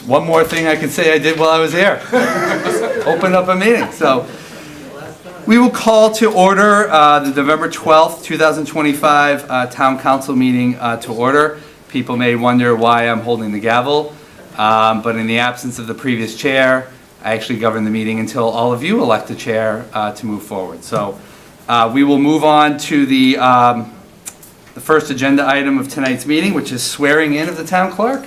one more thing I can say I did while I was there. Open up a meeting. So we will call to order the November 12th, 2025 Town Council meeting to order. People may wonder why I'm holding the gavel, but in the absence of the previous chair, I actually govern the meeting until all of you elect a chair to move forward. So we will move on to the first agenda item of tonight's meeting, which is swearing in of the town clerk.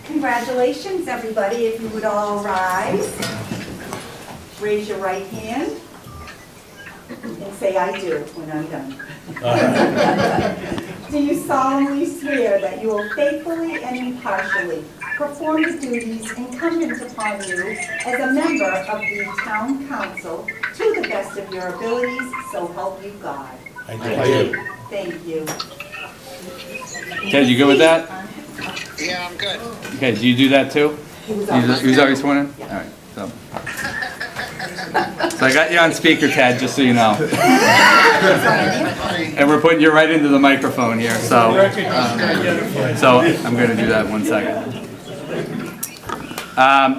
Congratulations, everybody. If you would all rise, raise your right hand, and say, "I do," when I'm done. Do you solemnly swear that you will faithfully and impartially perform the duties incumbent upon you as a member of the town council to the best of your abilities, so help you God? I do. Thank you. Ted, you good with that? Yeah, I'm good. Okay, do you do that too? He was He was already sworn in? All right, so I got you on speaker, Ted, just so you know. And we're putting you right into the microphone here, so I'm going to do that in 1 second.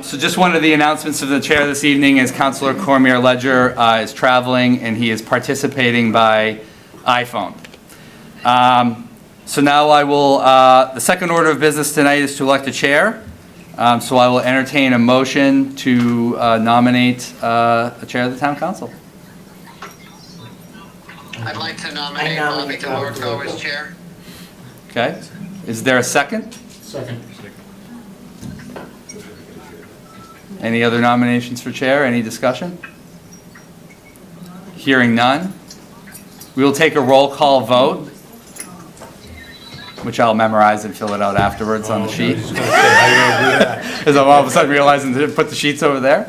So just one of the announcements of the chair this evening is Councilor Cormier Ledger is traveling and he is participating by iPhone. So now I will, the second order of business tonight is to elect a chair. So I will entertain a motion to nominate a chair of the town council. I'd like to nominate Bobby DeLorco as chair. Okay, is there a second? Second. Any other nominations for chair? Any discussion? Hearing none. We will take a roll call vote, which I'll memorize and fill it out afterwards on the sheet. As I'm all of a sudden realizing to put the sheets over there.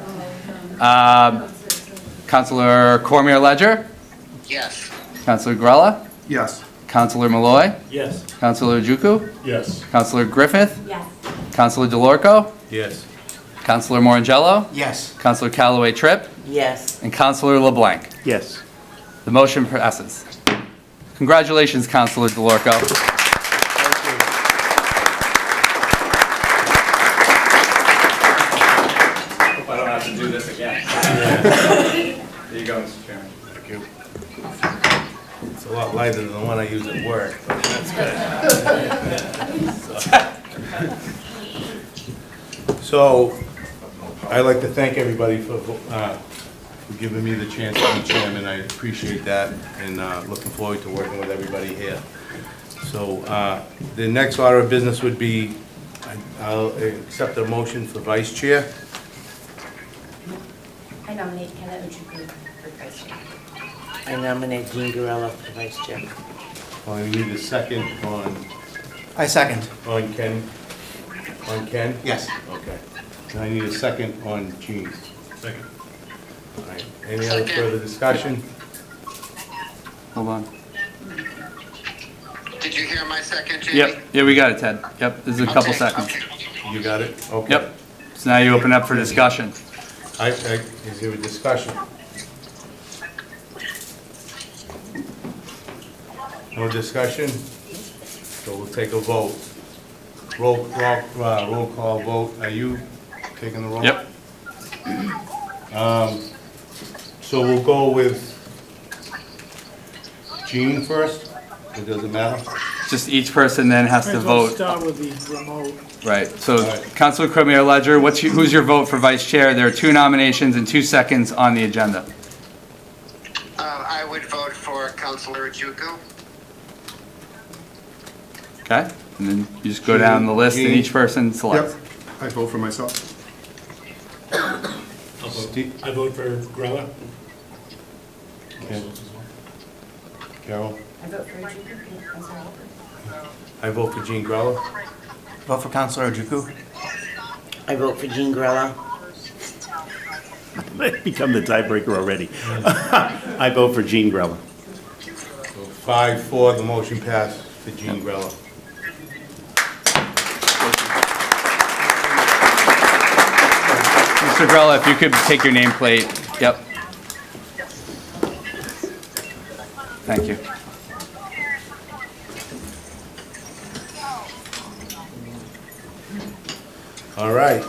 Councilor Cormier Ledger, Yes. Councilor Grella, Yes. Councilor Malloy, Yes. Councilor Juku, Yes. Councilor Griffith, Yes. Councilor DeLorco, Yes. Councilor Morangello, Yes. Councilor Callaway Tripp, Yes. and Councilor LeBlanc. Yes. The motion passes. Congratulations, Councilor DeLorco. Hope I don't have to do this again. There you go, Mr. Chairman. Thank you. It's a lot lighter than the one I use at work, but that's good. So, I'd like to thank everybody for giving me the chance to be chairman. I appreciate that, and looking forward to working with everybody here. So, the next order of business would be, I'll accept a motion for vice chair. I nominate Kenneth Ojukwu for vice chair. I nominate Jean Garella for vice chair. I need a second on, I second. on Ken. On Ken? Yes. Okay. And I need a second on Jean. Second. All right. Any other Second. further discussion? Hold on. Did you hear my second, Jamie? Yep, yeah, we got it, Ted. Yep, this is a couple Okay, seconds. okay. You got it? Okay. Yep. So now you open up for discussion. Is there a discussion? No discussion? So we'll take a vote. Roll call vote. Are you taking the roll? Yep. So we'll go with Jean first? It doesn't matter? Just each person then has to Might as well vote. start with the remote. Right, so Right. Councilor Cormier Ledger, who's your vote for vice chair? There are 2 nominations and 2 seconds on the agenda. I would vote for Councilor Ojukwu. Okay, and then you just go down the list and each person selects. Yep, I vote for myself. Steve? I vote for Grella. Ken? Carol? I vote for Ojukwu. I'm sorry. I vote for Jean Grella. Vote for Councilor Ojukwu. I vote for Jean Garella. Become the tiebreaker already. I vote for Jean Grella. So 5-4, the motion passed for Jean Grella. Mr. Grella, if you could take your nameplate. Yep. Thank you. All right.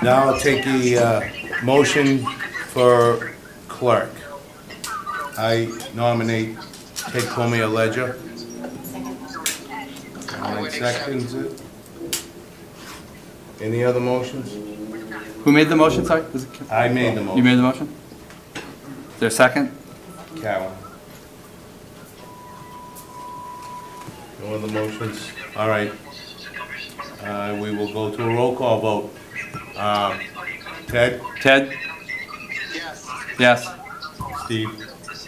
Now I'll take a motion for clerk. I nominate Ted Cormier Ledger. Alan seconds it. Any other motions? Who made the motion, sorry? Was it Kim? I made the You motion. made the motion? Is there a second? Carol. No other motions? All right. We will go to a roll call vote. Ted? Ted? Yes. Yes. Steve?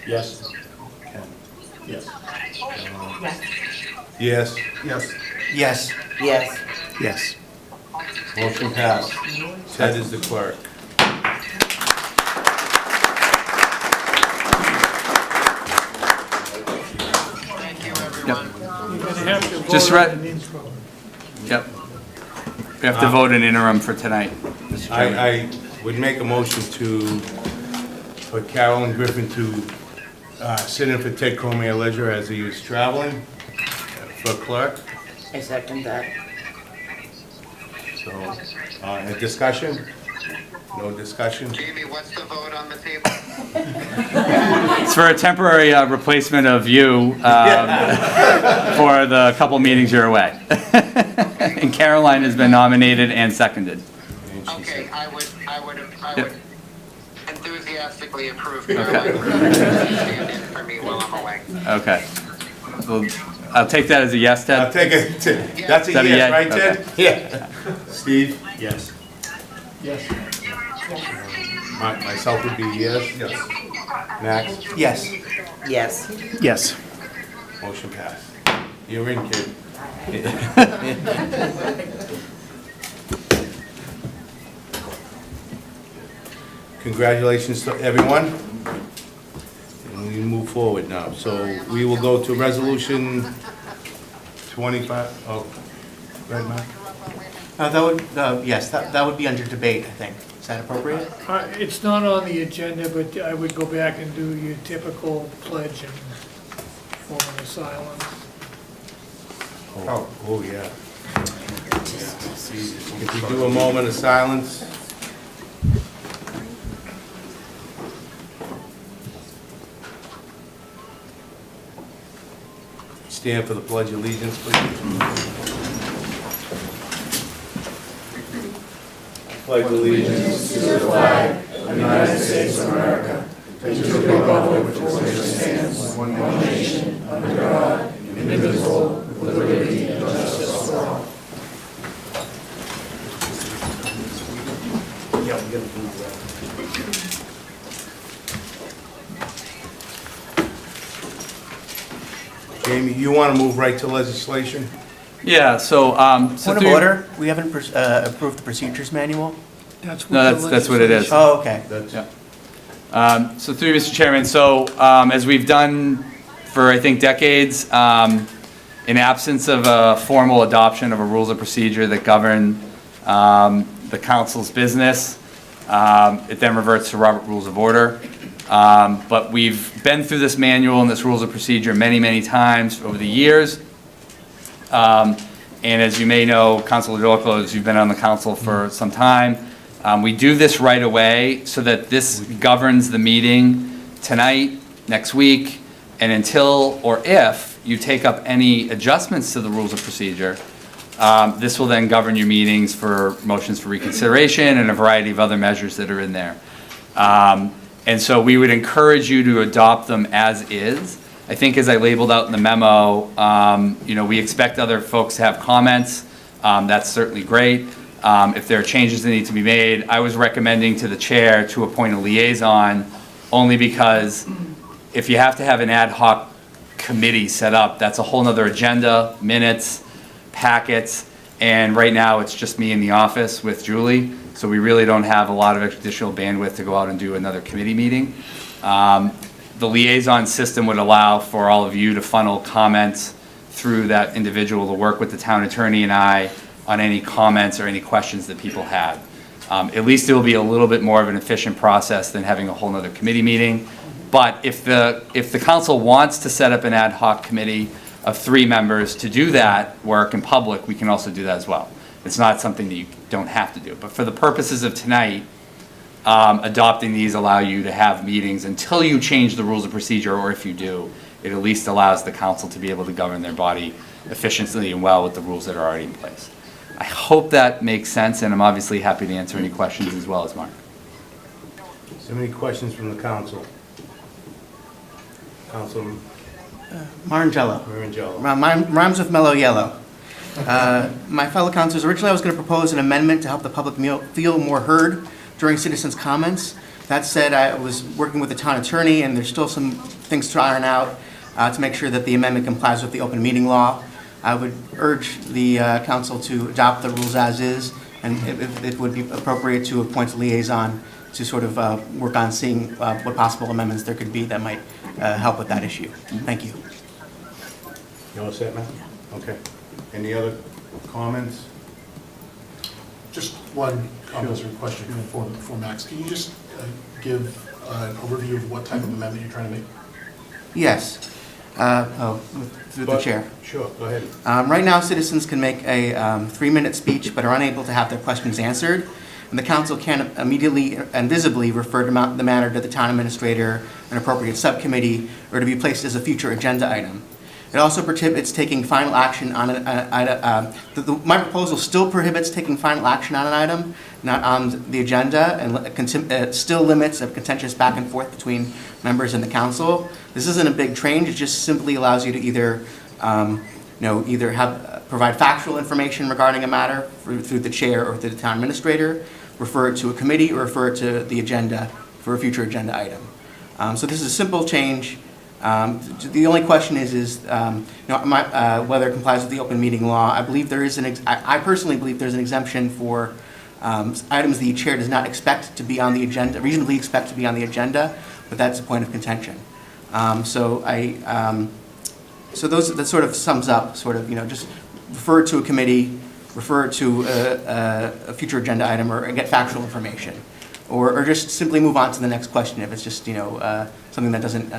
Yes. Yes. Yes. Yes. Yes. Yes. Yes. Motion passed. Ted is the clerk. Thank you, everyone. You're gonna have to vote Just on read- an intro. Yep. We have to vote an interim for tonight, Mr. Chairman. I would make a motion for Carolyn Griffin to sit in for Ted Cormier Ledger as he is traveling for clerk. I second that. So, a discussion? No discussion? Jamie, what's the vote on the table? It's for a temporary replacement of you for the couple meetings you're away. And Caroline has been nominated and seconded. And she Okay, said- I would Yep. enthusiastically approve Caroline to stand in for me while I'm away. Okay. Well, I'll take that as a yes, I'll Ted. take it, that's a Is that a yes, yay? right, Ted? Yeah. Steve? Yes. Yes. Myself would be yes? Yes. Max? Yes. Yes. Yes. Motion passed. You're in, kid. Congratulations to everyone. And we move forward now. So we will go to resolution 25, oh, go ahead, Mark. That would, yes, that would be under debate, I think. Is that appropriate? It's not on the agenda, but I would go back and do your typical pledge and moment of silence. Oh, yeah. If we do a moment of silence. Stand for the Pledge of Allegiance, please. Pledge allegiance. Jamie, you want to move right to legislation? Yeah, so, Point of order, we haven't approved the procedures manual? No, that's what it is. Oh, okay. That's, Yeah. So through you, Mr. Chairman, so as we've done for, I think, decades, in absence of a formal adoption of a rules of procedure that govern the council's business, it then reverts to Robert Rules of Order. But we've been through this manual and this rules of procedure many, many times over the years. And as you may know, Councilor Dorclo, as you've been on the council for some time, we do this right away so that this governs the meeting tonight, next week, and until or if you take up any adjustments to the rules of procedure, this will then govern your meetings for motions for reconsideration and a variety of other measures that are in there. And so we would encourage you to adopt them as is. I think as I labeled out in the memo, we expect other folks to have comments. That's certainly great. If there are changes that need to be made, I was recommending to the chair to appoint a liaison only because if you have to have an ad hoc committee set up, that's a whole nother agenda, minutes, packets, and right now it's just me in the office with Julie, so we really don't have a lot of additional bandwidth to go out and do another committee meeting. The liaison system would allow for all of you to funnel comments through that individual to work with the town attorney and I on any comments or any questions that people had. At least it will be a little bit more of an efficient process than having a whole nother committee meeting. But if the council wants to set up an ad hoc committee, of 3 members to do that work in public, we can also do that as well. It's not something that you don't have to do. But for the purposes of tonight, adopting these allow you to have meetings until you change the rules of procedure, or if you do, it at least allows the council to be able to govern their body efficiently and well with the rules that are already in place. I hope that makes sense, and I'm obviously happy to answer any questions as well as Mark. So many questions from the council. Council Marangello. Marangello. Rhymes with mellow yellow. My fellow councilors, originally I was going to propose an amendment to help the public feel more heard during citizens' comments. That said, I was working with the town attorney, and there's still some things to iron out to make sure that the amendment complies with the open meeting law. I would urge the council to adopt the rules as is, and if it would be appropriate to appoint a liaison to sort of work on seeing what possible amendments there could be that might help with that issue. Thank you. You all set, Matt? Okay. Any other comments? Just one comment or question for Max. Can you just give an overview of what type of amendment you're trying to make? Yes. Through the chair. Sure, go ahead. Right now, citizens can make a 3-minute speech but are unable to have their questions answered. And the council can immediately and visibly refer to the matter to the town administrator, an appropriate subcommittee, or to be placed as a future agenda item. It also prohibits taking final action on an item. My proposal still prohibits taking final action on an item, not on the agenda, and still limits a contentious back and forth between members and the council. This isn't a big change. It just simply allows you to either provide factual information regarding a matter through the chair or through the town administrator, refer it to a committee, or refer it to the agenda for a future agenda item. So this is a simple change. The only question is whether it complies with the open meeting law. I believe there is I personally believe there's an exemption for items the chair does not expect to be on the agenda, reasonably expect to be on the agenda, but that's a point of contention. So that sort of sums up, just refer to a committee, refer to a future agenda item, or get factual information, or just simply move on to the next question if it's just something that doesn't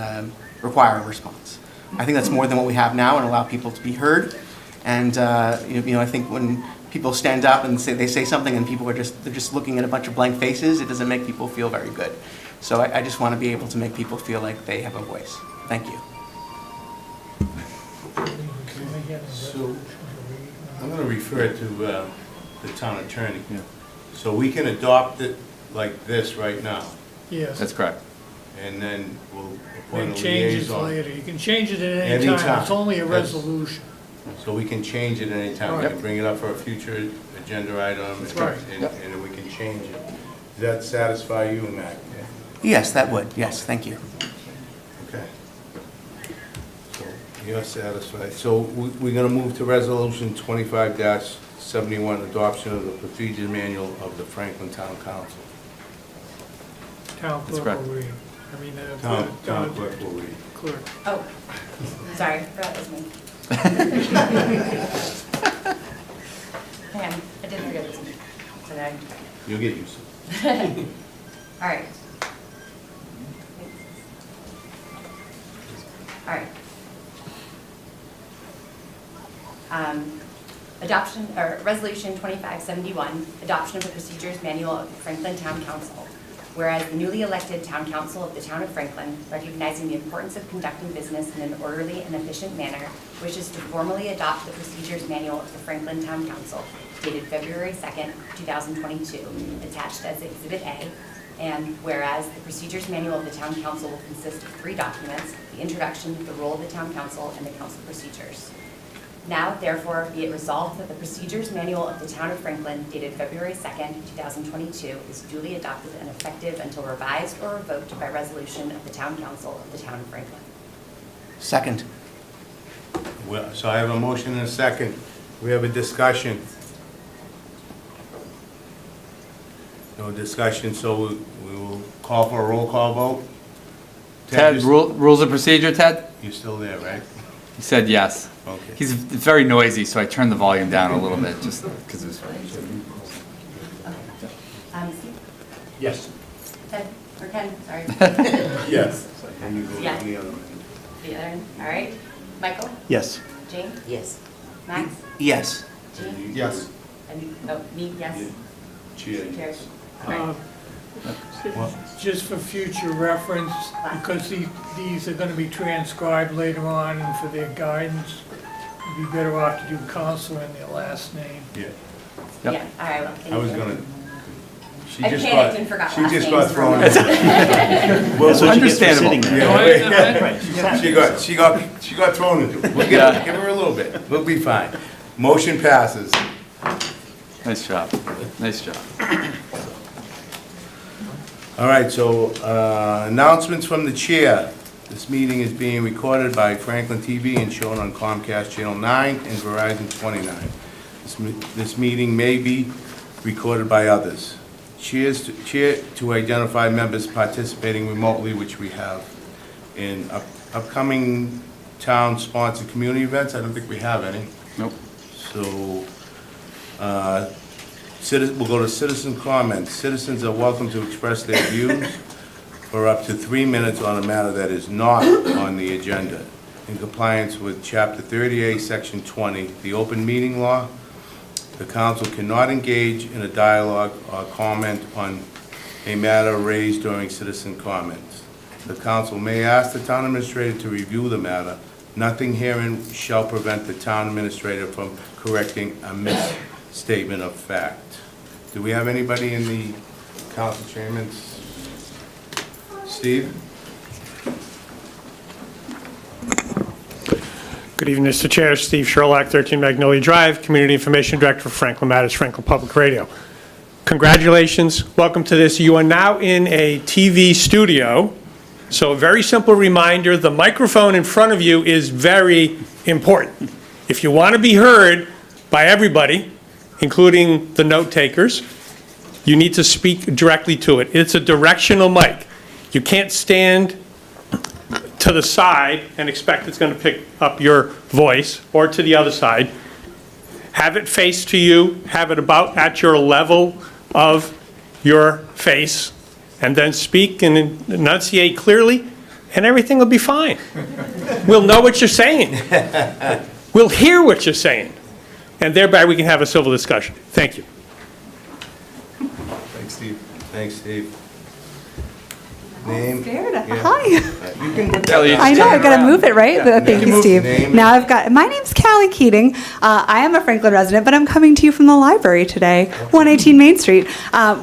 require a response. I think that's more than what we have now, and allow people to be heard. And I think when people stand up and they say something and people they're just looking at a bunch of blank faces, it doesn't make people feel very good. So I just want to be able to make people feel like they have a voice. Thank you. So I'm going to refer it to the town attorney. Yeah. So we can adopt it like this right now, Yes. That's correct. and then we'll And appoint a change it liaison. later. You can change it at any Anytime. time. It's only a That's- resolution. So we can change it any time. We Right. can bring it up for a future agenda item, That's right. and then we can change it. Does that satisfy you, Mac? Yes, that would. Yes, thank you. Okay. So you're satisfied. So we're going to move to Resolution 25-71, adoption of the procedure manual of the Franklin Town Council. Town That's clerk correct. will read. Town clerk will read. Clerk. Oh, sorry, that was me. Hang on, I did forget this one. So now, You'll get used to it. all right. All right. Adoption, or Resolution 2571, adoption of the procedures manual of the Franklin Town Council. Whereas the newly elected Town Council of the Town of Franklin, recognizing the importance of conducting business in an orderly and efficient manner, wishes to formally adopt the procedures manual of the Franklin Town Council, dated February 2nd, 2022, attached as Exhibit A. And whereas the procedures manual of the Town Council will consist of 3 documents: the introduction, the role of the Town Council, and the council procedures. Now, therefore, be it resolved that the procedures manual of the Town of Franklin, dated February 2nd, 2022, is duly adopted and effective until revised or revoked by resolution of the Town Council of the Town of Franklin. Second. Well, so I have a motion and a second. We have a discussion. No discussion, so we will call for a roll call vote. Ted, you- rules of procedure, Ted? You're still there, right? He said yes. Okay. He's very noisy, so I turned the volume down a little bit, just because it was... Steve? Yes. Ted? Or Ken, sorry. Yes. And you go to Yeah. the other one. The other, all right. Michael? Yes. Jane? Yes. Max? Yes. Jean? Yes. And, oh, me, yes. Cheers. Cheers. Just for future reference, because these are gonna be transcribed later on and for their guidance, you'd be better off to do council in their last name. Yeah. Yep. Yeah, all right, well, thank I was you. gonna, she I just panicked got, and forgot she last just names got for thrown. a minute. That's what she gets for Understandable. sitting there. Yeah, Right, she's happy. she got thrown into it. We'll give her a little bit. We'll be fine. Motion passes. Nice job. Nice job. All right, so announcements from the chair. This meeting is being recorded by Franklin TV and shown on Comcast Channel 9 and Verizon 29. This meeting may be recorded by others. Chair to identify members participating remotely, which we have. In upcoming town-sponsored community events, I don't think we have any. Nope. So, we'll go to citizen comments. Citizens are welcome to express their views for up to 3 minutes on a matter that is not on the agenda. In compliance with Chapter 38, Section 20, the open meeting law, the council cannot engage in a dialogue or comment on a matter raised during citizen comments. The council may ask the town administrator to review the matter. Nothing herein shall prevent the town administrator from correcting a misstatement of fact. Do we have anybody in the council chambers? Steve? Good evening, Mr. Chair. Steve Sherlock, 13 Magnolia Drive, Community Information Director for Franklin Matters, Franklin Public Radio. Congratulations. Welcome to this. You are now in a TV studio. So a very simple reminder, the microphone in front of you is very important. If you want to be heard by everybody, including the note takers, you need to speak directly to it. It's a directional mic. You can't stand to the side and expect it's going to pick up your voice, or to the other side. Have it face to you, have it about at your level of your face, and then speak and enunciate clearly, and everything will be fine. We'll know what you're saying. We'll hear what you're saying. And thereby we can have a civil discussion. Thank you. Thanks, Steve. Thanks, Steve. Name? Scared. Yeah. Hi. You can put Kelly, that I know, I turn gotta around. move it, right? Yeah. Thank You you, move Steve. the name. Now my name's Callie Keating. I am a Franklin resident, but I'm coming to you from the library today, 118 Main Street.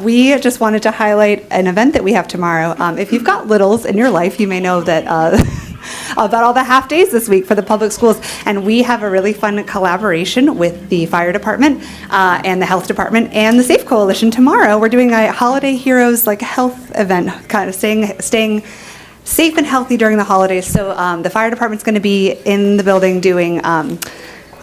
We just wanted to highlight an event that we have tomorrow. If you've got littles in your life, you may know that about all the half days this week for the public schools. And we have a really fun collaboration with the fire department and the health department and the Safe Coalition tomorrow. We're doing a Holiday Heroes health event, kind of staying safe and healthy during the holidays. So the fire department's going to be in the building doing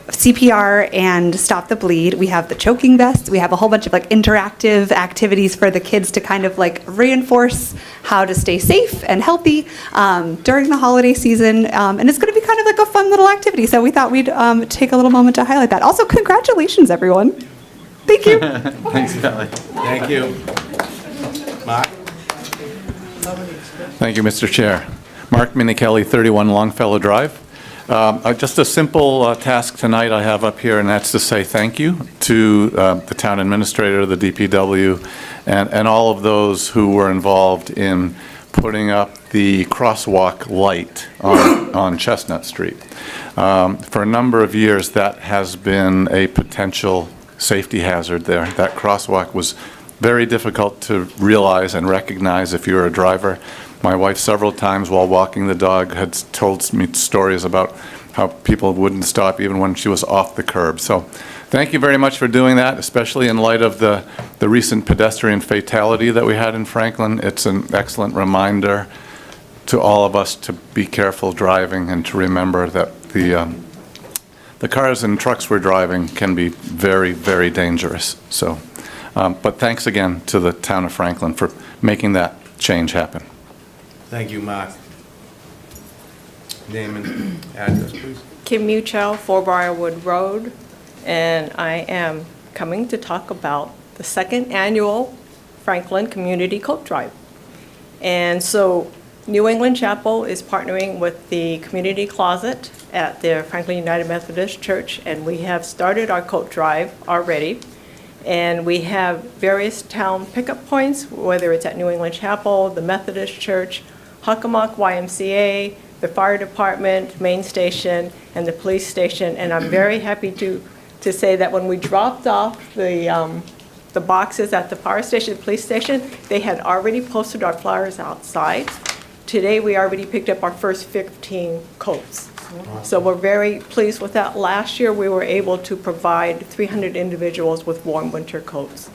CPR and Stop the Bleed. We have the choking vests. We have a whole bunch of interactive activities for the kids to kind of reinforce how to stay safe and healthy during the holiday season. And it's going to be kind of a fun little activity. So we thought we'd take a little moment to highlight that. Also, congratulations, everyone. Thank you. Thanks, Kelly. Thank you. Mark? Thank you, Mr. Chair. Mark Minichelli, 31 Longfellow Drive. Just a simple task tonight I have up here, and that's to say thank you to the town administrator, the DPW, and all of those who were involved in putting up the crosswalk light on Chestnut Street. For a number of years, that has been a potential safety hazard there. That crosswalk was very difficult to realize and recognize if you're a driver. My wife several times while walking the dog had told me stories about how people wouldn't stop even when she was off the curb. So thank you very much for doing that, especially in light of the recent pedestrian fatality that we had in Franklin. It's an excellent reminder to all of us to be careful driving and to remember that the cars and trucks we're driving can be very, very dangerous. So, but thanks again to the town of Franklin for making that change happen. Thank you, Mark. Name and address, please. Kim Muchow, 4 Briarwood Road, and I am coming to talk about the second annual Franklin Community Coat Drive. And so New England Chapel is partnering with the Community Closet at the Franklin United Methodist Church, and we have started our coat drive already. And we have various town pickup points, whether it's at New England Chapel, the Methodist Church, Hockomock YMCA, the fire department, main station, and the police station. And I'm very happy to say that when we dropped off the boxes at the fire station, the police station, they had already posted our flyers outside. Today, we already picked up our first 15 coats. So we're very pleased with that. Last year, we were able to provide 300 individuals with warm winter coats.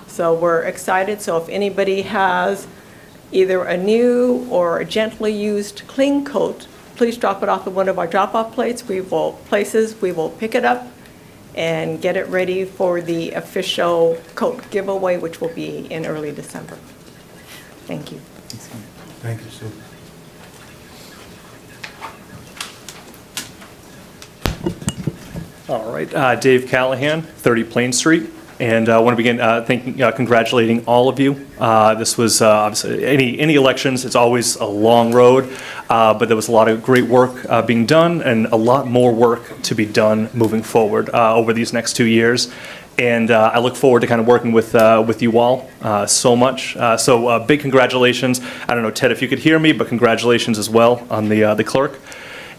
So we're excited. So if anybody has either a new or a gently used clean coat, please drop it off at one of our drop-off places. We will pick it up and get it ready for the official coat giveaway, which will be in early December. Thank you. Thank you, Sue. All right, Dave Callahan, 30 Plain Street, and I want to begin congratulating all of you. This was obviously any elections. It's always a long road, but there was a lot of great work being done, and a lot more work to be done moving forward over these next 2 years. And I look forward to kind of working with you all so much. So big congratulations. I don't know, Ted, if you could hear me, but congratulations as well on the clerk.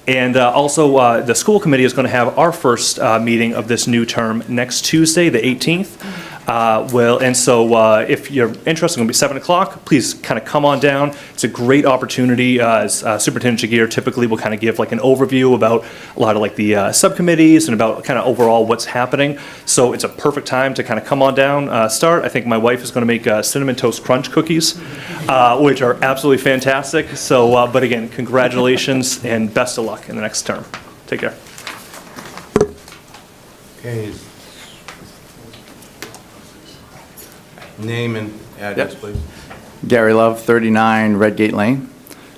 And also, the school committee is going to have our first meeting of this new term next Tuesday, the 18th. If you're interested, it's going to be 7 o'clock. Please kind of come on down. It's a great opportunity. As Superintendent Jaguar typically will kind of give like an overview about a lot of like the subcommittees and about kind of overall what's happening. So it's a perfect time to kind of come on down, start. I think my wife is going to make cinnamon toast crunch cookies, which are absolutely fantastic. So, but again, congratulations and best of luck in the next term. Take care. Okay. Name and address, please. Gary Love, 39 Redgate Lane.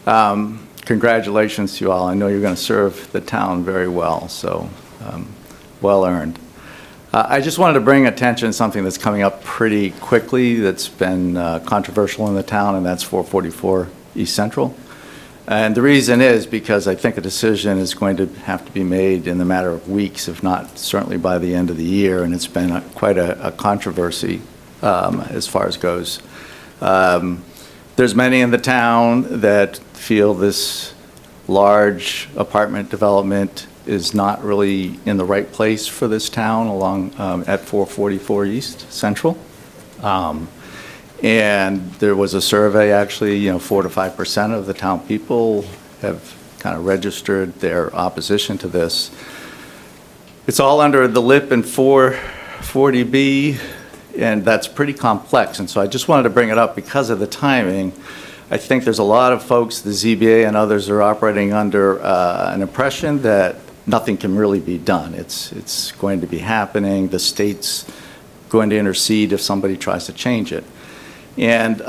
Congratulations to you all. I know you're going to serve the town very well, so well earned. I just wanted to bring attention to something that's coming up pretty quickly that's been controversial in the town, and that's 444 East Central. And the reason is because I think a decision is going to have to be made in the matter of weeks, if not certainly by the end of the year, and it's been quite a controversy as far as goes. There's many in the town that feel this large apartment development is not really in the right place for this town along at 444 East Central. And there was a survey, actually, 4 to 5% of the town people have kind of registered their opposition to this. It's all under the LIP and 440B, and that's pretty complex. And so I just wanted to bring it up because of the timing. I think there's a lot of folks, the ZBA and others, are operating under an impression that nothing can really be done. It's going to be happening. The state's going to intercede if somebody tries to change it. And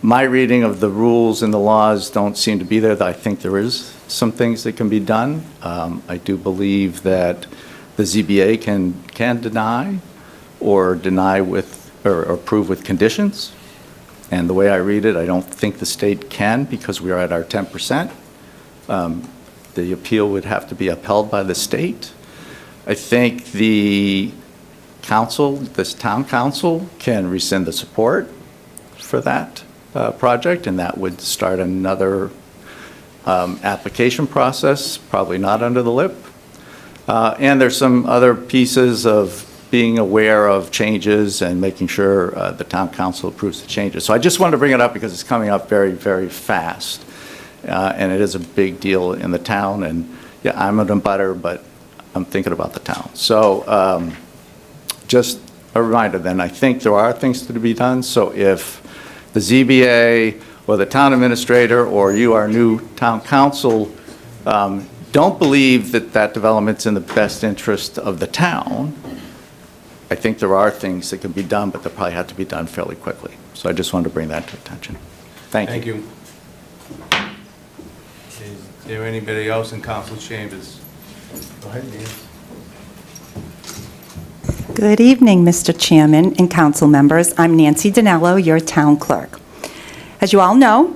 my reading of the rules and the laws don't seem to be there. I think there is some things that can be done. I do believe that the ZBA can deny or deny with or approve with conditions. And the way I read it, I don't think the state can because we are at our 10%. The appeal would have to be upheld by the state. I think the council, this town council, can rescind the support for that project, and that would start another application process, probably not under the LIP. And there's some other pieces of being aware of changes and making sure the town council approves the changes. So I just wanted to bring it up because it's coming up very, very fast. And it is a big deal in the town. And yeah, I'm an abutter, but I'm thinking about the town. So just a reminder then, I think there are things to be done. So if the ZBA or the town administrator or you, our new town council, don't believe that that development's in the best interest of the town, I think there are things that can be done, but they'll probably have to be done fairly quickly. So I just wanted to bring that to attention. Thank you. Thank you. Is there anybody else in council chambers? Go ahead, Nancy. Good evening, Mr. Chairman and council members. I'm Nancy Dinello, your town clerk. As you all know,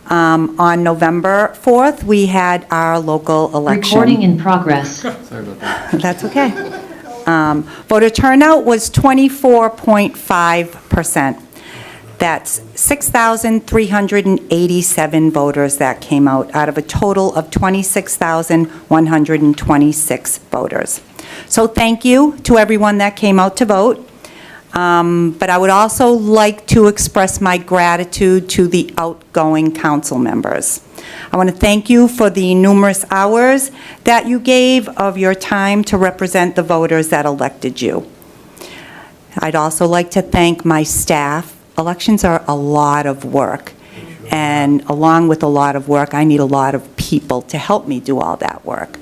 On November 4th, we had our local election. Recording in progress. Sorry about that. That's okay. Voter turnout was 24.5%. That's 6,387 voters that came out of a total of 26,126 voters. So thank you to everyone that came out to vote. But I would also like to express my gratitude to the outgoing council members. I want to thank you for the numerous hours that you gave of your time to represent the voters that elected you. I'd also like to thank my staff. Elections are a lot of work, and along with a lot of work, I need a lot of people to help me do all that work.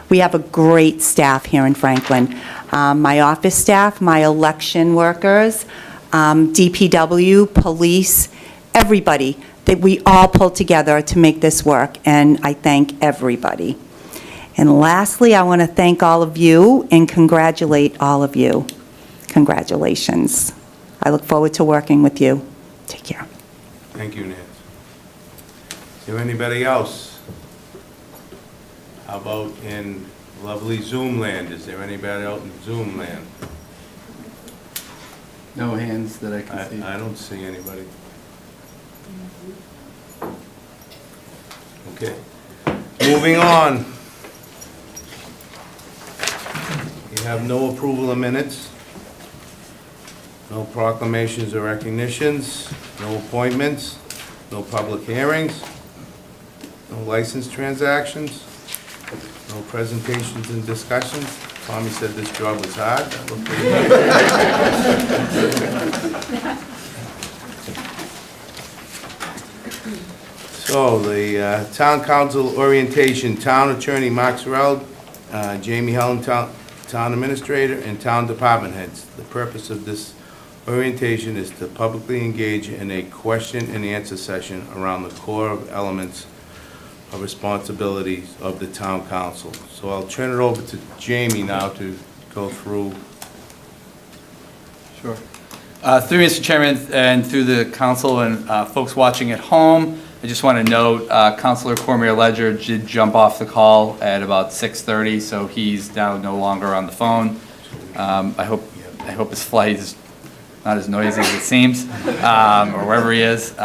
We have a great staff here in Franklin. My office staff, my election workers, DPW, police, everybody, that we all pull together to make this work, and I thank everybody. And lastly, I want to thank all of you and congratulate all of you. Congratulations. I look forward to working with you. Take care. Thank you, Nancy. Is there anybody else? How about in lovely Zoom land? Is there anybody out in Zoom land? No hands that I can see. I don't see anybody. Okay. Moving on. You have no approval of minutes, no proclamations or recognitions, no appointments, no public hearings, no license transactions, no presentations and discussions. Tommy said this job was hard. That looked pretty good. So, the Town Council orientation, Town Attorney Mark Sorrell, Jamie Helen, Town Administrator, and Town Department Heads. The purpose of this orientation is to publicly engage in a question and answer session around the core elements of responsibilities of the Town Council. So I'll turn it over to Jamie now to go through. Sure. Through Mr. Chairman and through the council and folks watching at home, I just want to note Councilor Cormier Ledger did jump off the call at about 6:30, so he's now no longer on the phone. I hope his flight is not as noisy as it seems, or wherever he is.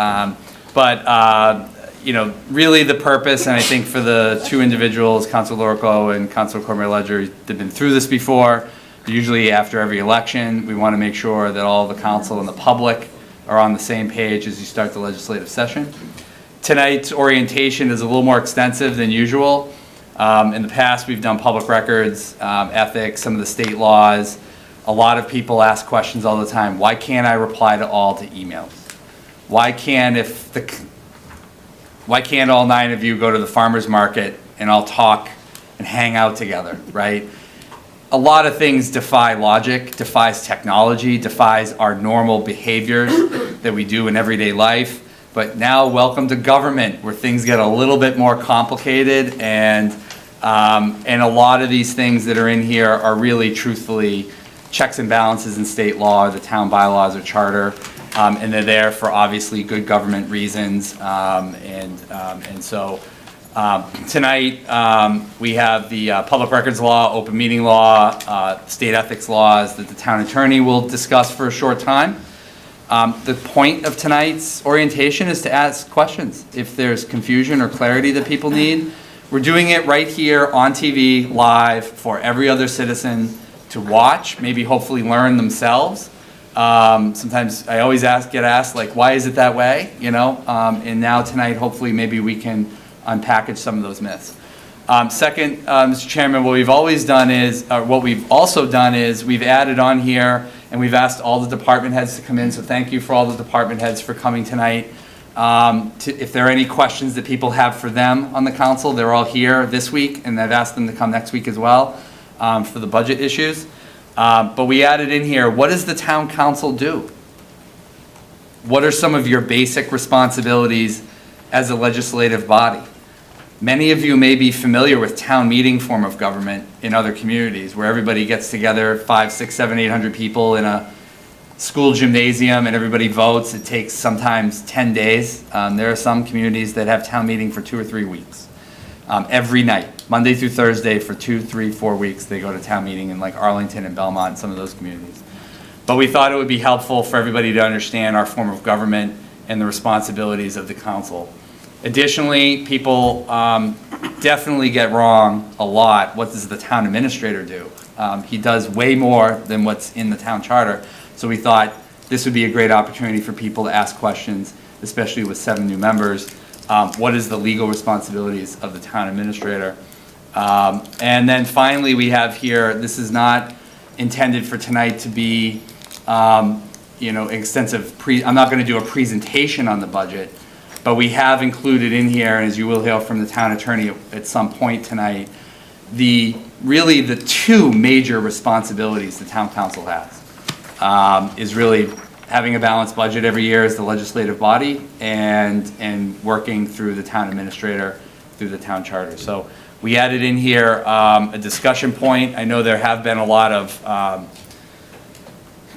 You know, really the purpose, and I think for the two individuals, Councilor Lorico and Councilor Cormier Ledger, they've been through this before. Usually after every election, we want to make sure that all the council and the public are on the same page as you start the legislative session. Tonight's orientation is a little more extensive than usual. In the past, we've done public records, ethics, some of the state laws. A lot of people ask questions all the time. Why can't I reply to all the emails? Why can't all 9 of you go to the farmer's market and all talk and hang out together, right? A lot of things defy logic, defies technology, defies our normal behaviors that we do in everyday life. But now, welcome to government, where things get a little bit more complicated, and a lot of these things that are in here are really, truthfully, checks and balances in state law, the town bylaws or charter, and they're there for obviously good government reasons. So tonight we have the public records law, open meeting law, state ethics laws that the town attorney will discuss for a short time. The point of tonight's orientation is to ask questions. If there's confusion or clarity that people need, we're doing it right here on TV, live, for every other citizen to watch, maybe hopefully learn themselves. Sometimes I always get asked, like, why is it that way? You know, and now tonight, hopefully, maybe we can unpackage some of those myths. Second, Mr. Chairman, what we've also done is we've added on here, and we've asked all the department heads to come in, so thank you for all the department heads for coming tonight. If there are any questions that people have for them on the council, they're all here this week, and I've asked them to come next week as well for the budget issues. But we added in here, what does the town council do? What are some of your basic responsibilities as a legislative body? Many of you may be familiar with town meeting form of government in other communities, where everybody gets together, 500, 600, 700, 800 people in a school gymnasium and everybody votes. It takes sometimes 10 days. There are some communities that have town meeting for 2 or 3 weeks. Every night, Monday through Thursday for 2, 3, 4 weeks, they go to town meeting in like Arlington and Belmont and some of those communities. But we thought it would be helpful for everybody to understand our form of government and the responsibilities of the council. Additionally, people definitely get wrong a lot, what does the town administrator do? He does way more than what's in the town charter. So we thought this would be a great opportunity for people to ask questions, especially with 7 new members. What is the legal responsibilities of the town administrator? And then finally, we have here, this is not intended for tonight to be, extensive I'm not going to do a presentation on the budget, but we have included in here, and as you will hear from the town attorney at some point tonight, really the 2 major responsibilities the town council has, is really having a balanced budget every year as the legislative body and working through the town administrator through the town charter. So we added in here a discussion point. I know there have been a lot of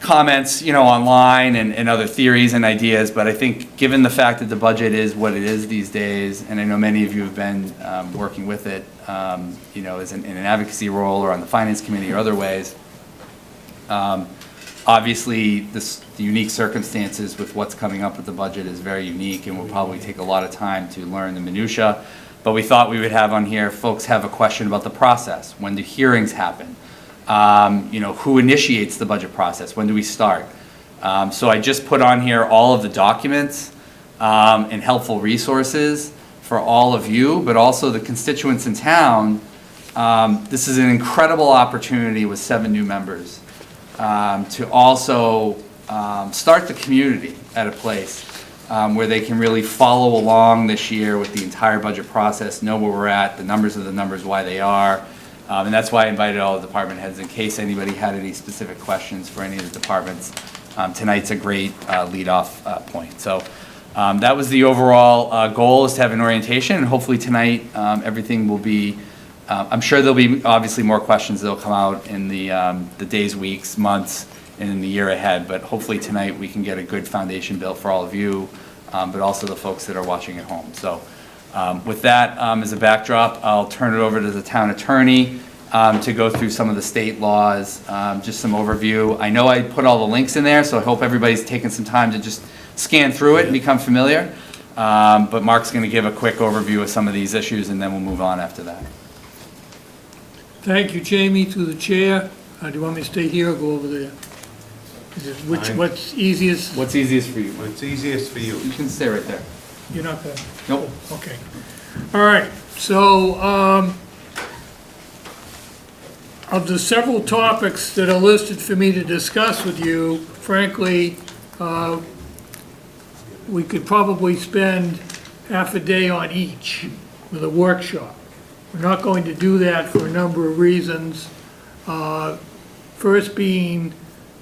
comments, online and other theories and ideas, but I think given the fact that the budget is what it is these days, and I know many of you have been working with it, as in an advocacy role or on the finance committee or other ways, obviously the unique circumstances with what's coming up with the budget is very unique and will probably take a lot of time to learn the minutia. But we thought we would have on here, folks have a question about the process. When do hearings happen? Who initiates the budget process? When do we start? So I just put on here all of the documents and helpful resources for all of you, but also the constituents in town. This is an incredible opportunity with 7 new members to also start the community at a place where they can really follow along this year with the entire budget process, know where we're at, the numbers are the numbers, why they are. And that's why I invited all the department heads in case anybody had any specific questions for any of the departments. Tonight's a great lead-off point. So that was the overall goal, is to have an orientation, and hopefully tonight everything will be, I'm sure there'll be obviously more questions that'll come out in the days, weeks, months, and in the year ahead, but hopefully tonight we can get a good foundation built for all of you, but also the folks that are watching at home. So with that as a backdrop, I'll turn it over to the town attorney to go through some of the state laws, just some overview. I know I put all the links in there, so I hope everybody's taken some time to just scan through it and become familiar. But Mark's going to give a quick overview of some of these issues, and then we'll move on after that. Thank you, Jamie, through the chair. Do you want me to stay here or go over there? What's easiest? What's easiest for you? What's easiest for you? You can stay right there. You're not gonna? Nope. Okay. All right, so, of the several topics that are listed for me to discuss with you, frankly, we could probably spend half a day on each with a workshop. We're not going to do that for a number of reasons. First being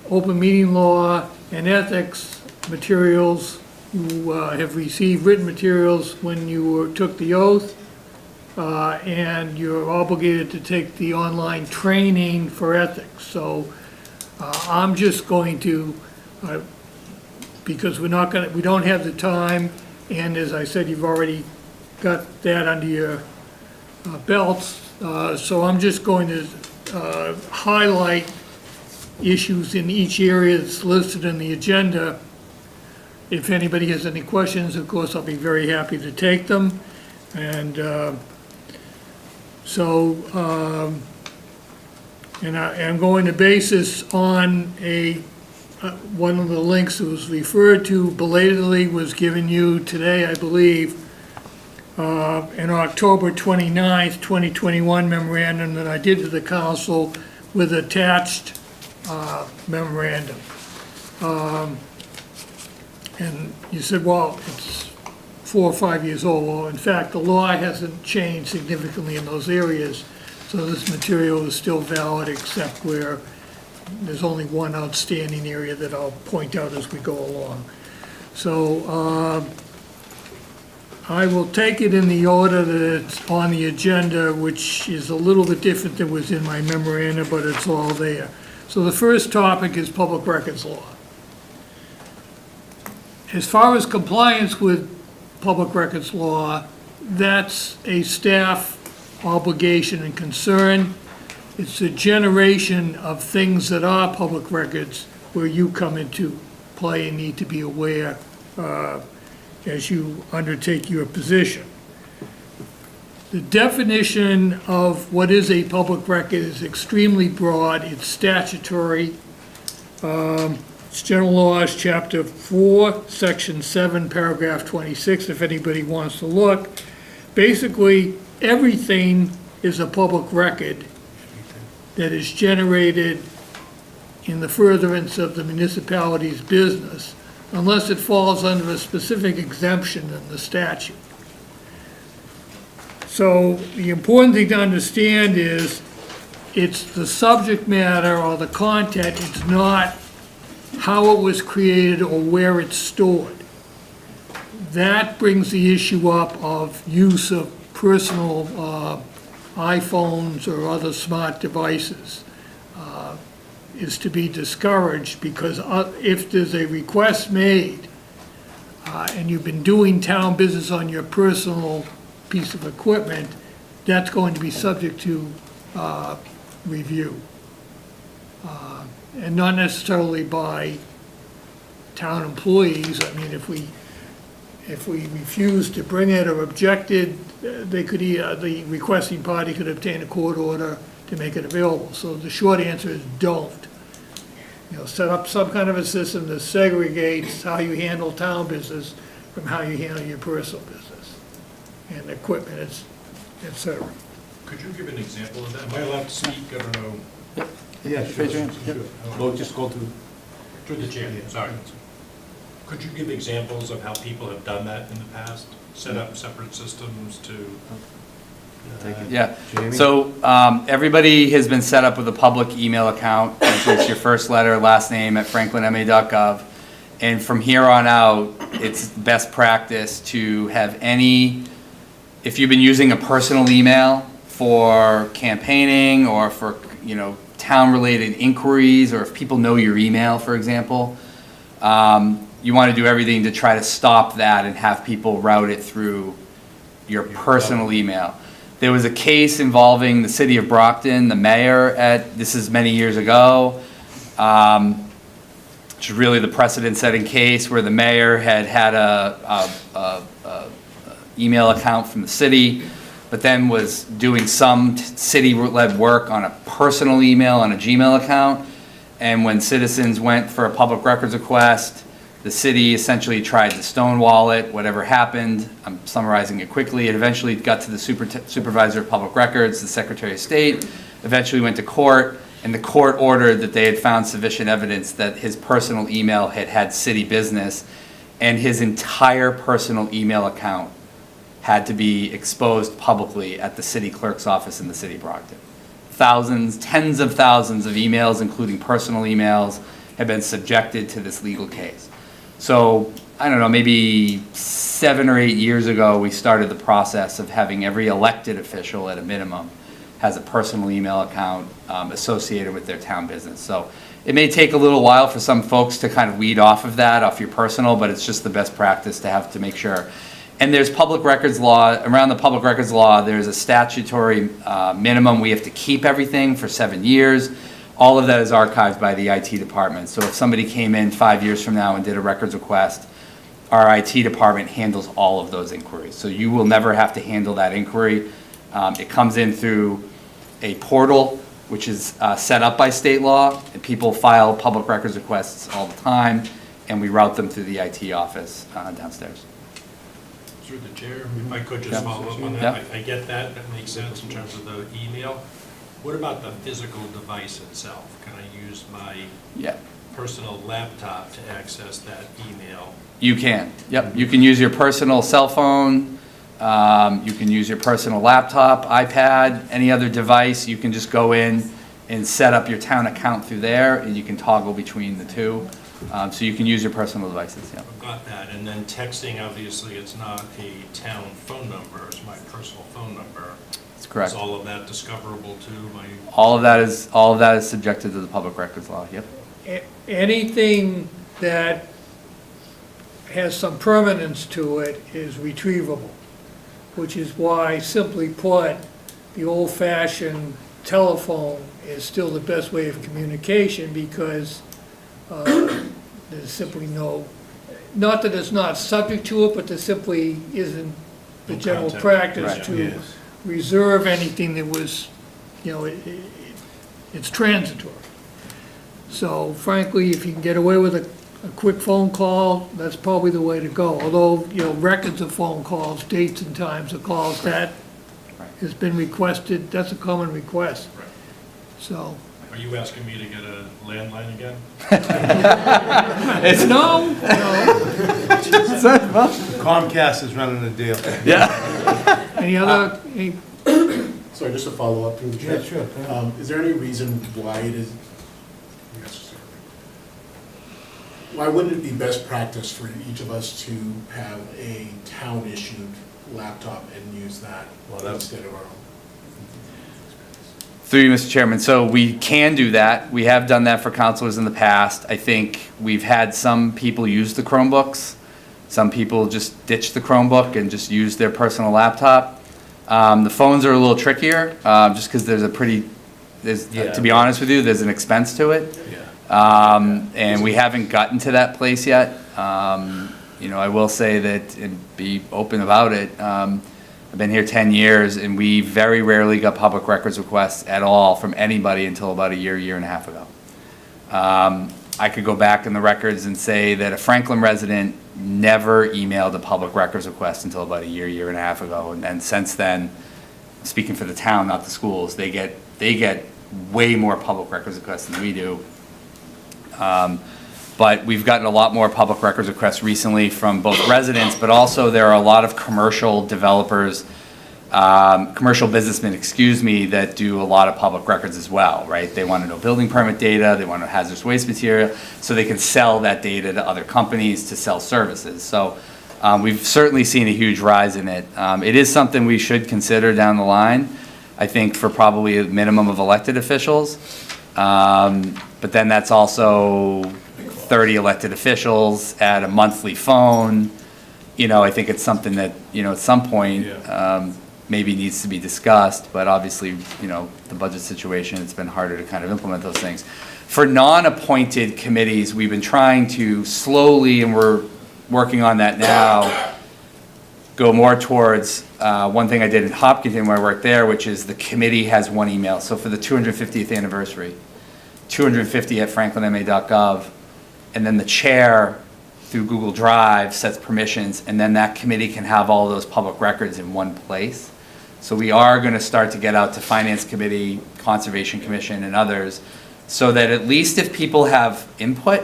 open meeting law and ethics materials. You have received written materials when you took the oath, and you're obligated to take the online training for ethics. So I'm just going to, because we don't have the time, and as I said, you've already got that under your belts, so I'm just going to highlight issues in each area that's listed in the agenda. If anybody has any questions, of course, I'll be very happy to take them. And I'm going to base this on one of the links that was referred to belatedly was given you today, I believe, an October 29th, 2021 memorandum that I did to the council with attached memorandum. And you said, well, it's 4 or 5 years old. Well, in fact, the law hasn't changed significantly in those areas, so this material is still valid, except where there's only one outstanding area that I'll point out as we go along. So I will take it in the order that it's on the agenda, which is a little bit different than was in my memorandum, but it's all there. So the first topic is public records law. as far as compliance with public records law, that's a staff obligation and concern. It's the generation of things that are public records where you come into play and need to be aware as you undertake your position. The definition of what is a public record is extremely broad. It's statutory. It's General Laws, Chapter 4, Section 7, Paragraph 26, if anybody wants to look. Basically, everything is a public record that is generated in the furtherance of the municipality's business, unless it falls under a specific exemption in the statute. So the important thing to understand is it's the subject matter or the content, it's not how it was created or where it's stored. That brings the issue up of use of personal iPhones or other smart devices is to be discouraged, because if there's a request made and you've been doing town business on your personal piece of equipment, that's going to be subject to review. And not necessarily by town employees. I mean, if we refused to bring it or objected, they could, the requesting party could obtain a court order to make it available. So the short answer is don't. You know, set up some kind of a system that segregates how you handle town business from how you handle your personal business and equipment, et cetera. Could you give an example of that? Am I allowed to speak? I don't know. Yeah, sure. Go, just go Through the chair, sorry. Could you give examples of how people have done that in the past? Set up separate systems to? Yeah, so everybody has been set up with a public email account. It's your first letter, last name at franklinma.gov. And from here on out, it's best practice to have any, if you've been using a personal email for campaigning or for, you know, town-related inquiries, or if people know your email, for example, you want to do everything to try to stop that and have people route it through your personal email. There was a case involving the city of Brockton, the mayor this is many years ago, which is really the precedent-setting case where the mayor had a email account from the city, but then was doing some city-led work on a personal email on a Gmail account. And when citizens went for a public records request, the city essentially tried to stonewall it. Whatever happened, I'm summarizing it quickly, it eventually got to the supervisor of public records, the Secretary of State, eventually went to court, and the court ordered that they had found sufficient evidence that his personal email had city business, and his entire personal email account had to be exposed publicly at the city clerk's office in the city of Brockton. Thousands, tens of thousands of emails, including personal emails, have been subjected to this legal case. So, I don't know, maybe 7 or 8 years ago, we started the process of having every elected official at a minimum has a personal email account associated with their town business. So it may take a little while for some folks to kind of weed off your personal, but it's just the best practice to have to make sure. And there's public records law, around the public records law, there's a statutory minimum. We have to keep everything for 7 years. All of that is archived by the IT department. So if somebody came in 5 years from now and did a records request, our IT department handles all of those inquiries. So you will never have to handle that inquiry. It comes in through a portal, which is set up by state law, and people file public records requests all the time, and we route them through the IT office downstairs. Through the chair, if I could just follow up on that. Yeah. I get that, that makes sense in terms of the email. What about the physical device itself? Can I use my personal laptop to access that email? You can, yep. You can use your personal cell phone, you can use your personal laptop, iPad, any other device. You can just go in and set up your town account through there, and you can toggle between the two. So you can use your personal devices, yeah. I've got that. And then texting, obviously, it's not a town phone number, it's my personal phone number. That's correct. Is all of that discoverable to my? All of that is subjected to the public records law, yep. Anything that has some permanence to it is retrievable, which is why, simply put, the old-fashioned telephone is still the best way of communication, because there's simply no, not that it's not subject to it, but there simply isn't the No general contact. practice Right. to Yes. reserve anything that was, it's transitory. So frankly, if you can get away with a quick phone call, that's probably the way to go. Although, records of phone calls, dates and times of calls, that has been requested, that's a common request. Right. So, Are you asking me to get a landline again? no. Comcast is running the deal. Any other, Sorry, just to follow up through the chair. Yeah, sure. Is there any reason why it is, why wouldn't it be best practice for each of us to have a town-issued laptop and use that instead of our own? Through you, Mr. Chairman, so we can do that. We have done that for counselors in the past. I think we've had some people use the Chromebooks. Some people just ditch the Chromebook and just use their personal laptop. The phones are a little trickier, just because there's a pretty, to be honest with you, there's an expense to it. And we haven't gotten to that place yet. I will say that, and be open about it, I've been here 10 years, and we very rarely got public records requests at all from anybody until about a year and a half ago. I could go back in the records and say that a Franklin resident never emailed a public records request until about a year and a half ago. And then since then, speaking for the town, not the schools, they get way more public records requests than we do. But we've gotten a lot more public records requests recently from both residents, but also there are a lot of commercial developers, commercial businessmen, that do a lot of public records as well, right? They want to know building permit data, they want to know hazardous waste material, so they can sell that data to other companies to sell services. So we've certainly seen a huge rise in it. It is something we should consider down the line, I think, for probably a minimum of elected officials. But then that's also 30 elected officials at a monthly phone. I think it's something that, at some point, maybe needs to be discussed, but obviously, the budget situation, it's been harder to kind of implement those things. For non-appointed committees, we've been trying to slowly, and we're working on that now, go more towards one thing I did in Hopkinton where I worked there, which is the committee has one email. So for the 250th anniversary, 250@franklinma.gov, and then the chair through Google Drive sets permissions, and then that committee can have all those public records in one place. So we are going to start to get out to Finance Committee, Conservation Commission, and others, so that at least if people have input,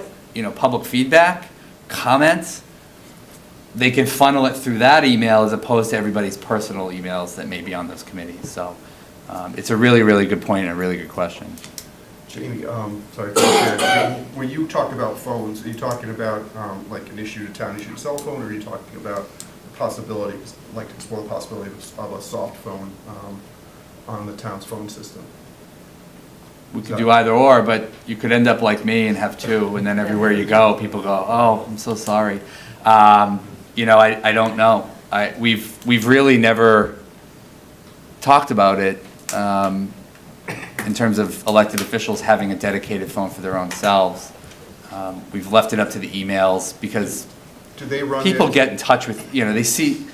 public feedback, comments, they can funnel it through that email as opposed to everybody's personal emails that may be on those committees. So it's a really, really good point and a really good question. Jamie, sorry, Chair, when you talk about phones, are you talking about like an town-issued cell phone, or are you talking about the possibility, like to explore the possibility of a soft phone on the town's phone system? We could do either or, but you could end up like me and have two, and then everywhere you go, people go, "Oh, I'm so sorry." I don't know. We've really never talked about it. In terms of elected officials having a dedicated phone for their own selves. We've left it up to the emails because Do they run people get in touch with, they see,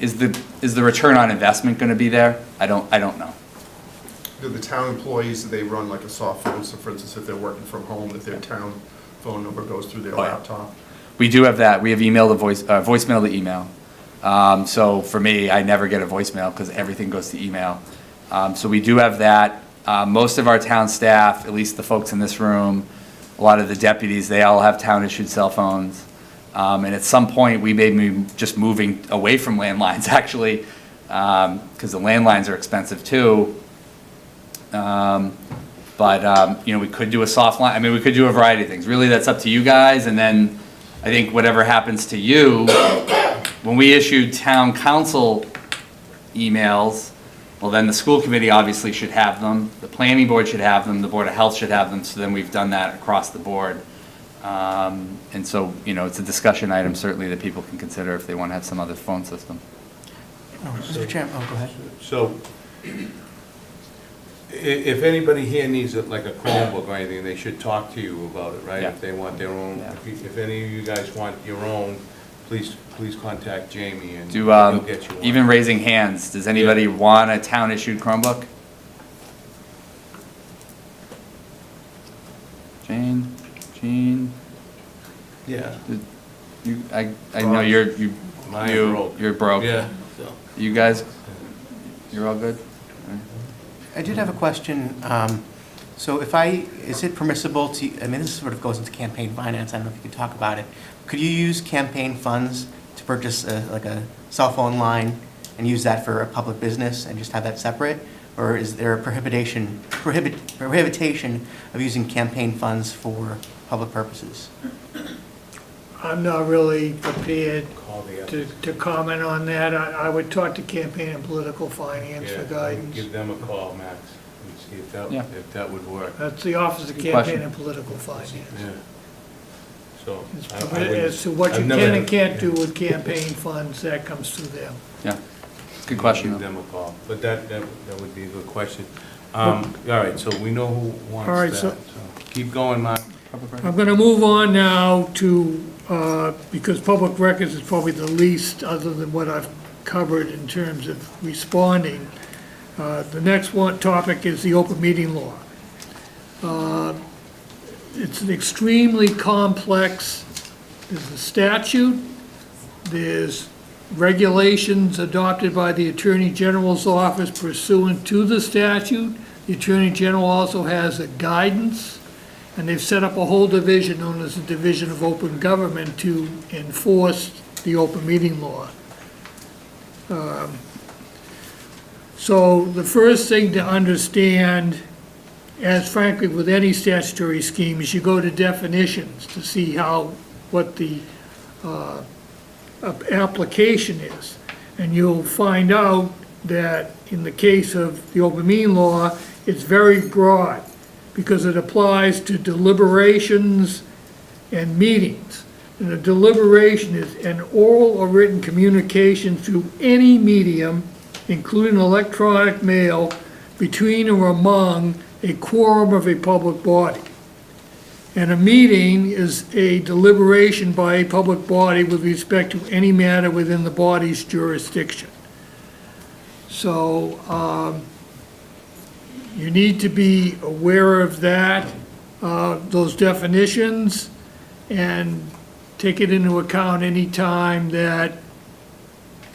is the return on investment going to be there? I don't know. Do the town employees, do they run like a soft phone? So for instance, if they're working from home, if their town phone number goes through their laptop? We do have that. We have email to voicemail to email. So for me, I never get a voicemail because everything goes to email. So we do have that. Most of our town staff, at least the folks in this room, a lot of the deputies, they all have town-issued cell phones. And at some point, we may be just moving away from landlines, actually, because the landlines are expensive too. We could do a soft line. I mean, we could do a variety of things. Really, that's up to you guys. And then I think whatever happens to you, when we issued town council emails, well, then the school committee obviously should have them, the planning board should have them, the Board of Health should have them, so then we've done that across the board. And so, it's a discussion item certainly that people can consider if they want to have some other phone system. Mr. Chairman, go ahead. So, if anybody here needs like a Chromebook or anything, they should talk to you about it, right? Yeah. If they want their own, if any of you guys want your own, please contact Jamie and he'll get you one. Even raising hands, does anybody want a town-issued Chromebook? Jean? Yeah. I know you're Mine broke. You're broke. Yeah, so. You guys, you're all good? I did have a question. So is it permissible to, this sort of goes into campaign finance, I don't know if you could talk about it. Could you use campaign funds to purchase like a cell phone line and use that for a public business and just have that separate? Or is there a prohibition of using campaign funds for public purposes? I'm not really prepared to comment on that. I would talk to campaign and political finance for guidance. Give them a call, Max, and see if that would work. That's the Office of Campaign and Political Finance. Yeah. So. As to what you can and can't do with campaign funds, that comes through them. Yeah, good question. Give them a call, but that would be a good question. All right, so we know who All right, wants that, so keep going, Mark. I'm going to move on now to, because public records is probably the least, other than what I've covered in terms of responding. The next topic is the open meeting law. It's an extremely complex, there's a statute, there's regulations adopted by the Attorney General's office pursuant to the statute. The Attorney General also has a guidance, and they've set up a whole division known as the Division of Open Government to enforce the open meeting law. So the first thing to understand, as frankly with any statutory scheme, is you go to definitions to see what the application is. And you'll find out that in the case of the open meeting law, it's very broad because it applies to deliberations and meetings. And a deliberation is an oral or written communication through any medium, including electronic mail, between or among a quorum of a public body. And a meeting is a deliberation by a public body with respect to any matter within the body's jurisdiction. So you need to be aware of that, those definitions, and take it into account any time that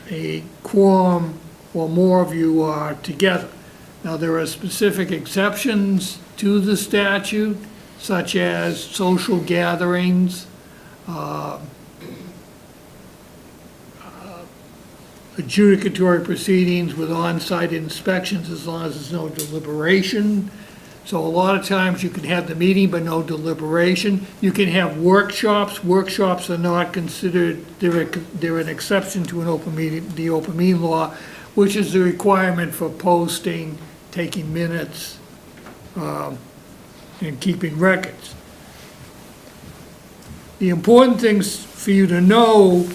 a quorum or more of you are together. Now, there are specific exceptions to the statute, such as social gatherings, adjudicatory proceedings with on-site inspections as long as there's no deliberation. So a lot of times you can have the meeting but no deliberation. You can have workshops. Workshops are not considered, they're an exception to the open meeting law, which is the requirement for posting, taking minutes, and keeping records. The important things for you to know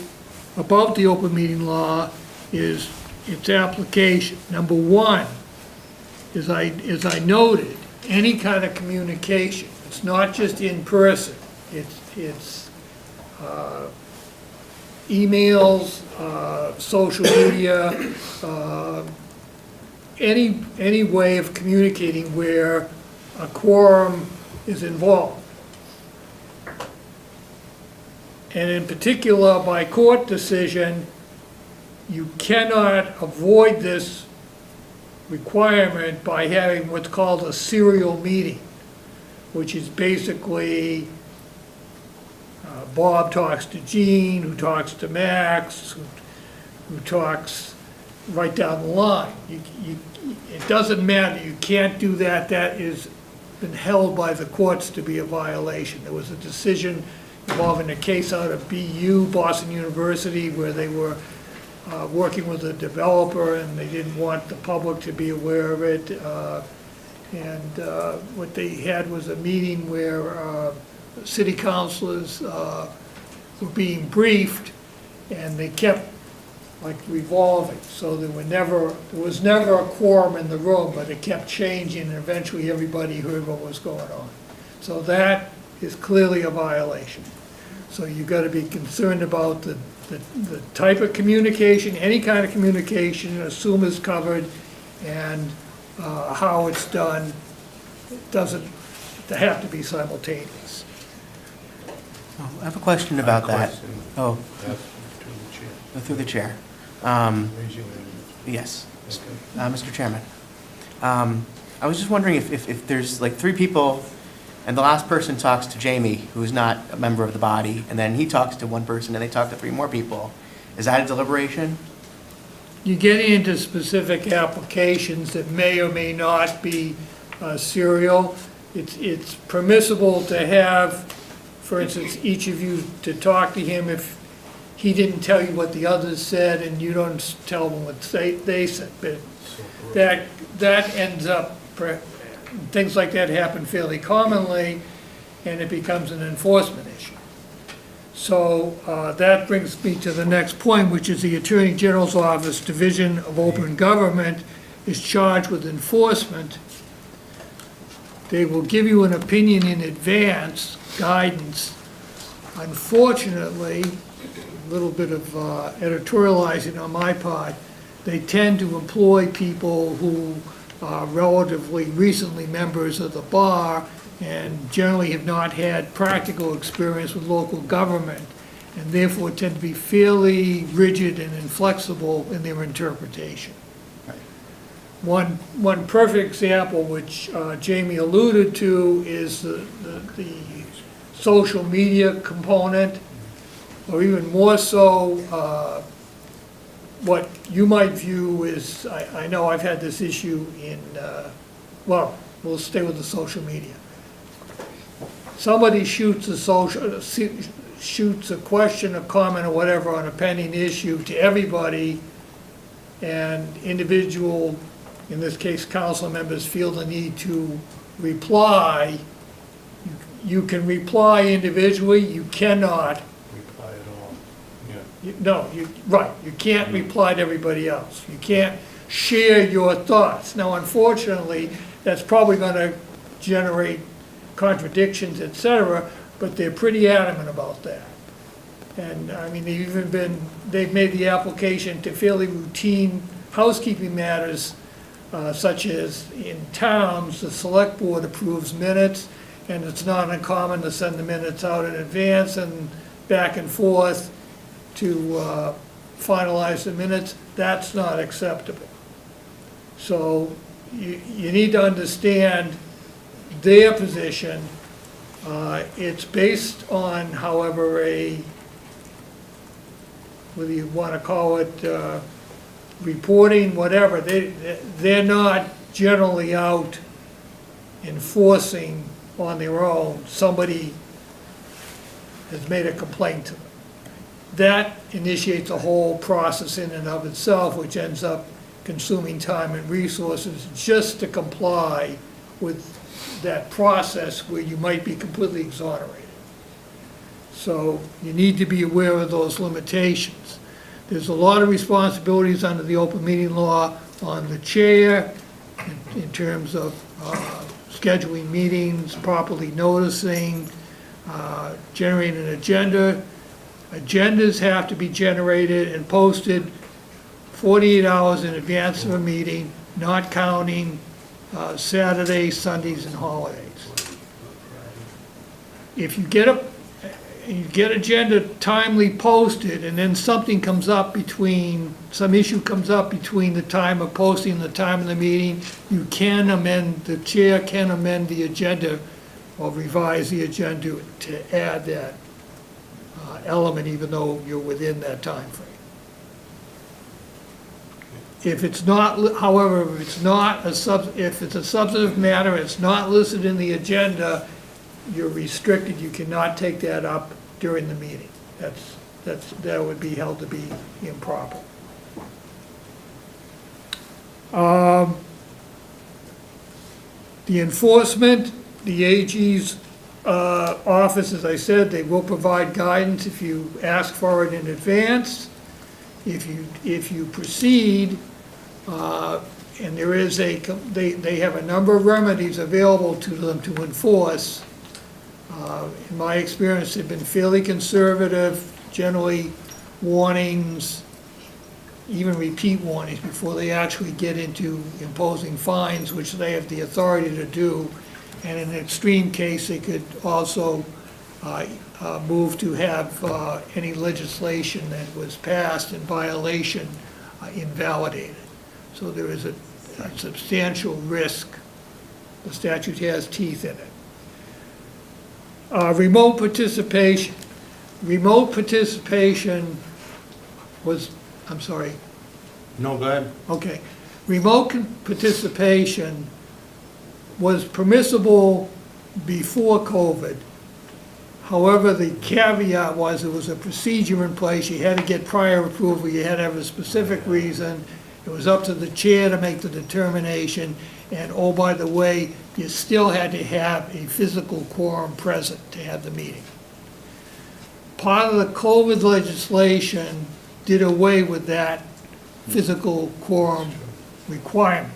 about the open meeting law is its application. Number one, as I noted, any kind of communication, it's not just in person, it's emails, social media, any way of communicating where a quorum is involved. And in particular, by court decision, you cannot avoid this requirement by having what's called a serial meeting, which is basically Bob talks to Jean, who talks to Max, who talks right down the line. It doesn't matter, you can't do that. That has been held by the courts to be a violation. There was a decision involving a case out of BU, Boston University, where they were working with a developer and they didn't want the public to be aware of it. And what they had was a meeting where city councilors were being briefed, and they kept like revolving, so there was never a quorum in the room, but it kept changing, and eventually everybody heard what was going on. So that is clearly a violation. So you've got to be concerned about the type of communication, any kind of communication, assume is covered, and how it's done. It doesn't have to be simultaneous. Oh, I have a question about that. Question. Oh, That's to the chair. through the chair. Raise your hand. Yes, Mr. Chairman. I was just wondering if there's like three people, and the last person talks to Jamie, who is not a member of the body, and then he talks to one person, and they talk to three more people. Is that a deliberation? You get into specific applications that may or may not be serial. It's permissible to have, for instance, each of you to talk to him if he didn't tell you what the others said and you don't tell them what they said. But that ends up, things like that happen fairly commonly, and it becomes an enforcement issue. So that brings me to the next point, which is the Attorney General's Office, Division of Open Government, is charged with enforcement. They will give you an opinion in advance, guidance. Unfortunately, a little bit of editorializing on my part, they tend to employ people who are relatively recently members of the bar and generally have not had practical experience with local government, and therefore tend to be fairly rigid and inflexible in their interpretation. One perfect example, which Jamie alluded to, is the social media component, or even more so, what you might view is, I know I've had this issue in, well, we'll stay with the social media. Somebody shoots a question, a comment, or whatever on a pending issue to everybody, and individual, in this case, council members, feel the need to reply. You can reply individually, you cannot. Reply at all. Yeah. No, right, you can't reply to everybody else. You can't share your thoughts. Now, unfortunately, that's probably going to generate contradictions, et cetera, but they're pretty adamant about that. And, I mean, they've made the application to fairly routine housekeeping matters, such as in towns, the select board approves minutes, and it's not uncommon to send the minutes out in advance and back and forth to finalize the minutes. That's not acceptable. So you need to understand their position. It's based on, however, whether you want to call it reporting, whatever. They're not generally out enforcing on their own. Somebody has made a complaint to them. That initiates a whole process in and of itself, which ends up consuming time and resources just to comply with that process where you might be completely exonerated. So you need to be aware of those limitations. There's a lot of responsibilities under the open meeting law on the chair in terms of scheduling meetings, properly noticing, generating an agenda. Agendas have to be generated and posted 48 hours in advance of a meeting, not counting Saturdays, Sundays, and holidays. If you get agenda timely posted, and then something comes up some issue comes up between the time of posting and the time of the meeting, the chair can amend the agenda or revise the agenda to add that element, even though you're within that time frame. If it's not, however, if it's a substantive matter, it's not listed in the agenda, you're restricted, you cannot take that up during the meeting. That would be held to be improper. The enforcement, the AG's office, as I said, they will provide guidance if you ask for it in advance. If you proceed, and there is they have a number of remedies available to them to enforce. In my experience, they've been fairly conservative, generally warnings, even repeat warnings before they actually get into imposing fines, which they have the authority to do. And in an extreme case, they could also move to have any legislation that was passed in violation invalidated. So there is a substantial risk. The statute has teeth in it. Remote participation. Remote participation was, I'm sorry. No, go ahead. Okay. Remote participation was permissible before COVID. However, the caveat was there was a procedure in place. You had to get prior approval. You had to have a specific reason. It was up to the chair to make the determination. And oh, by the way, you still had to have a physical quorum present to have the meeting. Part of the COVID legislation did away with that physical quorum requirement.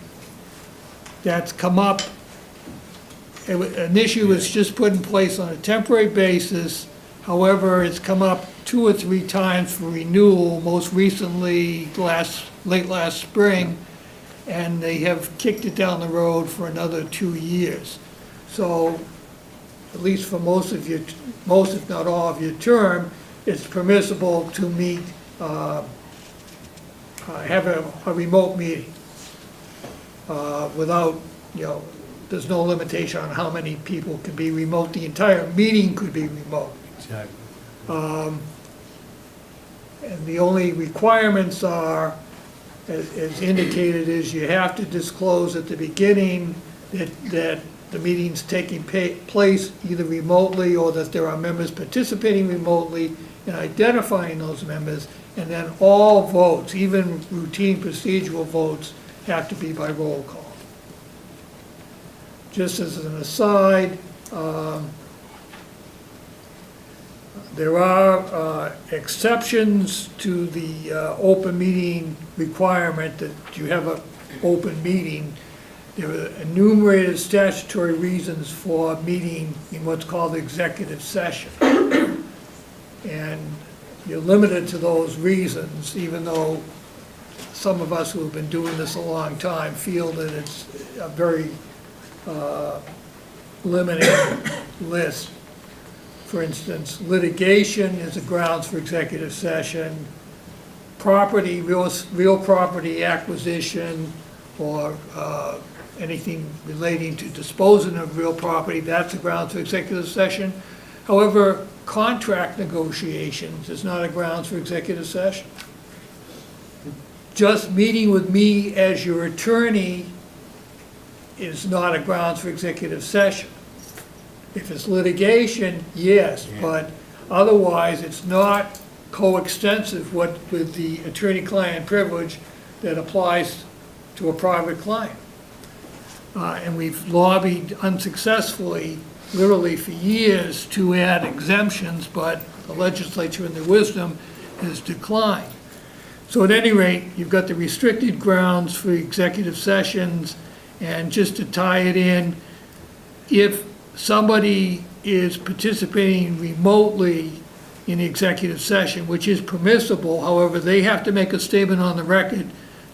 That's come up. An issue was just put in place on a temporary basis. However, it's come up 2 or 3 times for renewal, most recently late last spring, and they have kicked it down the road for another 2 years. So, at least for most if not all of your term, it's permissible to meet, have a remote meeting without, there's no limitation on how many people can be remote. The entire meeting could be remote. Exactly. And the only requirements are, as indicated, is you have to disclose at the beginning that the meeting's taking place either remotely or that there are members participating remotely and identifying those members, and then all votes, even routine procedural votes, have to be by roll call. Just as an aside, there are exceptions to the open meeting requirement that you have an open meeting. There are enumerated statutory reasons for meeting in what's called executive session. And you're limited to those reasons, even though some of us who have been doing this a long time feel that it's a very limited list. For instance, litigation is a grounds for executive session. Property, real property acquisition, or anything relating to disposing of real property, that's a grounds for executive session. However, contract negotiations is not a grounds for executive session. Just meeting with me as your attorney is not a grounds for executive session. If it's litigation, yes, but otherwise it's not coextensive with the attorney-client privilege that applies to a private client. And we've lobbied unsuccessfully, literally for years, to add exemptions, but the legislature in their wisdom has declined. So at any rate, you've got the restricted grounds for executive sessions, and just to tie it in, if somebody is participating remotely in the executive session, which is permissible, however, they have to make a statement on the record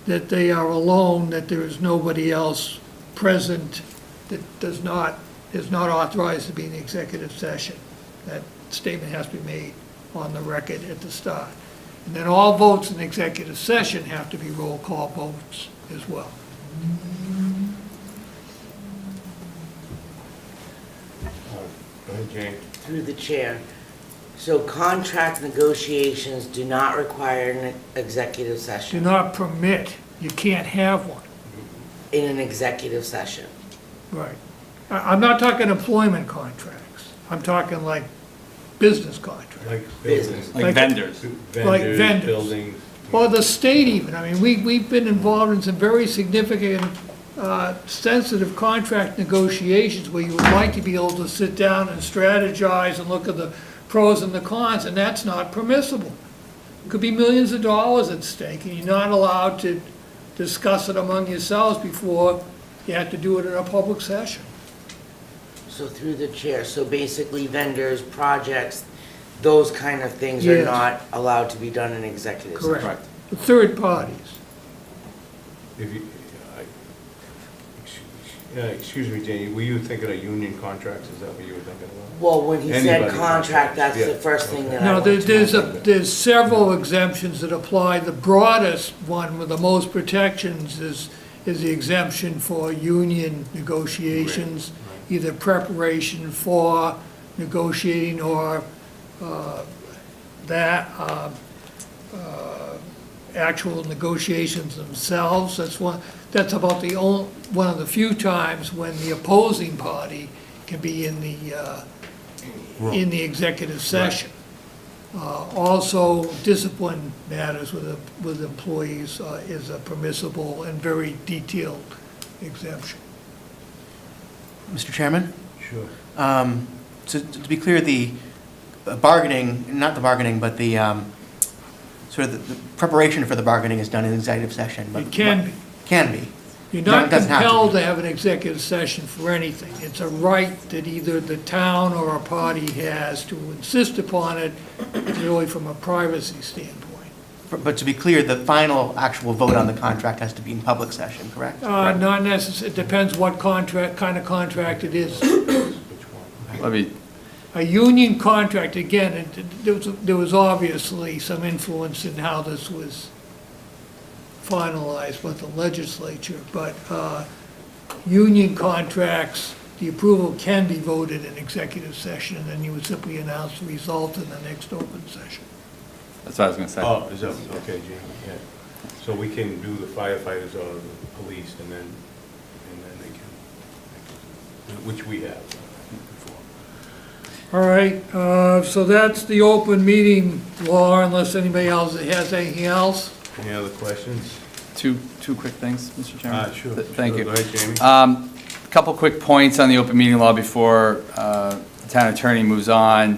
that they are alone, that there is nobody else present that is not authorized to be in the executive session. That statement has to be made on the record at the start. And then all votes in the executive session have to be roll call votes as well. Through the chair. So contract negotiations do not require an executive session? Do not permit, you can't have one. In an executive session? Right. I'm not talking employment contracts. I'm talking like business contracts. Like Business. Like vendors. Like vendors. Buildings. Or the state even. I mean, we've been involved in some very significant sensitive contract negotiations where you would like to be able to sit down and strategize and look at the pros and the cons, and that's not permissible. Could be millions of dollars at stake, and you're not allowed to discuss it among yourselves before you have to do it in a public session. So through the chair, so basically vendors, projects, those kind of things are Yes. not allowed to be done in executive session? Correct. The third parties. If you, excuse me, Jane, were you thinking of union contracts, is that what you were thinking about? Well, when he said Anybody. contract, that's the Yeah, first thing that I No, went to. there's several exemptions that apply. The broadest one with the most protections is the exemption for union negotiations, either preparation for negotiating or actual negotiations themselves. That's about one of the few times when the opposing party can be in the executive session. Also, discipline matters with employees is a permissible and very detailed exemption. Mr. Chairman? Sure. To be clear, the bargaining, not the bargaining, but the sort of the preparation for the bargaining is done in executive session. But It can be. Can be. You're No, not it doesn't have to compelled be. to have an executive session for anything. It's a right that either the town or a party has to insist upon it, really from a privacy standpoint. But to be clear, the final actual vote on the contract has to be in public session, correct? Not necessarily, it depends what kind of contract it is. Let me, A union contract, again, there was obviously some influence in how this was finalized with the legislature, but union contracts, the approval can be voted in executive session, and then you would simply announce the result in the next open session. that's what I was gonna say. Oh, is that, okay, Jane, yeah. So we can do the firefighters or the police, and then they can, which we have before. All right, so that's the open meeting law, unless anybody else has anything else. Any other questions? Two quick things, Mr. Chairman. Sure. Thank Sure. you. Go ahead, Jamie. A couple quick points on the open meeting law before the town attorney moves on.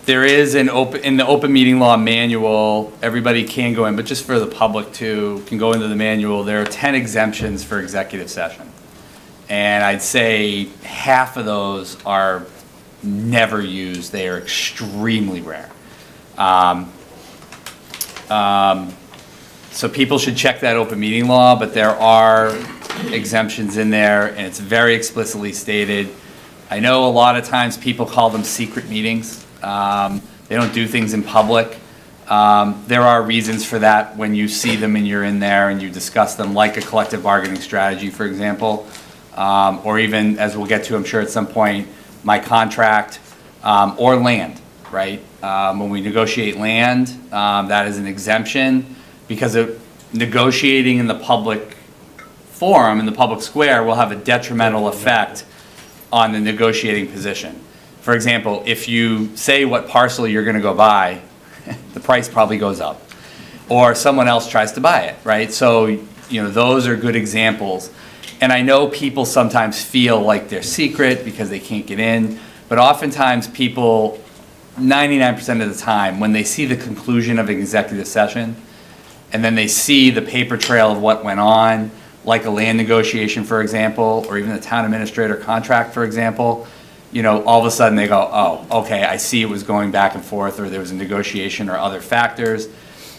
There is in the open meeting law manual, everybody can go in, but just for the public too, can go into the manual. There are 10 exemptions for executive session. And I'd say half of those are never used. They are extremely rare. So people should check that open meeting law, but there are exemptions in there, and it's very explicitly stated. I know a lot of times people call them secret meetings. They don't do things in public. There are reasons for that when you see them and you're in there and you discuss them, like a collective bargaining strategy, for example. Or even, as we'll get to, I'm sure at some point, my contract, or land, right? When we negotiate land, that is an exemption, because of negotiating in the public forum, in the public square, will have a detrimental effect on the negotiating position. For example, if you say what parcel you're gonna go buy, the price probably goes up. Or someone else tries to buy it, right? So, you know, those are good examples. And I know people sometimes feel like they're secret because they can't get in, but oftentimes people, 99% of the time, when they see the conclusion of an executive session, and then they see the paper trail of what went on, like a land negotiation, for example, or even the town administrator contract, for example, you know, all of a sudden they go, oh, okay, I see it was going back and forth, or there was a negotiation or other factors.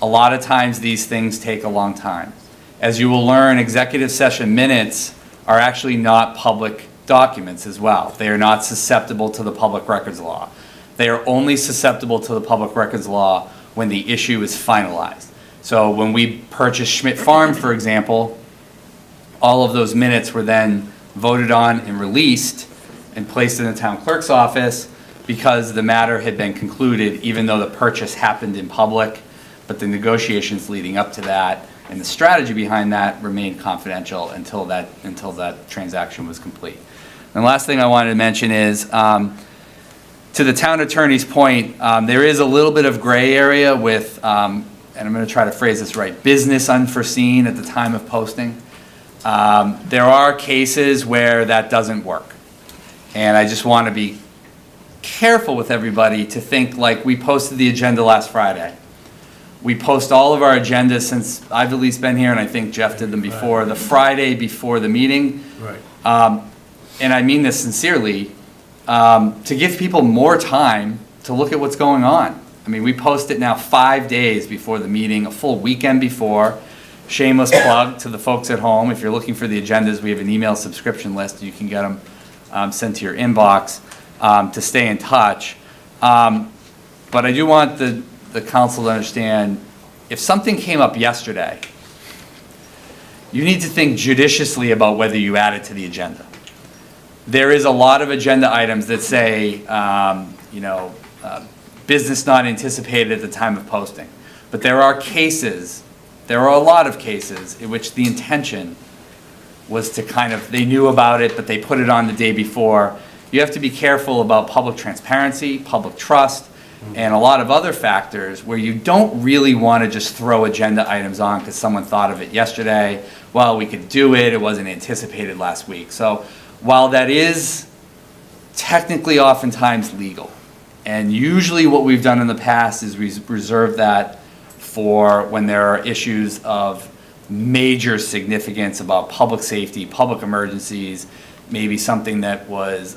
A lot of times these things take a long time. As you will learn, executive session minutes are actually not public documents as well. They are not susceptible to the public records law. They are only susceptible to the public records law when the issue is finalized. So when we purchased Schmidt Farm, for example, all of those minutes were then voted on and released and placed in the town clerk's office because the matter had been concluded, even though the purchase happened in public, but the negotiations leading up to that and the strategy behind that remained confidential until that transaction was complete. And the last thing I wanted to mention is, to the town attorney's point, there is a little bit of gray area with, and I'm going to try to phrase this right, business unforeseen at the time of posting. There are cases where that doesn't work. And I just want to be careful with everybody to think like we posted the agenda last Friday. We post all of our agendas since I've at least been here, and I think Jeff did them before, the Friday before the meeting. Right. And I mean this sincerely, to give people more time to look at what's going on. I mean, we post it now 5 days before the meeting, a full weekend before. Shameless plug to the folks at home. If you're looking for the agendas, we have an email subscription list. You can get them sent to your inbox to stay in touch. But I do want the council to understand, if something came up yesterday, you need to think judiciously about whether you add it to the agenda. There is a lot of agenda items that say, business not anticipated at the time of posting. But there are a lot of cases in which the intention was to they knew about it, but they put it on the day before. You have to be careful about public transparency, public trust, and a lot of other factors where you don't really want to just throw agenda items on because someone thought of it yesterday. Well, we could do it. It wasn't anticipated last week. So while that is technically oftentimes legal, and usually what we've done in the past is reserve that for when there are issues of major significance about public safety, public emergencies, maybe something that was,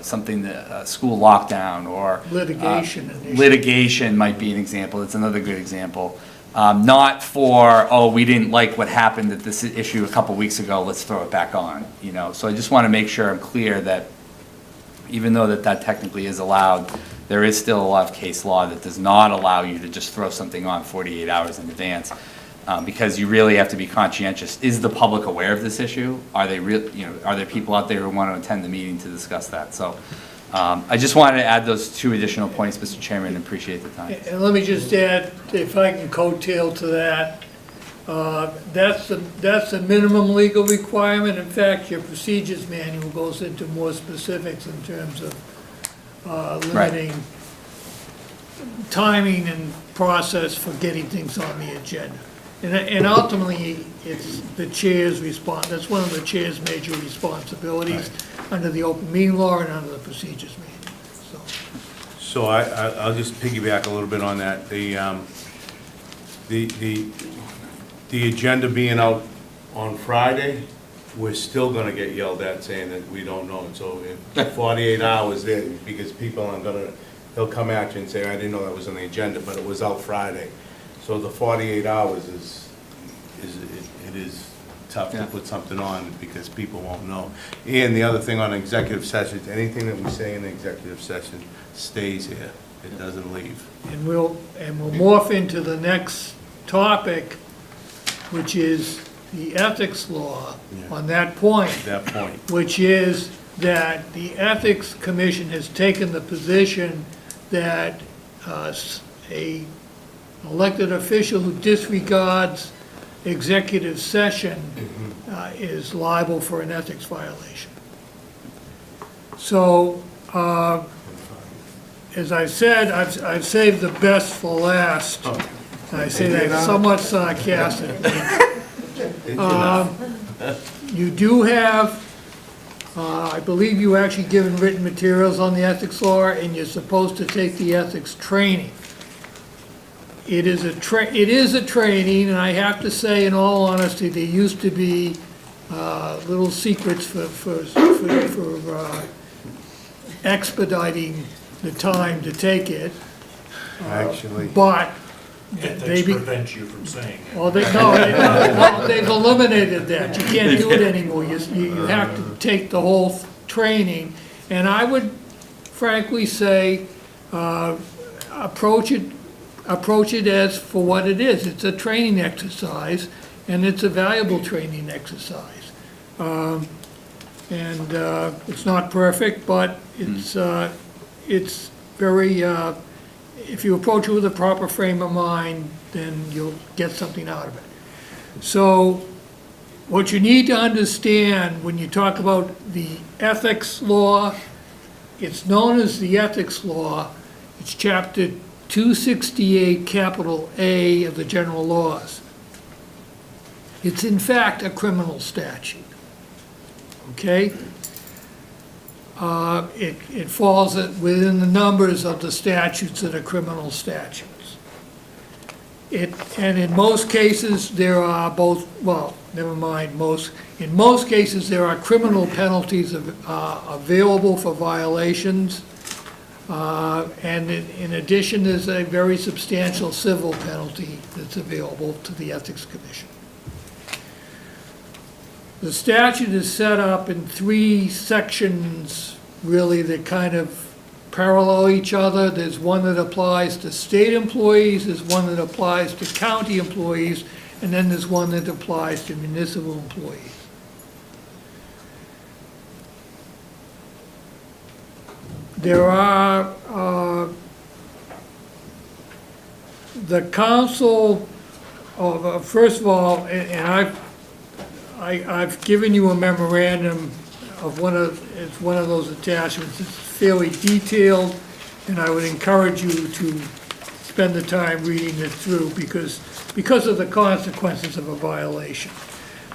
something that school lockdown or Litigation. Litigation might be an example. It's another good example. Not for, we didn't like what happened at this issue a couple weeks ago, let's throw it back on, So I just want to make sure I'm clear that even though that technically is allowed, there is still a lot of case law that does not allow you to just throw something on 48 hours in advance. Because you really have to be conscientious. Is the public aware of this issue? Are they are there people out there who want to attend the meeting to discuss that? So I just wanted to add those 2 additional points, Mr. Chairman, and appreciate the time. And let me just add, if I can coattail to that, that's the minimum legal requirement. In fact, your procedures manual goes into more specifics in terms of limiting timing and process for getting things on the agenda. And ultimately, it's the chair's response. That's one of the chair's major responsibilities under the open meeting law and under the procedures manual. So I'll just piggyback a little bit on that. The agenda being out on Friday, we're still gonna get yelled at saying that we don't know. So in 48 hours there, because people they'll come at you and say, I didn't know that was on the agenda, but it was out Friday. So the 48 hours it is tough to put something on because people won't know. And the other thing on executive sessions, anything that we say in the executive session stays here. It doesn't leave. And we'll morph into the next topic, which is the ethics law on that point. Which is that the Ethics Commission has taken the position that a elected official who disregards executive session is liable for an ethics violation. So, as I said, I've saved the best for last. I say that somewhat sarcastically. You do have, I believe you actually given written materials on the ethics law, and you're supposed to take the ethics training. It is a training, and I have to say, in all honesty, there used to be little secrets for expediting the time to take it. Actually. But Ethics prevents you from saying it. well, they've eliminated that. You can't do it anymore. You have to take the whole training. And I would frankly say, approach it as for what it is. It's a training exercise, and it's a valuable training exercise. And it's not perfect, but it's very, if you approach it with a proper frame of mind, then you'll get something out of it. So what you need to understand when you talk about the ethics law, it's known as the ethics law. It's chapter 268, capital A of the general laws. It's in fact a criminal statute. Okay? It falls within the numbers of the statutes that are criminal statutes. And in most cases, there are both, well, never mind, in most cases, there are criminal penalties available for violations. And in addition, there's a very substantial civil penalty that's available to the Ethics Commission. The statute is set up in 3 sections, really, that kind of parallel each other. There's one that applies to state employees, there's one that applies to county employees, and then there's one that applies to municipal employees. There are, the council, first of all, and I've given you a memorandum of it's one of those attachments. It's fairly detailed, and I would encourage you to spend the time reading it through because of the consequences of a violation.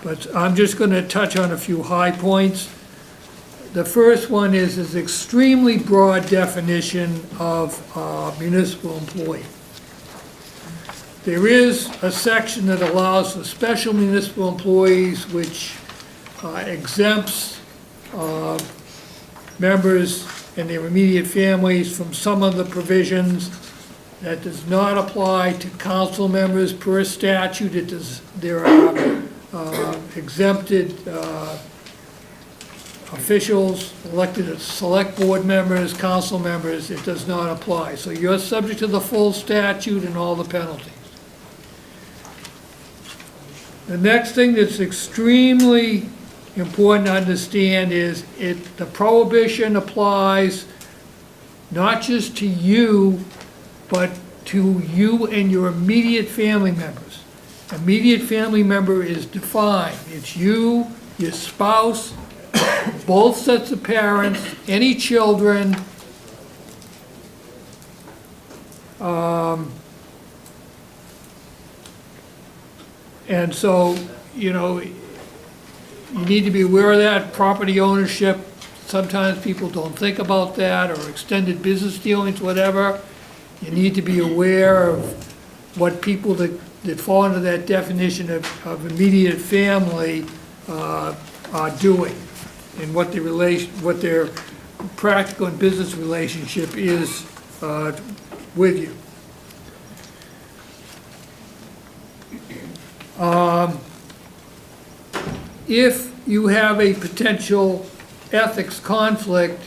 But I'm just going to touch on a few high points. The first one is extremely broad definition of municipal employee. There is a section that allows for special municipal employees, which exempts members and their immediate families from some of the provisions. That does not apply to council members per statute. There are exempted officials, elected select board members, council members. It does not apply. So you're subject to the full statute and all the penalties. The next thing that's extremely important to understand is the prohibition applies not just to you, but to you and your immediate family members. Immediate family member is defined. It's you, your spouse, both sets of parents, any children, and so, you know, you need to be aware of that. Property ownership, sometimes people don't think about that, or extended business dealings, whatever. You need to be aware of what people that fall into that definition of immediate family are doing, and what their practical and business relationship is with you. If you have a potential ethics conflict,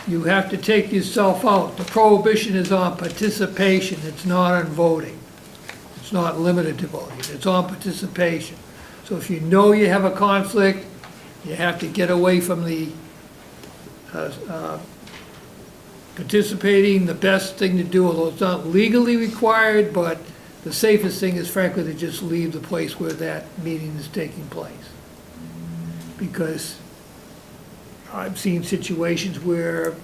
you have to take yourself out. The prohibition is on participation, it's not on voting. It's not limited to voting, it's on participation. So if you know you have a conflict, you have to get away from the participating. The best thing to do, although it's not legally required, but the safest thing is frankly to just leave the place where that meeting is taking place. Because I've seen situations where,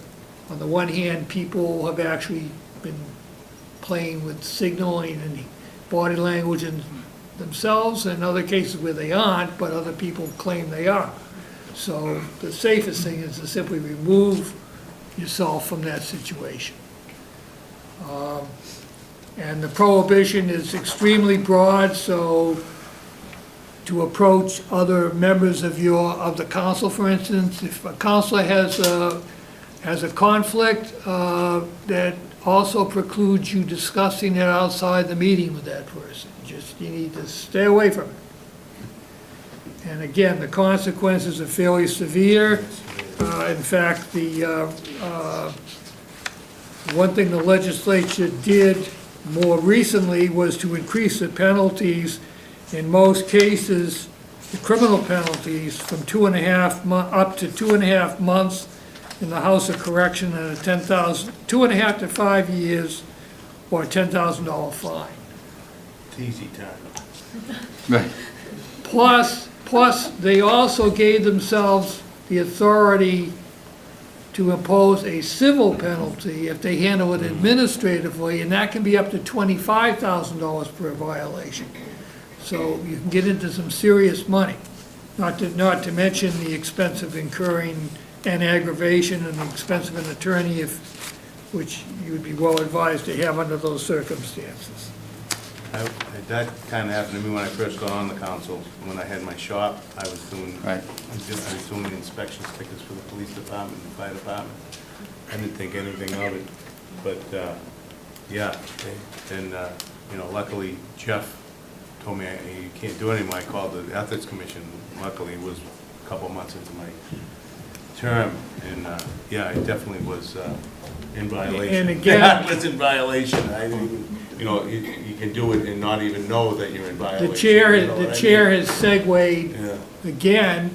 on the one hand, people have actually been playing with signaling and body language and themselves, and other cases where they aren't, but other people claim they are. So the safest thing is to simply remove yourself from that situation. And the prohibition is extremely broad, so to approach other members of the council, for instance, if a councilor has a conflict that also precludes you discussing it outside the meeting with that person, you need to stay away from it. And again, the consequences are fairly severe. In fact, the one thing the legislature did more recently was to increase the penalties. In most cases, the criminal penalties from up to 2.5 months in the House of Correction and a 2.5 to 5 years or a $10,000 fine. It's easy time. Right. Plus, they also gave themselves the authority to impose a civil penalty if they handle it administratively, and that can be up to $25,000 per violation. So you can get into some serious money, not to mention the expense of incurring an aggravation and the expense of an attorney, which you would be well advised to have under those circumstances. That kind of happened to me when I first got on the council. When I had my shop, I was doing, I was doing the inspection stickers for the police department and fire department. I didn't think anything of it, but, yeah, and, you know, luckily Jeff told me you can't do it anymore. I called the Ethics Commission. Luckily, it was a couple months into my term, and, yeah, it definitely was in violation. And again, I was in violation. I didn't even, you know, you can do it and not even know that you're in violation. the chair, you know what I chair mean? has segued Yeah. again,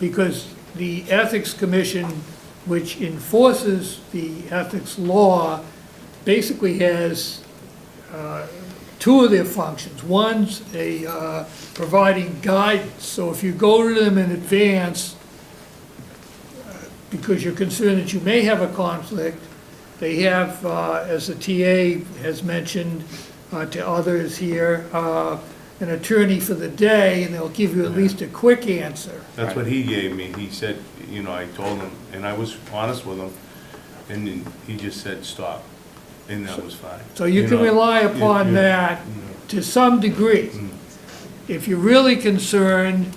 because the Ethics Commission, which enforces the ethics law, basically has two of their functions. One's providing guidance, so if you go to them in advance, because you're concerned that you may have a conflict, they have, as the TA has mentioned to others here, an attorney for the day, and they'll give you at least a quick answer. That's what he gave me. He said, you know, I told him, and I was honest with him, and then he just said, stop, and that was fine. So you can know, rely upon that to some degree. If you're really concerned,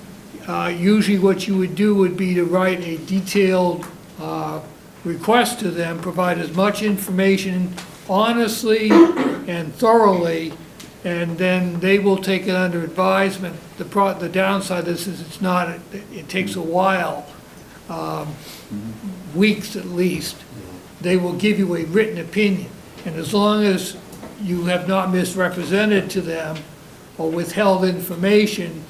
usually what you would do would be to write a detailed request to them, provide as much information honestly and thoroughly, and then they will take it under advisement. The downside of this is it takes a while, weeks at least. They will give you a written opinion, and as long as you have not misrepresented to them or withheld information,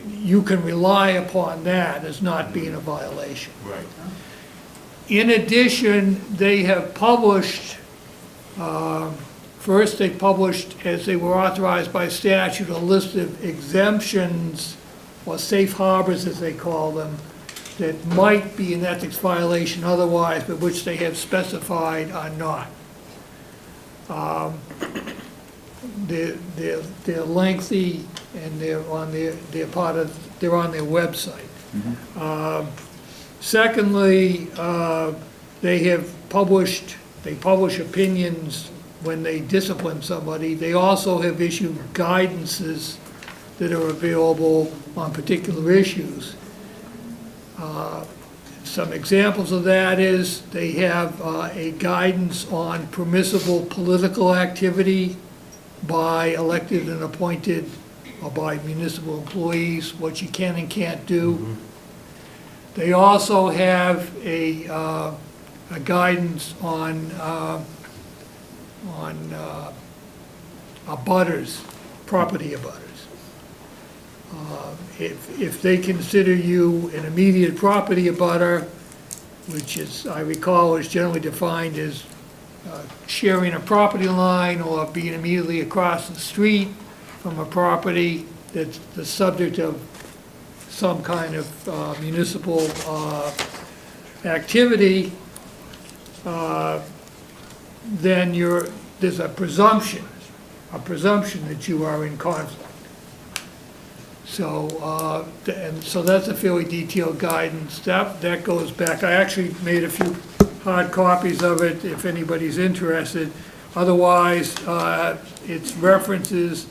you can rely upon that as not being a violation. Right. In addition, they have published, first they published, as they were authorized by statute, a list of exemptions, or safe harbors as they call them, that might be an ethics violation otherwise, but which they have specified are not. They're lengthy, and they're on their website. Secondly, they publish opinions when they discipline somebody. They also have issued guidances that are available on particular issues. Some examples of that is they have a guidance on permissible political activity by elected and appointed or by municipal employees, what you can and can't do. They also have a guidance on abutters, property abutters. If they consider you an immediate property abutter, which is, I recall, is generally defined as sharing a property line or being immediately across the street from a property that's the subject of some kind of municipal activity, then there's a presumption that you are in conflict. So, so that's a fairly detailed guidance. That goes back. I actually made a few hard copies of it if anybody's interested. Otherwise, it's references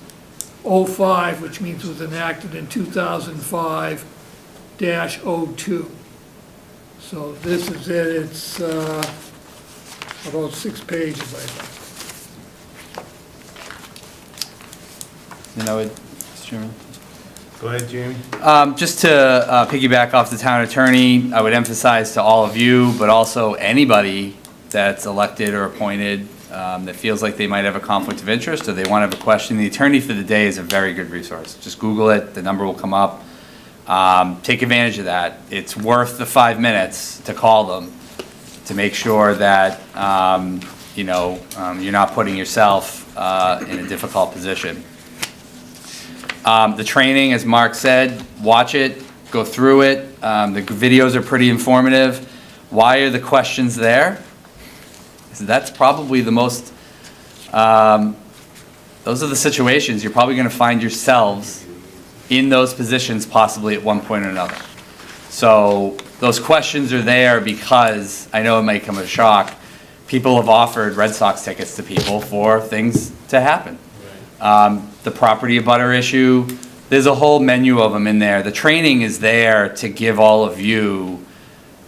05, which means it was enacted in 2005-02. So this is it. It's about 6 pages, I think. You know, Mr. Chairman? Go ahead, Jamie. Just to piggyback off the town attorney, I would emphasize to all of you, but also anybody that's elected or appointed that feels like they might have a conflict of interest or they want to have a question, the attorney for the day is a very good resource. Just Google it, the number will come up. Take advantage of that. It's worth the 5 minutes to call them to make sure that you're not putting yourself in a difficult position. The training, as Mark said, watch it, go through it. The videos are pretty informative. Why are the questions there? So that's probably the most those are the situations you're probably going to find yourselves in those positions possibly at one point or another. So those questions are there because, I know it might come as a shock, people have offered Red Sox tickets to people for things to happen. The property abutter issue, there's a whole menu of them in there. The training is there to give all of you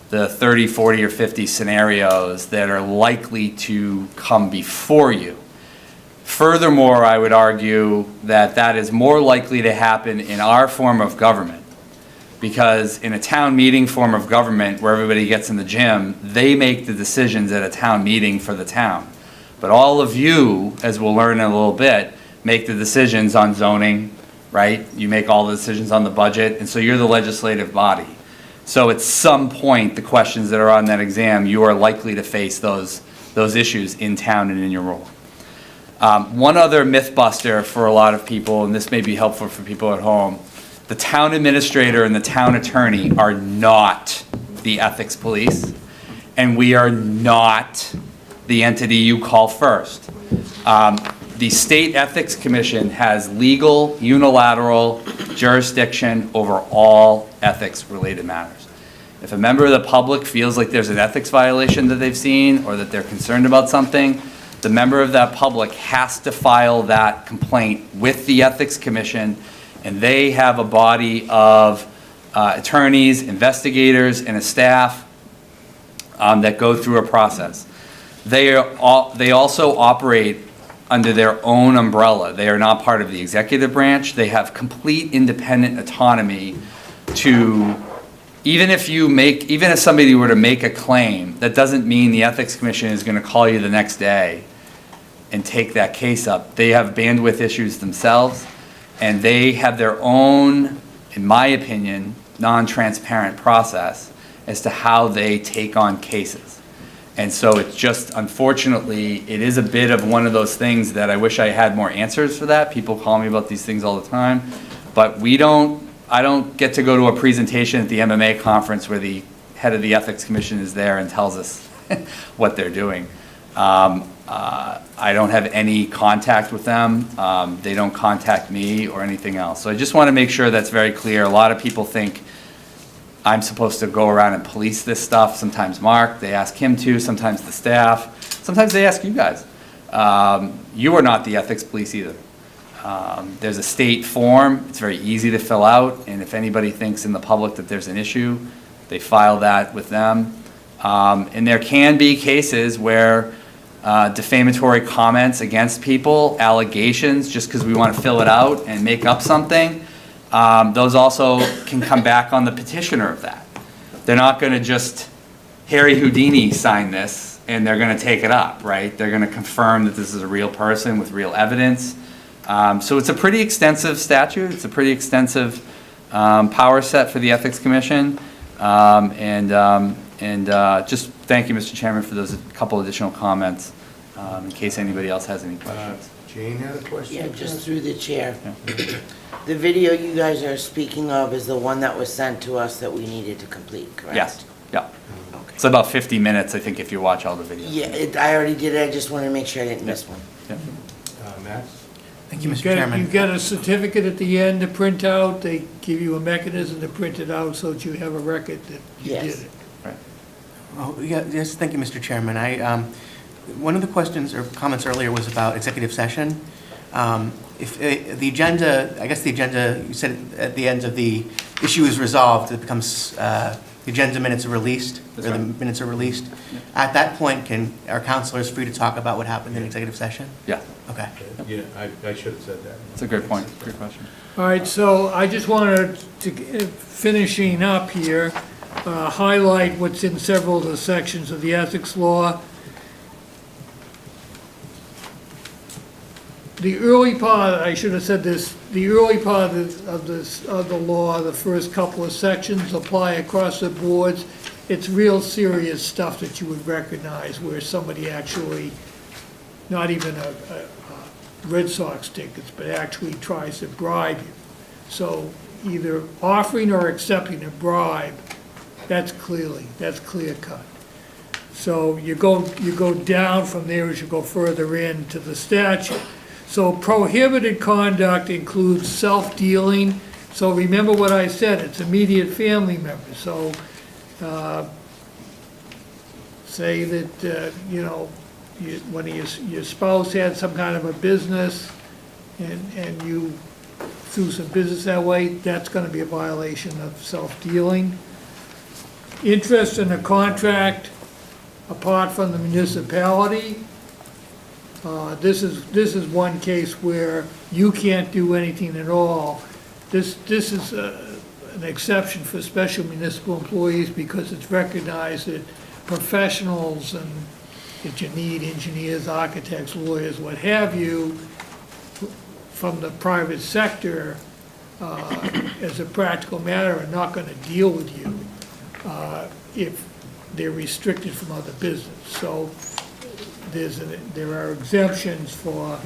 the 30, 40, or 50 scenarios that are likely to come before you. Furthermore, I would argue that that is more likely to happen in our form of government, because in a town meeting form of government where everybody gets in the gym, they make the decisions at a town meeting for the town. But all of you, as we'll learn in a little bit, make the decisions on zoning, right? You make all the decisions on the budget, and so you're the legislative body. So at some point, the questions that are on that exam, you are likely to face those issues in town and in your role. One other myth buster for a lot of people, and this may be helpful for people at home, the town administrator and the town attorney are not the ethics police, and we are not the entity you call first. The State Ethics Commission has legal, unilateral jurisdiction over all ethics-related matters. If a member of the public feels like there's an ethics violation that they've seen, or that they're concerned about something, the member of that public has to file that complaint with the Ethics Commission, and they have a body of attorneys, investigators, and a staff that go through a process. They also operate under their own umbrella. They are not part of the executive branch. They have complete independent autonomy to, even if somebody were to make a claim, that doesn't mean the Ethics Commission is going to call you the next day and take that case up. They have bandwidth issues themselves, and they have their own, in my opinion, non-transparent process as to how they take on cases. And so it's just, unfortunately, it is a bit of one of those things that I wish I had more answers for that. People call me about these things all the time. But I don't get to go to a presentation at the MMA conference where the head of the Ethics Commission is there and tells us what they're doing. I don't have any contact with them. They don't contact me or anything else. So I just want to make sure that's very clear. A lot of people think I'm supposed to go around and police this stuff. Sometimes Mark, they ask him to, sometimes the staff, sometimes they ask you guys. You are not the ethics police either. There's a state form, it's very easy to fill out, and if anybody thinks in the public that there's an issue, they file that with them. And there can be cases where defamatory comments against people, allegations, just because we want to fill it out and make up something, those also can come back on the petitioner of that. They're not going to just Harry Houdini sign this and they're going to take it up, right? They're going to confirm that this is a real person with real evidence. So it's a pretty extensive statute. It's a pretty extensive power set for the Ethics Commission. Just thank you, Mr. Chairman, for those couple additional comments in case anybody else has any questions. Jane had a question? Yeah, just through the chair. The video you guys are speaking of is the one that was sent to us that we needed to complete, correct? Yes, yeah. It's about 50 minutes, I think, if you watch all the videos. Yeah, I already did it, I just wanted to make sure I didn't miss one. Matt? Thank you, Mr. Chairman. You get a certificate at the end to print out, they give you a mechanism to print it out so that you have a record that you did it. Right. Oh, yeah, yes, thank you, Mr. Chairman. One of the questions or comments earlier was about executive session. If the agenda, I guess the agenda, you said at the end of the issue is resolved, it becomes, the agenda minutes are released, or the minutes are released. Yeah. At that point, are counselors free to talk about what happened in executive session? Yeah. Okay. Yeah, I should have said that. That's a great point, great question. All right, so I just wanted to, finishing up here, highlight what's in several of the sections of the ethics law. The early part, I should have said this, the early part of the law, the first couple of sections apply across the boards. It's real serious stuff that you would recognize where somebody actually, not even a Red Sox tickets, but actually tries to bribe you. So either offering or accepting a bribe, that's clear cut. So you go down from there as you go further into the statute. So prohibited conduct includes self-dealing. So remember what I said, it's immediate family members. So say that, when your spouse had some kind of a business and you threw some business that way, that's going to be a violation of self-dealing. Interest in a contract apart from the municipality. This is one case where you can't do anything at all. This is an exception for special municipal employees because it's recognized that professionals and that you need engineers, architects, lawyers, what have you, from the private sector, as a practical matter, are not going to deal with you if they're restricted from other business. So there are exemptions for,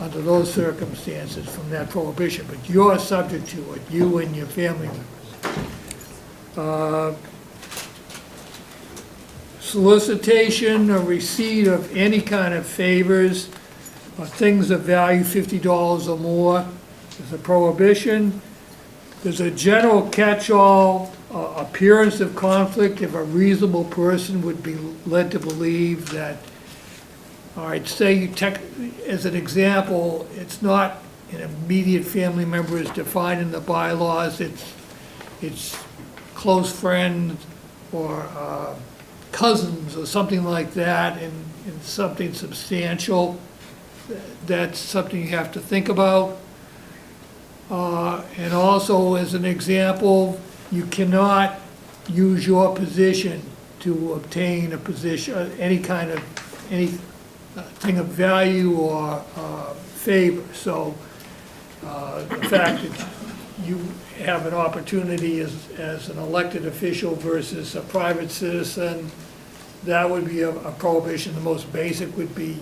under those circumstances, from that prohibition, but you're subject to it, you and your family members. Solicitation or receipt of any kind of favors or things of value $50 or more is a prohibition. There's a general catch-all, appearance of conflict if a reasonable person would be led to believe that, all right, say you as an example, it's not an immediate family member as defined in the bylaws, it's close friends or cousins or something like that, and something substantial. That's something you have to think about. And also, as an example, you cannot use your position to obtain a position, anything of value or favor. So the fact that you have an opportunity as an elected official versus a private citizen, that would be a prohibition. The most basic would be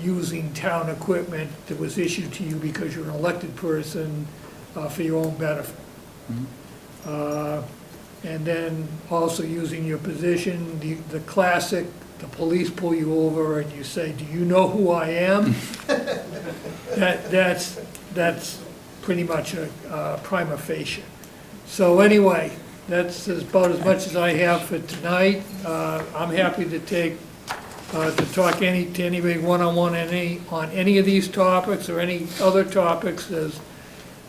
using town equipment that was issued to you because you're an elected person for your own benefit. And then also using your position, the classic, the police pull you over and you say, "Do you know who I am?" That's pretty much a prima facie. So anyway, that's about as much as I have for tonight. I'm happy to talk to anybody one-on-one on any of these topics or any other topics as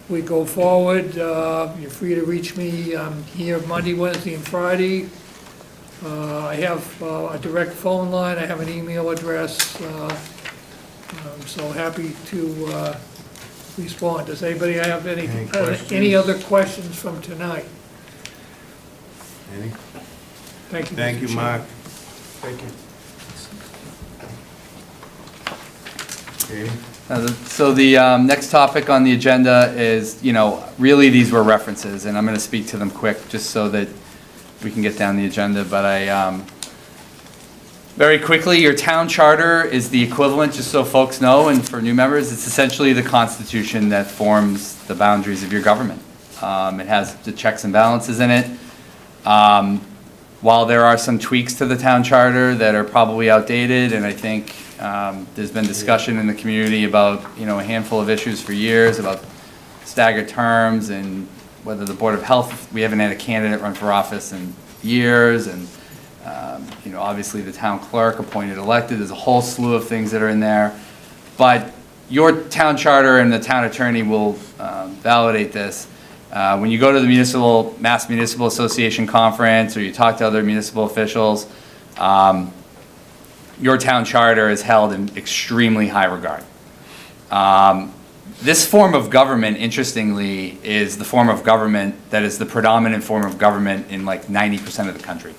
we go forward. You're free to reach me. I'm here Monday, Wednesday, and Friday. I have a direct phone line. I have an email address. So happy to respond. Does anybody have any other questions from tonight? Any? Thank you. Thank you, Mark. Thank you. So the next topic on the agenda is, really these were references, and I'm going to speak to them quick just so that we can get down the agenda. But very quickly, your town charter is the equivalent, just so folks know, and for new members, it's essentially the constitution that forms the boundaries of your government. It has the checks and balances in it. While there are some tweaks to the town charter that are probably outdated, and I think there's been discussion in the community about, a handful of issues for years about staggered terms and whether the Board of Health, we haven't had a candidate run for office in years, and, obviously the town clerk appointed elected, there's a whole slew of things that are in there. But your town charter and the town attorney will validate this. When you go to the Mass Municipal Association conference or you talk to other municipal officials, your town charter is held in extremely high regard. This form of government, interestingly, is the form of government that is the predominant form of government in like 90% of the country.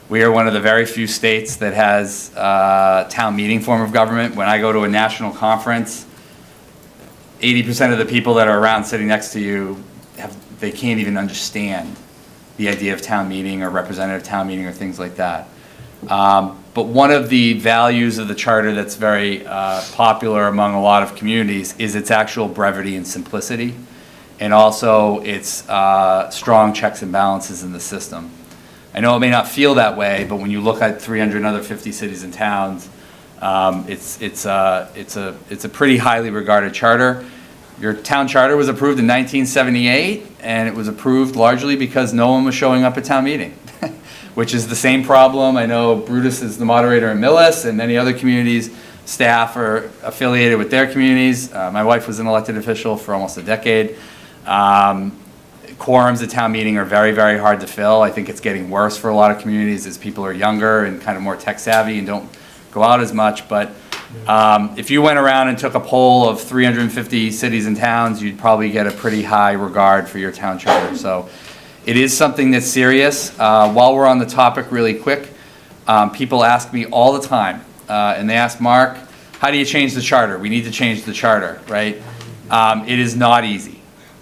We are one of the very few states that has a town meeting form of government. When I go to a national conference, 80% of the people that are around sitting next to you, they can't even understand the idea of town meeting or representative town meeting or things like that. But one of the values of the charter that's very popular among a lot of communities is its actual brevity and simplicity, and also its strong checks and balances in the system. I know it may not feel that way, but when you look at 350 cities and towns, It's a pretty highly regarded charter. Your town charter was approved in 1978, and it was approved largely because no one was showing up at town meeting, which is the same problem. I know Brutus is the moderator in Millis, and many other communities, staff are affiliated with their communities. My wife was an elected official for almost a decade. Quorums at town meeting are very, very hard to fill. I think it's getting worse for a lot of communities as people are younger and kind of more tech savvy and don't go out as much. But if you went around and took a poll of 350 cities and towns, you'd probably get a pretty high regard for your town charter. So it is something that's serious. While we're on the topic really quick, people ask me all the time, and they ask Mark, how do you change the charter? We need to change the charter, right? It is not easy.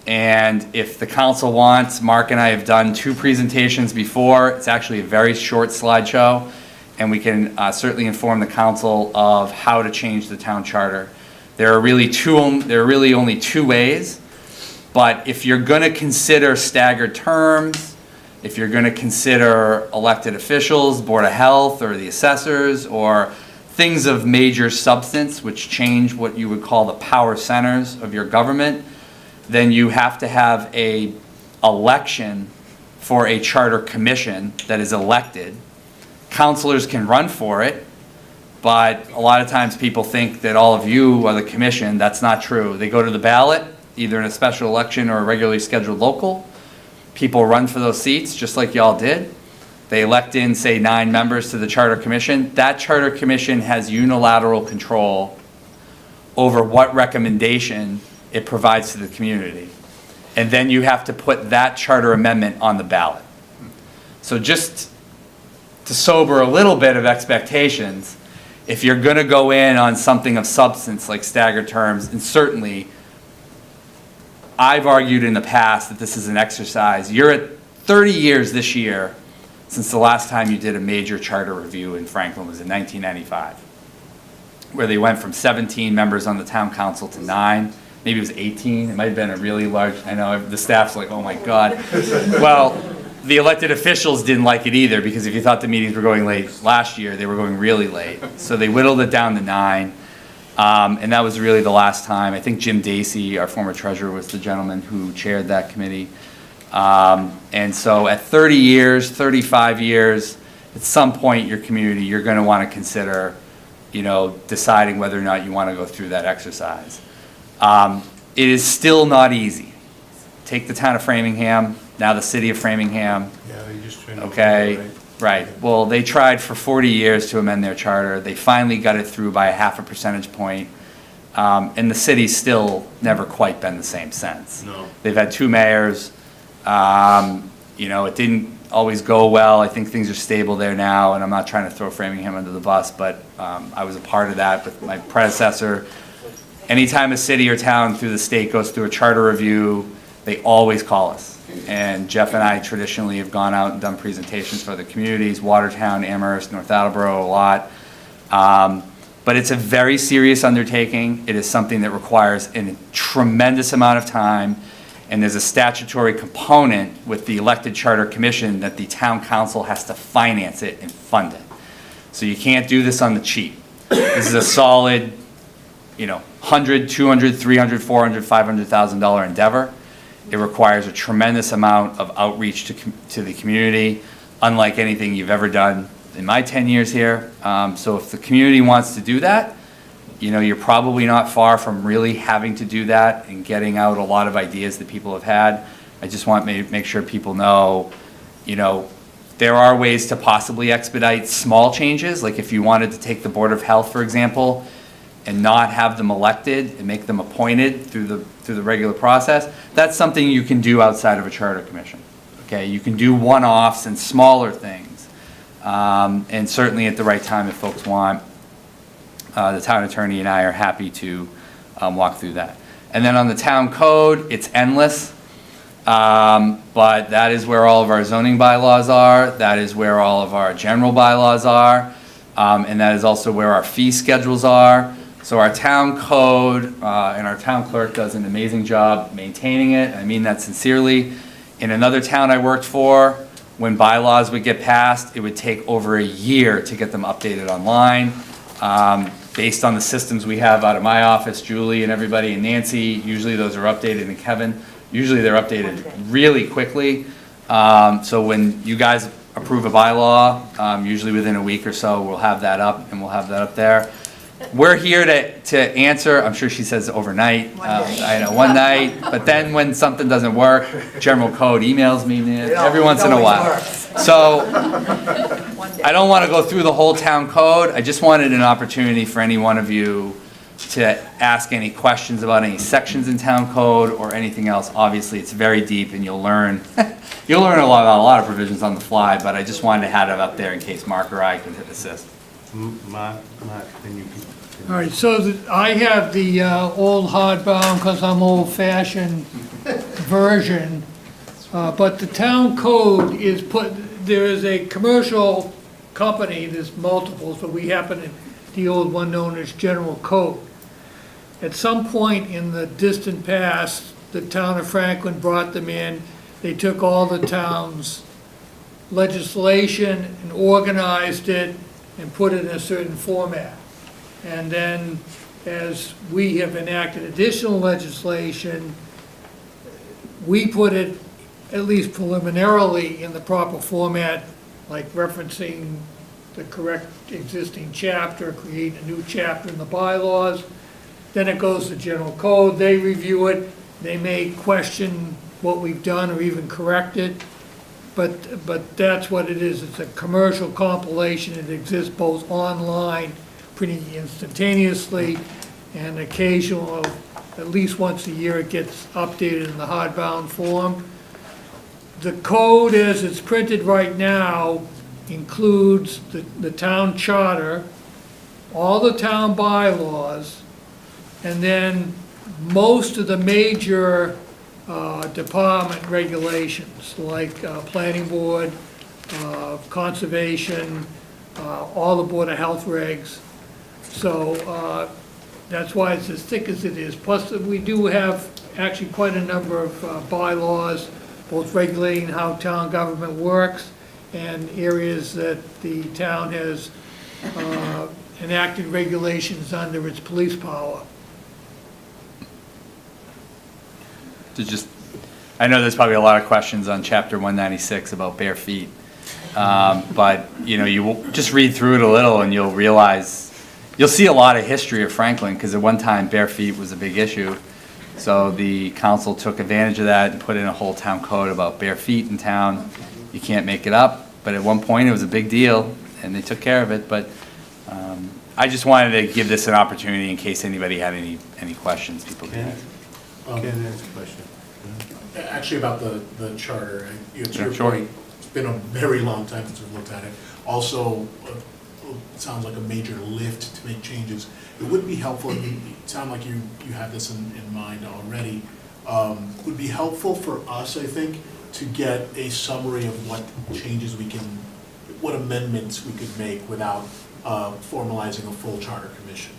And if the council wants, Mark and I have done 2 presentations before. It's actually a very short slideshow, and we can certainly inform the council of how to change the town charter. There are really only 2 ways, but if you're going to consider staggered terms, if you're going to consider elected officials, Board of Health, or the assessors, or things of major substance which change what you would call the power centers of your government, then you have to have a election for a charter commission that is elected. Councilors can run for it, but a lot of times people think that all of you are the commission. That's not true. They go to the ballot, either in a special election or a regularly scheduled local. People run for those seats, just like y'all did. They elect in, say, 9 members to the charter commission. That charter commission has unilateral control over what recommendation it provides to the community. And then you have to put that charter amendment on the ballot. So just to sober a little bit of expectations, if you're going to go in on something of substance like staggered terms, and certainly I've argued in the past that this is an exercise. You're at 30 years this year since the last time you did a major charter review in Franklin was in 1995, where they went from 17 members on the town council to 9. Maybe it was 18. It might have been a really large, I know the staff's like, oh my God. Well, the elected officials didn't like it either, because if you thought the meetings were going late last year, they were going really late. So they whittled it down to 9. And that was really the last time. I think Jim Dacey, our former treasurer, was the gentleman who chaired that committee. And so at 30 years, 35 years, at some point in your community, you're going to want to consider, deciding whether or not you want to go through that exercise. It is still not easy. Take the town of Framingham, now the city of Framingham. Yeah, they just turned it Okay, over, right. Well, they tried for 40 years to amend their charter. They finally got it through by a 0.5 percentage point. And the city's still never quite been the same since. No. They've had 2 mayors. It didn't always go well. I think things are stable there now, and I'm not trying to throw Framingham under the bus, but I was a part of that with my predecessor. Anytime a city or town through the state goes through a charter review, they always call us. And Jeff and I traditionally have gone out and done presentations for the communities, Watertown, Amherst, North Attleboro, a lot. But it's a very serious undertaking. It is something that requires a tremendous amount of time, and there's a statutory component with the elected charter commission that the town council has to finance it and fund it. So you can't do this on the cheap. This is a solid, $100,000, $200,000, $300,000, $400,000, $500,000 endeavor. It requires a tremendous amount of outreach to the community, unlike anything you've ever done in my 10 years here. So if the community wants to do that, you're probably not far from really having to do that and getting out a lot of ideas that people have had. I just want to make sure people know, there are ways to possibly expedite small changes. Like if you wanted to take the Board of Health, for example, and not have them elected and make them appointed through the regular process, that's something you can do outside of a charter commission. Okay, you can do one-offs and smaller things. And certainly at the right time, if folks want, the town attorney and I are happy to walk through that. And then on the town code, it's endless. But that is where all of our zoning bylaws are. That is where all of our general bylaws are. And that is also where our fee schedules are. So our town code, and our town clerk does an amazing job maintaining it. I mean that sincerely. In another town I worked for, when bylaws would get passed, it would take over a year to get them updated online. Based on the systems we have out of my office, Julie and everybody, and Nancy, usually those are updated, and Kevin, usually they're updated really quickly. So when you guys approve a bylaw, usually within a week or so, we'll have that up, and we'll have that up there. We're here to answer, I'm sure she says overnight, I know, one night, but then when something doesn't work, general code emails me every once in a while. So, I don't want to go through the whole town code, I just wanted an opportunity for any one of you to ask any questions about any sections in town code or anything else. Obviously, it's very deep, and you'll learn, you'll learn a lot of provisions on the fly, but I just wanted to have it up there in case Mark or I could assist. Mark, then you can. All right, so I have the old hardbound, because I'm old-fashioned version, but the town code is there is a commercial company, there's multiples, but we happen to the old one known as General Code. At some point in the distant past, the town of Franklin brought them in. They took all the town's legislation and organized it and put it in a certain format. And then, as we have enacted additional legislation, we put it, at least preliminarily, in the proper format, like referencing the correct existing chapter, creating a new chapter in the bylaws. Then it goes to general code, they review it, they may question what we've done or even correct it, but that's what it is. It's a commercial compilation. It exists both online, pretty instantaneously, and occasional, at least once a year, it gets updated in the hardbound form. The code as it's printed right now includes the town charter, all the town bylaws, and then most of the major department regulations, like planning board, conservation, all the Board of Health regs. So that's why it's as thick as it is. Plus, we do have actually quite a number of bylaws, both regulating how town government works and areas that the town has enacted regulations under its police power. I know there's probably a lot of questions on chapter 196 about bare feet. But, you will just read through it a little and you'll realize, you'll see a lot of history of Franklin, because at one time bare feet was a big issue. So the council took advantage of that and put in a whole town code about bare feet in town. You can't make it up, but at one point it was a big deal and they took care of it. But I just wanted to give this an opportunity in case anybody had any questions people can ask. Ken has a question. Actually, about the charter, to your Sure. point, it's been a very long time since we've looked at it. Also, it sounds like a major lift to make changes. It would be helpful, it sounds like you have this in mind already. It would be helpful for us, I think, to get a summary of what changes what amendments we could make without formalizing a full charter commission.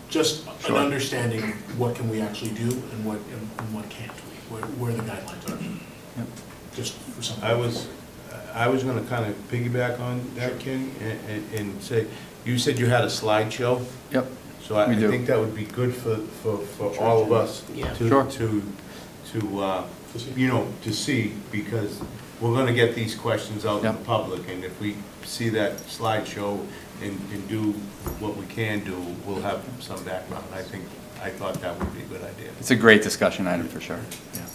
Just an understanding of what can we actually do and what can't we, where the guidelines are. Yep. Just for some. I was gonna kind of piggyback on that, Ken, and say, you said you had a slideshow? Yep. So I think that would be good for all of us to see, because we're gonna get these questions out in the public, and if we see that slideshow and do what we can do, we'll have some background. I thought that would be a good idea. It's a great discussion item for sure. Yeah.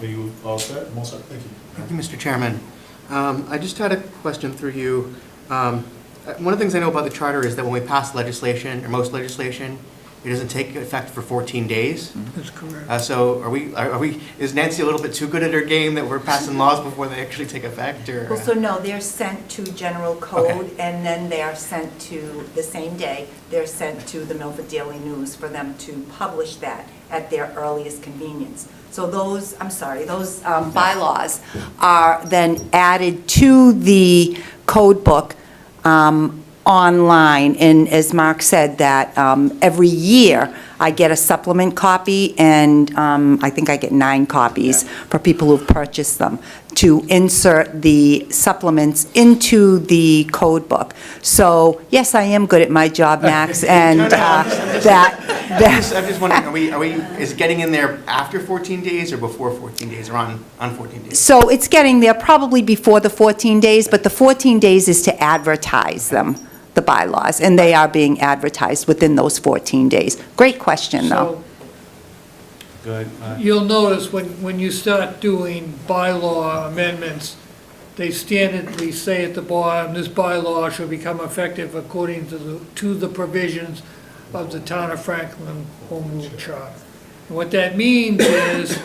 Are you all set? I'm all set, thank you. Thank you, Mr. Chairman. I just had a question through you. One of the things I know about the charter is that when we pass legislation, or most legislation, it doesn't take effect for 14 days. That's correct. So is Nancy a little bit too good at her game that we're passing laws before they actually take effect, or? Well, so no, they're sent to general code, and then they are sent to, the same day, they're sent to the Milford Daily News for them to publish that at their earliest convenience. So those bylaws are then added to the code book online, and as Mark said, that every year I get a supplement copy, and I think I get 9 copies for people who've purchased them. to insert the supplements into the code book. So, yes, I am good at my job, Max, and I'm just wondering, is it getting in there after 14 days or before 14 days, or on 14 days? So it's getting there probably before the 14 days, but the 14 days is to advertise them, the bylaws, and they are being advertised within those 14 days. Great question, though. So Good. you'll notice when you start doing bylaw amendments, they standardly say at the bottom, this bylaw shall become effective according to the provisions of the Town of Franklin Home Rule Charter. And what that means is,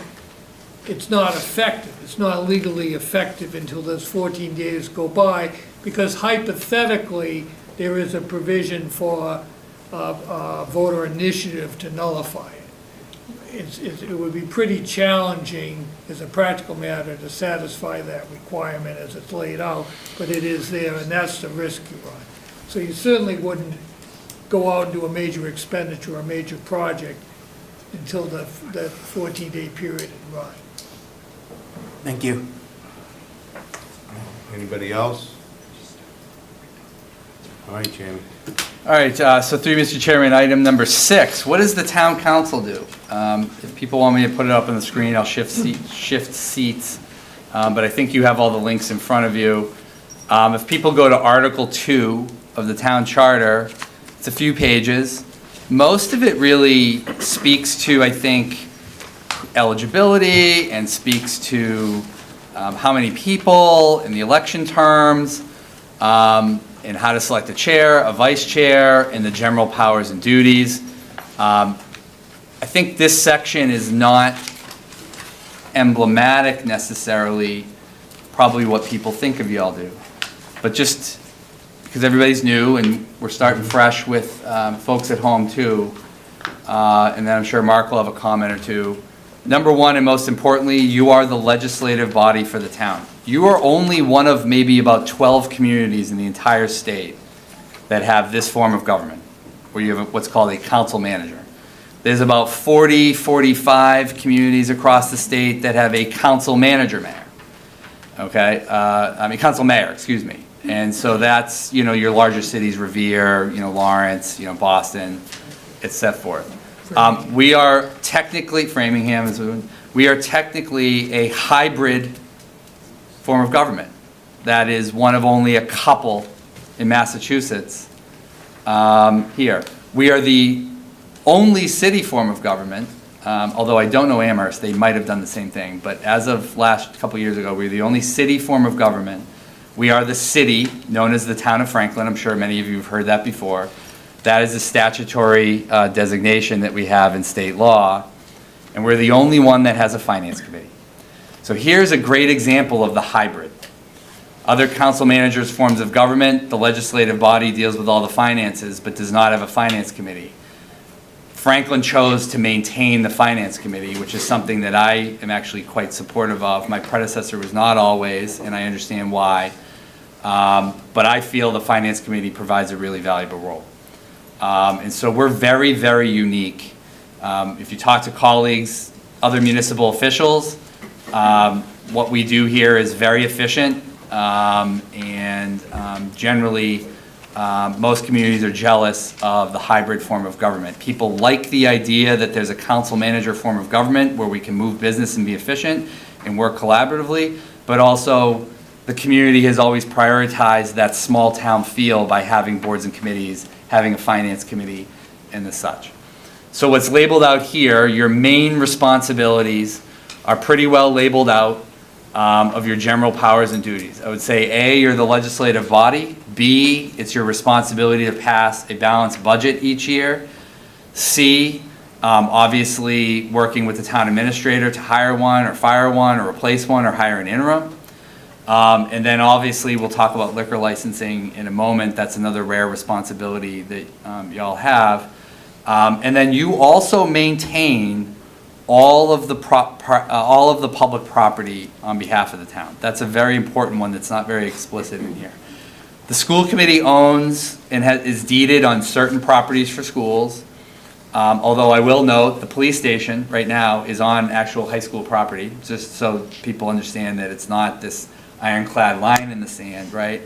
it's not effective, it's not legally effective until those 14 days go by, because hypothetically, there is a provision for voter initiative to nullify it. It would be pretty challenging as a practical matter to satisfy that requirement as it's laid out, but it is there, and that's the risk you run. So you certainly wouldn't go out and do a major expenditure or a major project until that 14-day period had run. Thank you. Anybody else? All right, Jamie. All right, so through Mr. Chairman, item number 6, what does the town council do? If people want me to put it up on the screen, I'll shift seats, but I think you have all the links in front of you. If people go to Article 2 of the town charter, it's a few pages. Most of it really speaks to, I think, eligibility and speaks to how many people in the election terms, and how to select a chair, a vice chair, and the general powers and duties. I think this section is not emblematic necessarily, probably what people think of y'all do. But just because everybody's new and we're starting fresh with folks at home too, and then I'm sure Mark will have a comment or two. Number one, and most importantly, you are the legislative body for the town. You are only one of maybe about 12 communities in the entire state that have this form of government, where you have what's called a council manager. There's about 40, 45 communities across the state that have a council manager mayor. Okay, council mayor, excuse me. And so that's, your larger cities, Revere, Lawrence, Boston, it's set forth. We are technically, Framingham, we are technically a hybrid form of government. That is one of only a couple in Massachusetts here. We are the only city form of government, although I don't know Amherst, they might have done the same thing, but as of last couple years ago, we're the only city form of government. We are the city, known as the Town of Franklin. I'm sure many of you have heard that before. That is a statutory designation that we have in state law, and we're the only one that has a finance committee. So here's a great example of the hybrid. Other council managers' forms of government, the legislative body deals with all the finances, but does not have a finance committee. Franklin chose to maintain the finance committee, which is something that I am actually quite supportive of. My predecessor was not always, and I understand why. But I feel the finance committee provides a really valuable role. And so we're very, very unique. If you talk to colleagues, other municipal officials, what we do here is very efficient, and generally, most communities are jealous of the hybrid form of government. People like the idea that there's a council manager form of government where we can move business and be efficient and work collaboratively, but also the community has always prioritized that small town feel by having boards and committees, having a finance committee, and the such. So what's labeled out here, your main responsibilities are pretty well labeled out of your general powers and duties. I would say A, you're the legislative body. B, it's your responsibility to pass a balanced budget each year. C, obviously working with the town administrator to hire one or fire one or replace one or hire an interim. And then obviously we'll talk about liquor licensing in a moment. That's another rare responsibility that y'all have. And then you also maintain all of the public property on behalf of the town. That's a very important one that's not very explicit in here. The school committee owns and is deeded on certain properties for schools. Although I will note, the police station right now is on actual high school property, just so people understand that it's not this ironclad line in the sand, right?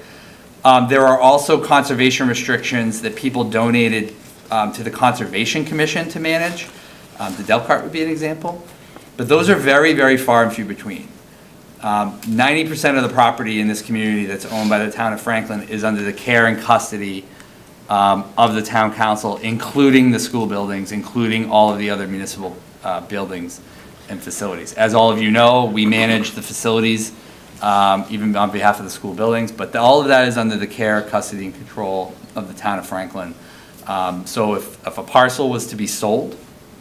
There are also conservation restrictions that people donated to the Conservation Commission to manage. The Delcart would be an example. But those are very, very far and few between. 90% of the property in this community that's owned by the town of Franklin is under the care and custody of the town council, including the school buildings, including all of the other municipal buildings and facilities. As all of you know, we manage the facilities, even on behalf of the school buildings, but all of that is under the care, custody, and control of the town of Franklin. So if a parcel was to be sold,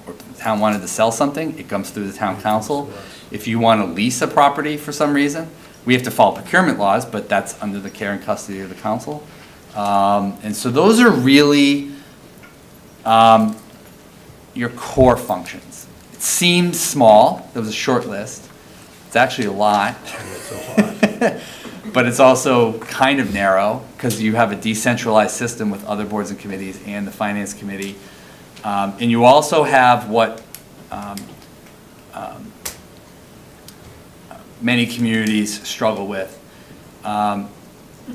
or if the town wanted to sell something, it comes through the town council. If you want to lease a property for some reason, we have to follow procurement laws, but that's under the care and custody of the council. And so those are really your core functions. It seems small. There was a short list. It's actually a lot. But it's also kind of narrow because you have a decentralized system with other boards and committees and the finance committee. And you also have what many communities struggle with.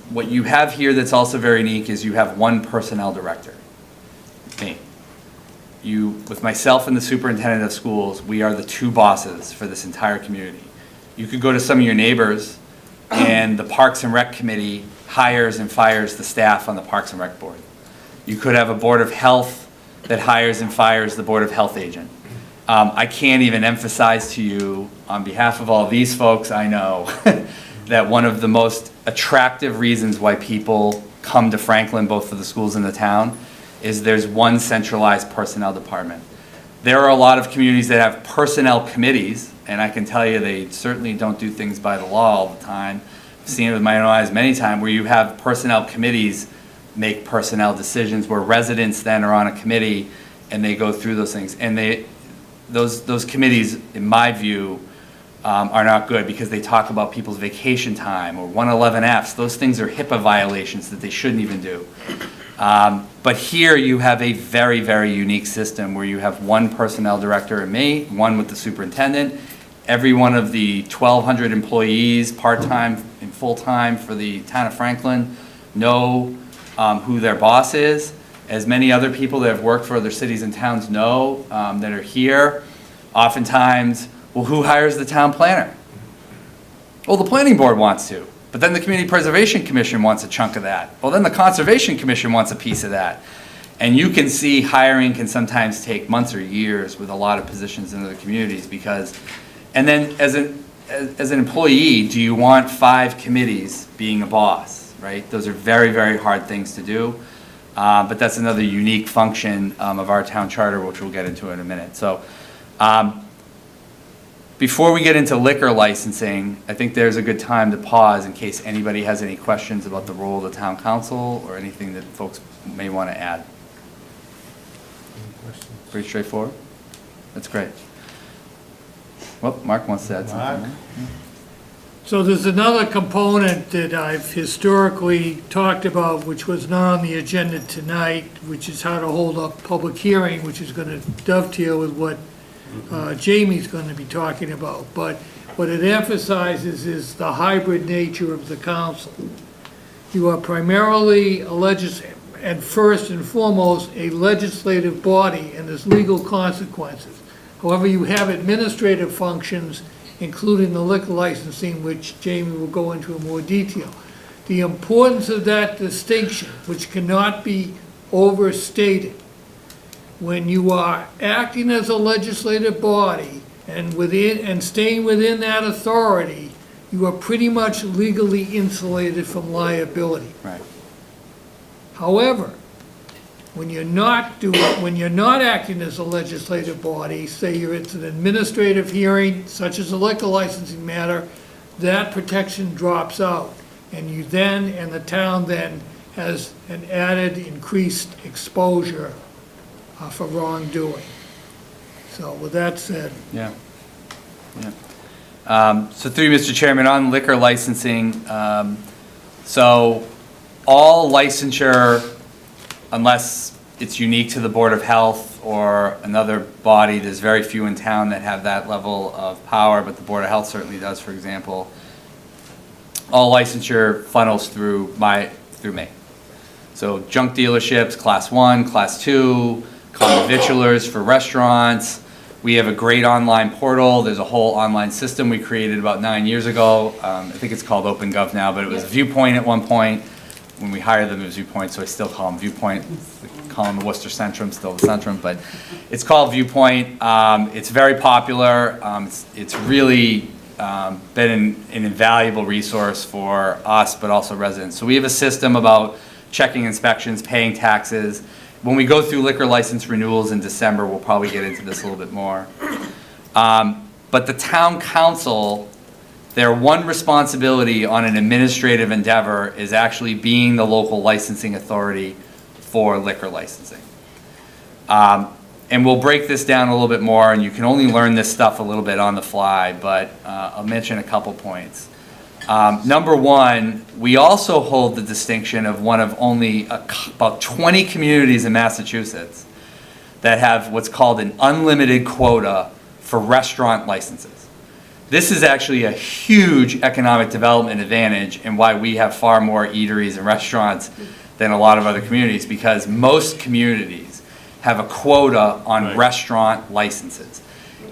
What you have here that's also very unique is you have one personnel director, me. With myself and the superintendent of schools, we are the two bosses for this entire community. You could go to some of your neighbors and the Parks and Rec Committee hires and fires the staff on the Parks and Rec Board. You could have a Board of Health that hires and fires the Board of Health agent. I can't even emphasize to you, on behalf of all these folks, I know, that one of the most attractive reasons why people come to Franklin, both for the schools and the town, is there's one centralized personnel department. There are a lot of communities that have personnel committees, and I can tell you they certainly don't do things by the law all the time. I've seen it with my own eyes many times, where you have personnel committees make personnel decisions, where residents then are on a committee and they go through those things. And those committees, in my view, are not good because they talk about people's vacation time or 111Fs. Those things are HIPAA violations that they shouldn't even do. But here you have a very, very unique system where you have one personnel director and me, one with the superintendent. Every one of the 1,200 employees, part-time and full-time for the town of Franklin, know who their boss is. As many other people that have worked for other cities and towns know that are here, oftentimes, well, who hires the town planner? Well, the planning board wants to, but then the Community Preservation Commission wants a chunk of that. Well, then the Conservation Commission wants a piece of that. And you can see hiring can sometimes take months or years with a lot of positions in other communities because, and then as an employee, do you want 5 committees being a boss, right? Those are very, very hard things to do. But that's another unique function of our town charter, which we'll get into in a minute. So before we get into liquor licensing, I think there's a good time to pause in case anybody has any questions about the role of the town council or anything that folks may want to add. Pretty straightforward? That's great. Well, Mark wants to add something. So there's another component that I've historically talked about, which was not on the agenda tonight, which is how to hold up public hearing, which is going to dovetail with what Jamie's going to be talking about. But what it emphasizes is the hybrid nature of the council. You are primarily a legislative, and first and foremost, a legislative body, and there's legal consequences. However, you have administrative functions, including the liquor licensing, which Jamie will go into in more detail. The importance of that distinction, which cannot be overstated, when you are acting as a legislative body and staying within that authority, you are pretty much legally insulated from liability. Right. However, when you're not acting as a legislative body, say it's an administrative hearing, such as a liquor licensing matter, that protection drops out. And you then, and the town then, has an added increased exposure for wrongdoing. So with that said. Yeah. So through you, Mr. Chairman, on liquor licensing, so all licensure, unless it's unique to the Board of Health or another body. There's very few in town that have that level of power, but the Board of Health certainly does, for example. All licensure funnels through me. So junk dealerships, Class 1, Class 2, common victulars for restaurants. We have a great online portal. There's a whole online system we created about 9 years ago. I think it's called OpenGov now, but it was Viewpoint at one point. When we hired them, it was Viewpoint, so I still call them Viewpoint. Call them the Worcester Centrum, still the Centrum, but it's called Viewpoint. It's very popular. It's really been an invaluable resource for us, but also residents. So we have a system about checking inspections, paying taxes. When we go through liquor license renewals in December, we'll probably get into this a little bit more. But the town council, their one responsibility on an administrative endeavor is actually being the local licensing authority for liquor licensing. And we'll break this down a little bit more, and you can only learn this stuff a little bit on the fly, but I'll mention a couple points. Number one, we also hold the distinction of one of only about 20 communities in Massachusetts that have what's called an unlimited quota for restaurant licenses. This is actually a huge economic development advantage and why we have far more eateries and restaurants than a lot of other communities, because most communities have a quota on restaurant licenses.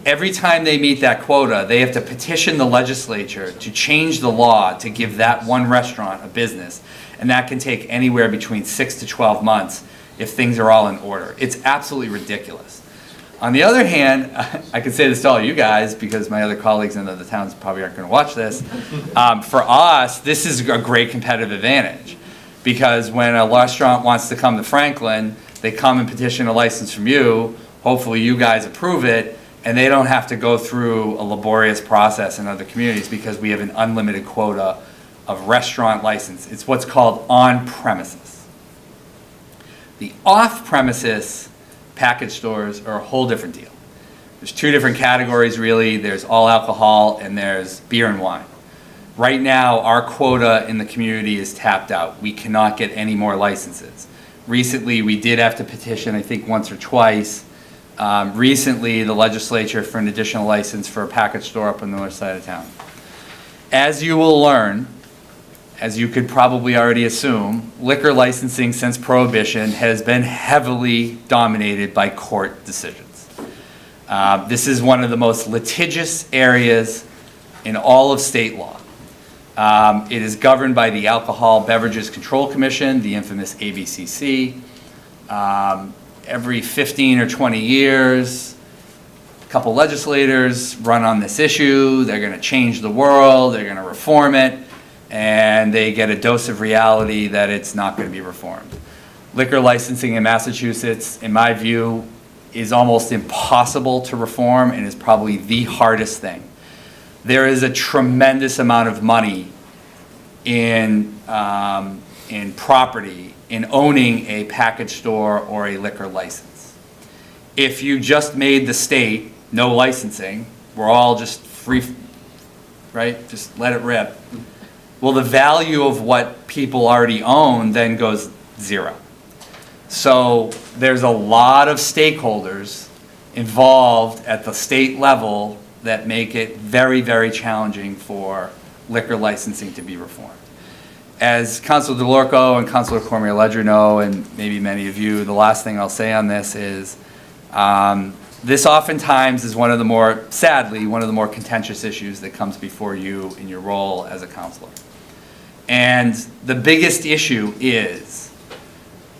Every time they meet that quota, they have to petition the legislature to change the law to give that one restaurant a business. And that can take anywhere between 6 to 12 months if things are all in order. It's absolutely ridiculous. On the other hand, I can say this to all you guys because my other colleagues in other towns probably aren't going to watch this. For us, this is a great competitive advantage because when a restaurant wants to come to Franklin, they come and petition a license from you. Hopefully you guys approve it. And they don't have to go through a laborious process in other communities because we have an unlimited quota of restaurant license. It's what's called on-premises. The off-premises package stores are a whole different deal. There's two different categories really. There's all alcohol and there's beer and wine. Right now, our quota in the community is tapped out. We cannot get any more licenses. Recently, we did have to petition, I think once or twice. Recently, the legislature for an additional license for a package store up on the north side of town. As you will learn, as you could probably already assume, liquor licensing since Prohibition has been heavily dominated by court decisions. This is one of the most litigious areas in all of state law. It is governed by the Alcohol Beverages Control Commission, the infamous ABCC. Every 15 or 20 years, a couple legislators run on this issue. They're going to change the world. They're going to reform it. And they get a dose of reality that it's not going to be reformed. Liquor licensing in Massachusetts, in my view, is almost impossible to reform and is probably the hardest thing. There is a tremendous amount of money in property in owning a package store or a liquor license. If you just made the state no licensing, we're all just free, right? Just let it rip. Well, the value of what people already own then goes zero. So there's a lot of stakeholders involved at the state level that make it very, very challenging for liquor licensing to be reformed. As Councilor DeLorco and Councilor Cormier-Ledger know, and maybe many of you, the last thing I'll say on this is this oftentimes is sadly, one of the more contentious issues that comes before you in your role as a councilor. And the biggest issue is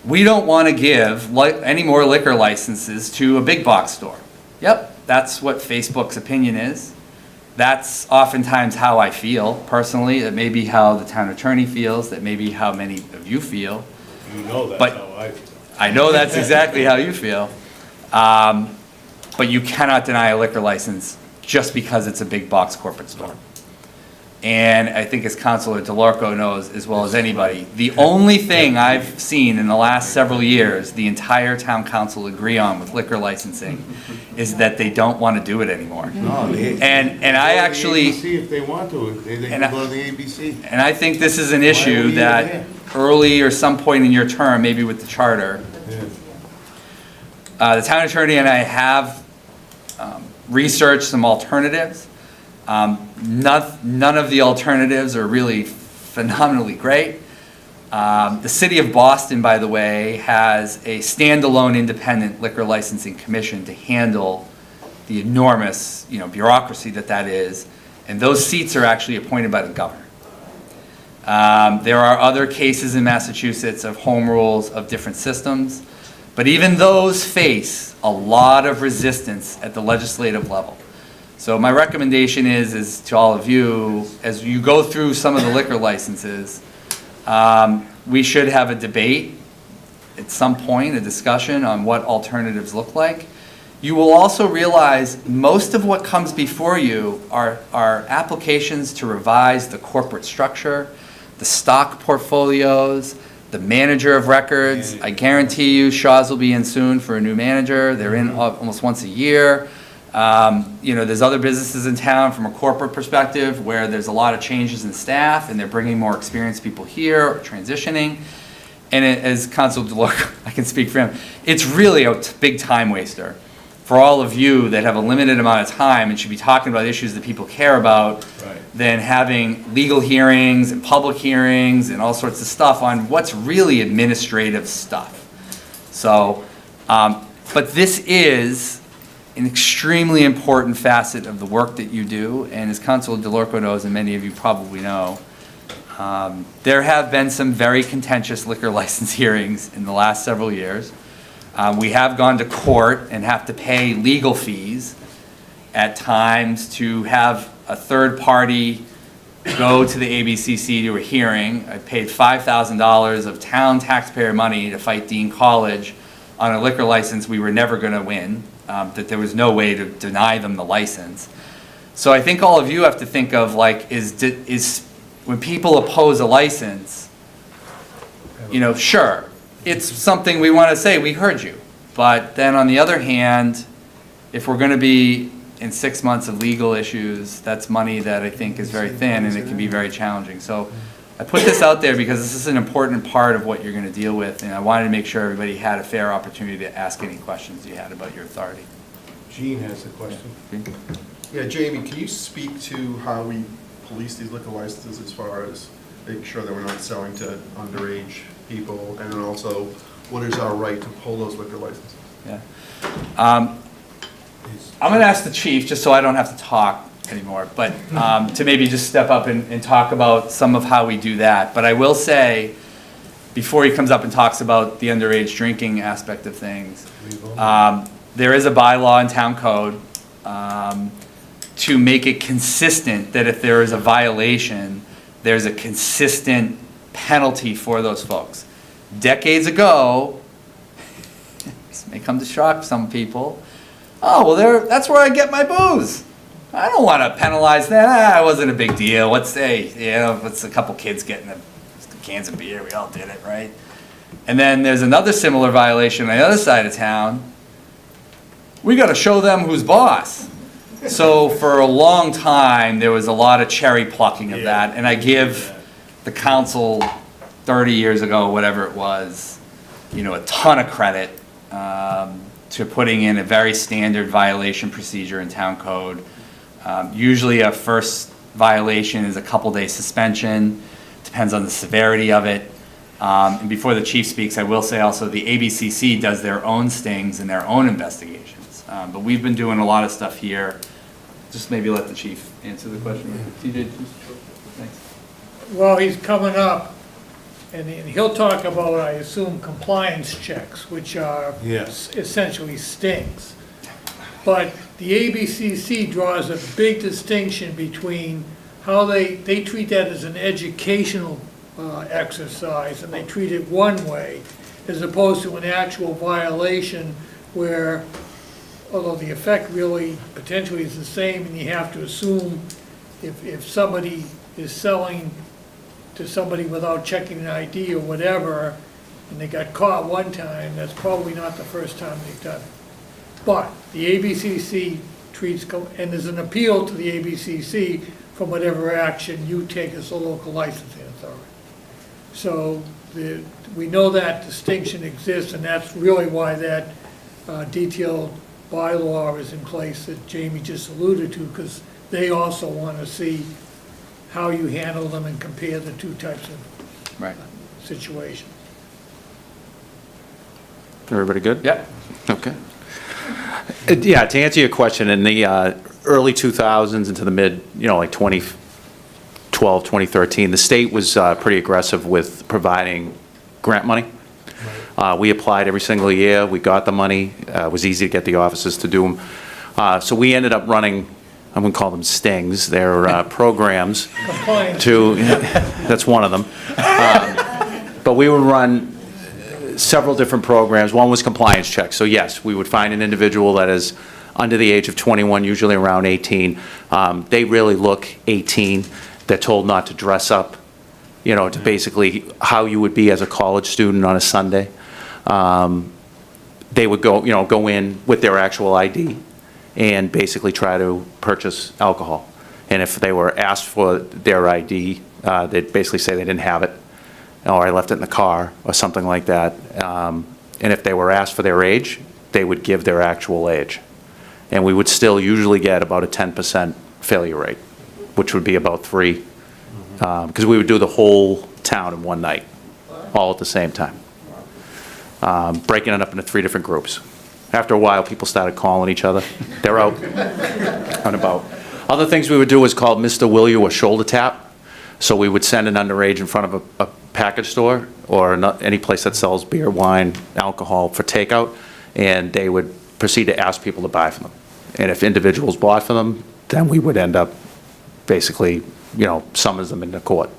we don't want to give any more liquor licenses to a big box store. Yep, that's what Facebook's opinion is. That's oftentimes how I feel personally. That may be how the town attorney feels. That may be how many of you feel. You know that's but how I feel. I know that's exactly how you feel. But you cannot deny a liquor license just because it's a big box corporate store. And I think as Councilor DeLorco knows as well as anybody, the only thing I've seen in the last several years the entire town council agree on with liquor licensing is that they don't want to do it anymore. No, and I actually... See if they want to, they can go to the ABC. And I think this is an issue that early or some point in your term, maybe with the charter, The town attorney and I have researched some alternatives. None of the alternatives are really phenomenally great. The city of Boston, by the way, has a standalone independent liquor licensing commission to handle the enormous, bureaucracy that is, and those seats are actually appointed by the governor. There are other cases in Massachusetts of home rules of different systems, but even those face a lot of resistance at the legislative level. So my recommendation is to all of you, as you go through some of the liquor licenses, we should have a debate at some point, a discussion on what alternatives look like. You will also realize most of what comes before you are applications to revise the corporate structure, the stock portfolios, the manager of records. I guarantee you Shaw's will be in soon for a new manager. They're in almost once a year. There's other businesses in town from a corporate perspective where there's a lot of changes in staff and they're bringing more experienced people here or transitioning. And as Councilor DeLorco, I can speak for him, it's really a big time waster for all of you that have a limited amount of time and should be talking about issues that people care about, than having legal hearings and public hearings and all sorts of stuff on what's really administrative stuff. So, but this is an extremely important facet of the work that you do, and as Councilor DeLorco knows, and many of you probably know, there have been some very contentious liquor license hearings in the last several years. We have gone to court and have to pay legal fees at times to have a third party go to the ABCC to a hearing. I paid $5,000 of town taxpayer money to fight Dean College on a liquor license we were never going to win, that there was no way to deny them the license. So I think all of you have to think of is when people oppose a license, sure, it's something we want to say, we heard you. But then on the other hand, if we're going to be in 6 months of legal issues, that's money that I think is very thin and it can be very challenging. So I put this out there because this is an important part of what you're going to deal with, and I wanted to make sure everybody had a fair opportunity to ask any questions you had about your authority. Gene has a question. Yeah, Jamie, can you speak to how we police these liquor licenses as far as making sure that we're not selling to underage people, and then also what is our right to pull those liquor licenses? Yeah. I'm going to ask the chief, just so I don't have to talk anymore, but to maybe just step up and talk about some of how we do that. But I will say, before he comes up and talks about the underage drinking aspect of things, there is a bylaw in town code to make it consistent that if there is a violation, there's a consistent penalty for those folks. Decades ago, this may come to shock some people, that's where I get my booze. I don't want to penalize that. It wasn't a big deal. What's a couple kids getting cans of beer. We all did it, right? And then there's another similar violation on the other side of town. We got to show them who's boss. So for a long time, there was a lot of cherry plucking of that. And I give the council 30 years ago, whatever it was, a ton of credit to putting in a very standard violation procedure in town code. Usually a first violation is a couple-day suspension, depends on the severity of it. And before the chief speaks, I will say also the ABCC does their own stings and their own investigations. But we've been doing a lot of stuff here. Just maybe let the chief answer the question. TJ, thanks. Well, he's coming up, and he'll talk about, I assume, compliance checks, which are essentially stings. But the ABCC draws a big distinction between how they treat that as an educational exercise, and they treat it one way, as opposed to an actual violation where, although the effect really potentially is the same, and you have to assume if somebody is selling to somebody without checking an ID or whatever, and they got caught one time, that's probably not the first time they've done it. But the ABCC treats, and there's an appeal to the ABCC from whatever action you take as a local licensing authority. So we know that distinction exists, and that's really why that detailed bylaw is in place that Jamie just alluded to, because they also want to see how you handle them and compare the two types of situations. Everybody good? Yeah. Okay. Yeah, to answer your question, in the early 2000s into the mid, like 2012, 2013, the state was pretty aggressive with providing grant money. We applied every single year. We got the money. It was easy to get the offices to do them. So we ended up running, I wouldn't call them stings, they're programs to, that's one of them. But we would run several different programs. One was compliance checks. So yes, we would find an individual that is under the age of 21, usually around 18. They really look 18. They're told not to dress up, to basically how you would be as a college student on a Sunday. They would go in with their actual ID and basically try to purchase alcohol. And if they were asked for their ID, they'd basically say they didn't have it, or I left it in the car, or something like that. And if they were asked for their age, they would give their actual age. And we would still usually get about a 10% failure rate, which would be about 3, because we would do the whole town in one night, all at the same time, breaking it up into 3 different groups. After a while, people started calling each other. They're out and about. Other things we would do was called Mr. Will You or shoulder tap. So we would send an underage in front of a package store or any place that sells beer, wine, alcohol for takeout, and they would proceed to ask people to buy from them. And if individuals bought from them, then we would end up basically, summons them into court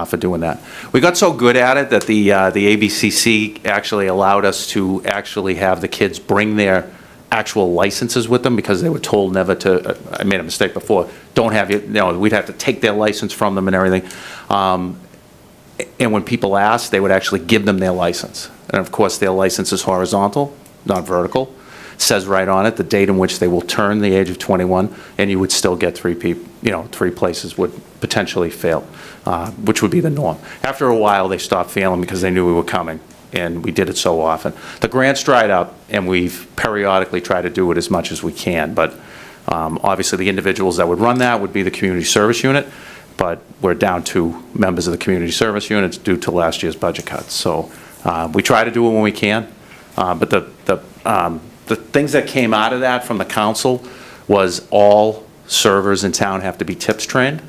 for doing that. We got so good at it that the ABCC actually allowed us to actually have the kids bring their actual licenses with them, because they were told never to, I made a mistake before, don't have we'd have to take their license from them and everything. And when people asked, they would actually give them their license. And of course, their license is horizontal, not vertical. It says right on it the date in which they will turn the age of 21, and you would still get 3 places would potentially fail, which would be the norm. After a while, they stopped failing because they knew we were coming, and we did it so often. The grants dried up, and we've periodically tried to do it as much as we can, but obviously the individuals that would run that would be the community service unit, but we're down 2 members of the community service units due to last year's budget cuts. So we try to do it when we can, but the things that came out of that from the council was all servers in town have to be tips trained.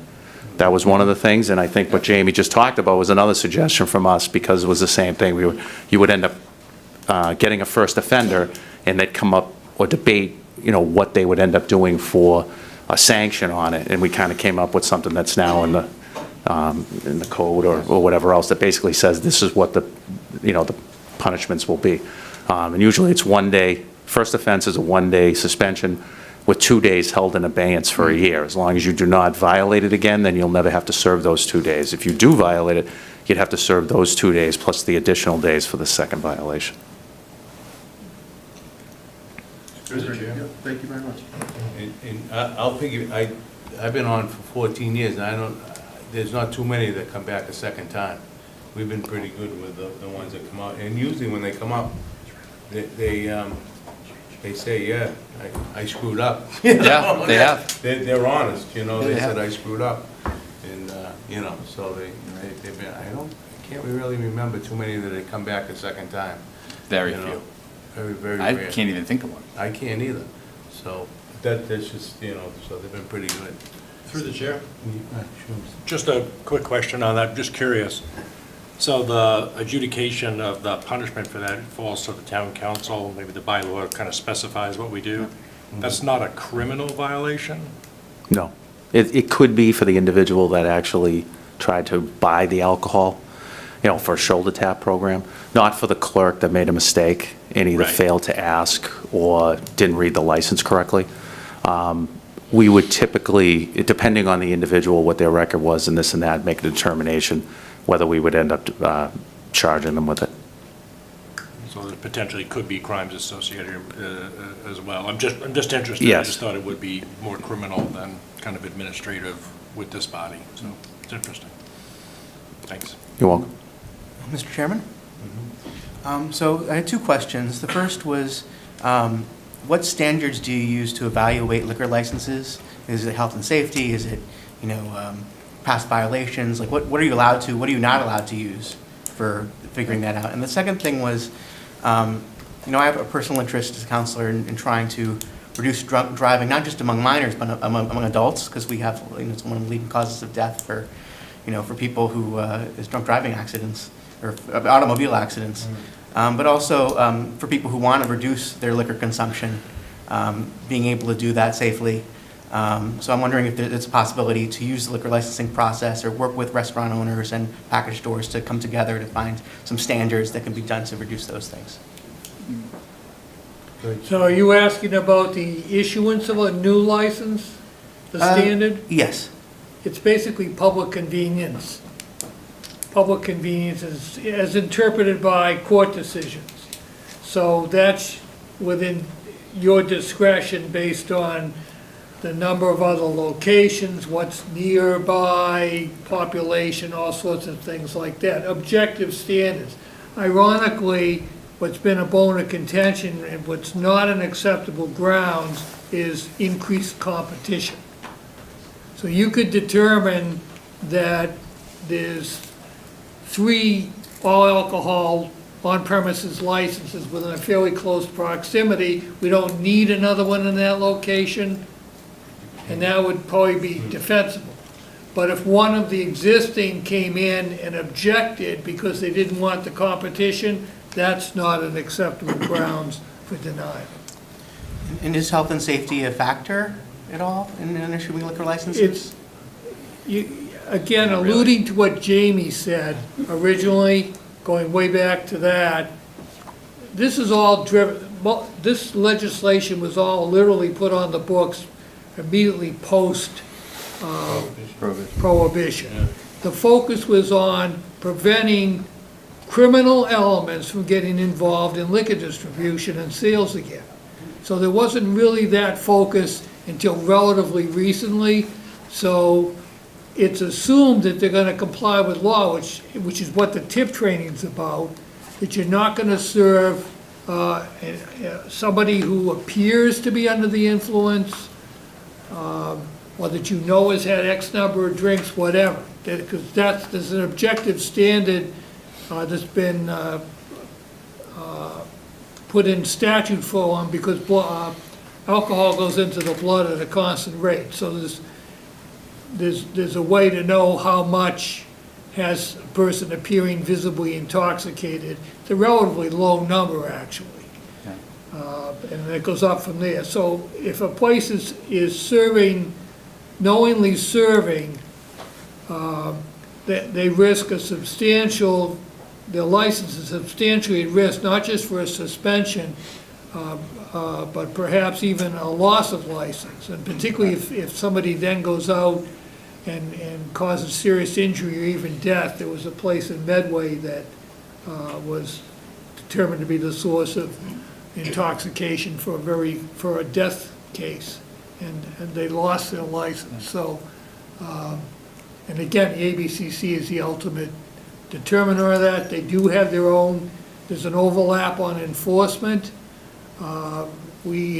That was one of the things, and I think what Jamie just talked about was another suggestion from us, because it was the same thing. You would end up getting a first offender, and they'd come up or debate, what they would end up doing for a sanction on it, and we kind of came up with something that's now in the code or whatever else that basically says this is what the punishments will be. And usually it's 1 day. First offense is a 1-day suspension with 2 days held in abeyance for a year. As long as you do not violate it again, then you'll never have to serve those 2 days. If you do violate it, you'd have to serve those 2 days plus the additional days for the second violation. Thank you very much. And I'll figure, I've been on for 14 years, and there's not too many that come back a second time. We've been pretty good with the ones that come out, and usually when they come up, they say, yeah, I screwed up. Yeah, they have. They're honest, they they said have. I screwed up. And, so they've been, I can't really remember too many that have come back a second time. Very You know, few. Very, very I rare. can't even think of one. I can't either. So that's just, so they've been pretty good. Through the chair. Sure. Just a quick question on that, just curious. So the adjudication of the punishment for that falls to the town council, maybe the bylaw kind of specifies what we do. That's not a criminal violation? No. It could be for the individual that actually tried to buy the alcohol, for a shoulder tap program, not for the clerk that made a mistake and either failed to ask or didn't read the license correctly. We would typically, depending on the individual, what their record was and this and that, make a determination whether we would end up charging them with it. So there potentially could be crimes associated as well. I'm just interested. Yes. I just thought it would be more criminal than kind of administrative with this body. So it's interesting. Thanks. You're welcome. Mr. Chairman? So I had 2 questions. The first was, What standards do you use to evaluate liquor licenses? Is it health and safety? Is it, past violations? Like, what are you allowed to, what are you not allowed to use for figuring that out? And the second thing was, I have a personal interest as a counselor in trying to reduce drunk driving, not just among minors, but among adults, because we have, it's one of the leading causes of death for people who, is drunk driving accidents, or automobile accidents. But also for people who want to reduce their liquor consumption, being able to do that safely. So I'm wondering if there's a possibility to use the liquor licensing process or work with restaurant owners and package stores to come together to find some standards that can be done to reduce those things. So are you asking about the issuance of a new license, the standard? Yes. It's basically public convenience. Public convenience is as interpreted by court decisions. So that's within your discretion based on the number of other locations, what's nearby, population, all sorts of things like that. Objective standards. Ironically, what's been a bone of contention and what's not an acceptable grounds is increased competition. So you could determine that there's 3 all alcohol on-premises licenses within a fairly close proximity. We don't need another one in that location, and that would probably be defensible. But if one of the existing came in and objected because they didn't want the competition, that's not an acceptable grounds for denial. And is health and safety a factor at all in issuing liquor licenses? Again, alluding to what Jamie said originally, going way back to that, this is all driven, this legislation was all literally put on the books immediately post Prohibition. The focus was on preventing criminal elements from getting involved in liquor distribution and sales again. So there wasn't really that focus until relatively recently. So it's assumed that they're going to comply with law, which is what the tip training's about, that you're not going to serve somebody who appears to be under the influence, or that has had X number of drinks, whatever. Because there's an objective standard that's been put in statute for them because alcohol goes into the blood at a constant rate. So there's a way to know how much has a person appearing visibly intoxicated. It's a relatively low number, actually. And it goes up from there. So if a place is serving, knowingly serving, they risk a substantial, their license is substantially at risk, not just for a suspension, but perhaps even a loss of license. And particularly if somebody then goes out and causes serious injury or even death. There was a place in Medway that was determined to be the source of intoxication for a death case, and they lost their license. So, and again, the ABCC is the ultimate determiner of that. They do have their own, there's an overlap on enforcement. We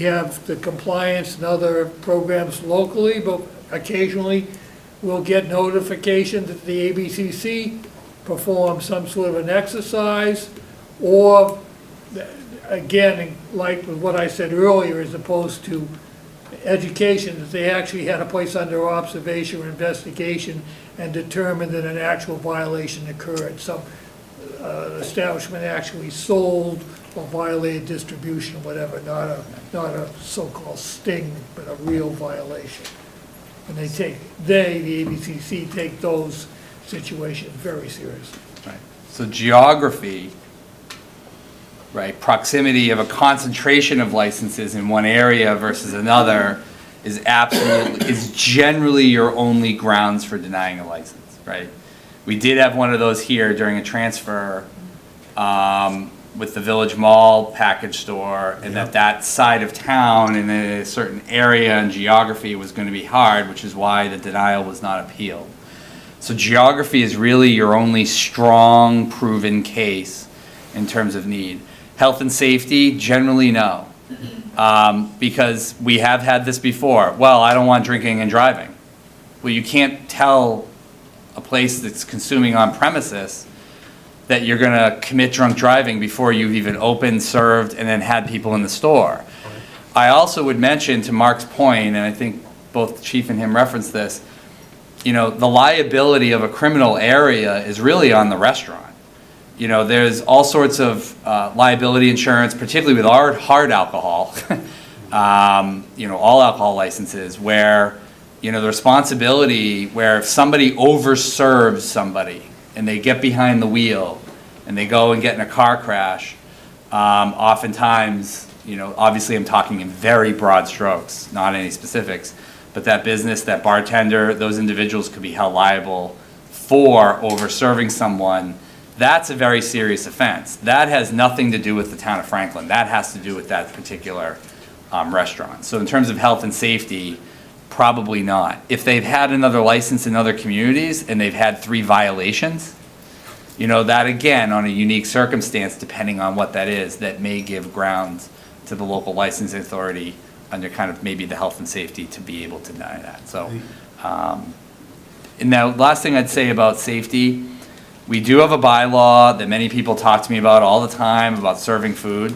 have the compliance and other programs locally, but occasionally we'll get notification that the ABCC performs some sort of an exercise, or again, like what I said earlier, as opposed to education, that they actually had a place under observation or investigation and determined that an actual violation occurred. Some establishment actually sold or violated distribution or whatever, not a so-called sting, but a real violation. And the ABCC, take those situations very seriously. Right. So geography, right, proximity of a concentration of licenses in one area versus another is generally your only grounds for denying a license, right? We did have one of those here during a transfer with the Village Mall package store, and that side of town in a certain area and geography was going to be hard, which is why the denial was not appealed. So geography is really your only strong proven case in terms of need. Health and safety, generally no. Because we have had this before. Well, I don't want drinking and driving. Well, you can't tell a place that's consuming on premises that you're gonna commit drunk driving before you've even opened, served, and then had people in the store. I also would mention, to Mark's point, and I think both the chief and him referenced this, you know, the liability of a criminal area is really on the restaurant. You know, there's all sorts of liability insurance, particularly with our hard alcohol, you know, all alcohol licenses, where, you know, the responsibility, where if somebody overserves somebody and they get behind the wheel and they go and get in a car crash, oftentimes, you know, obviously I'm talking in very broad strokes, not any specifics, but that business, that bartender, those individuals could be held liable for over-serving someone. That's a very serious offense. That has nothing to do with the town of Franklin. That has to do with that particular restaurant. So in terms of health and safety, probably not. If they've had another license in other communities and they've had 3 violations, you know, that again, on a unique circumstance, depending on what that is, that may give grounds to the local licensing authority under kind of maybe the health and safety to be able to deny that. So, and the last thing I'd say about safety, we do have a bylaw that many people talk to me about all the time about serving food.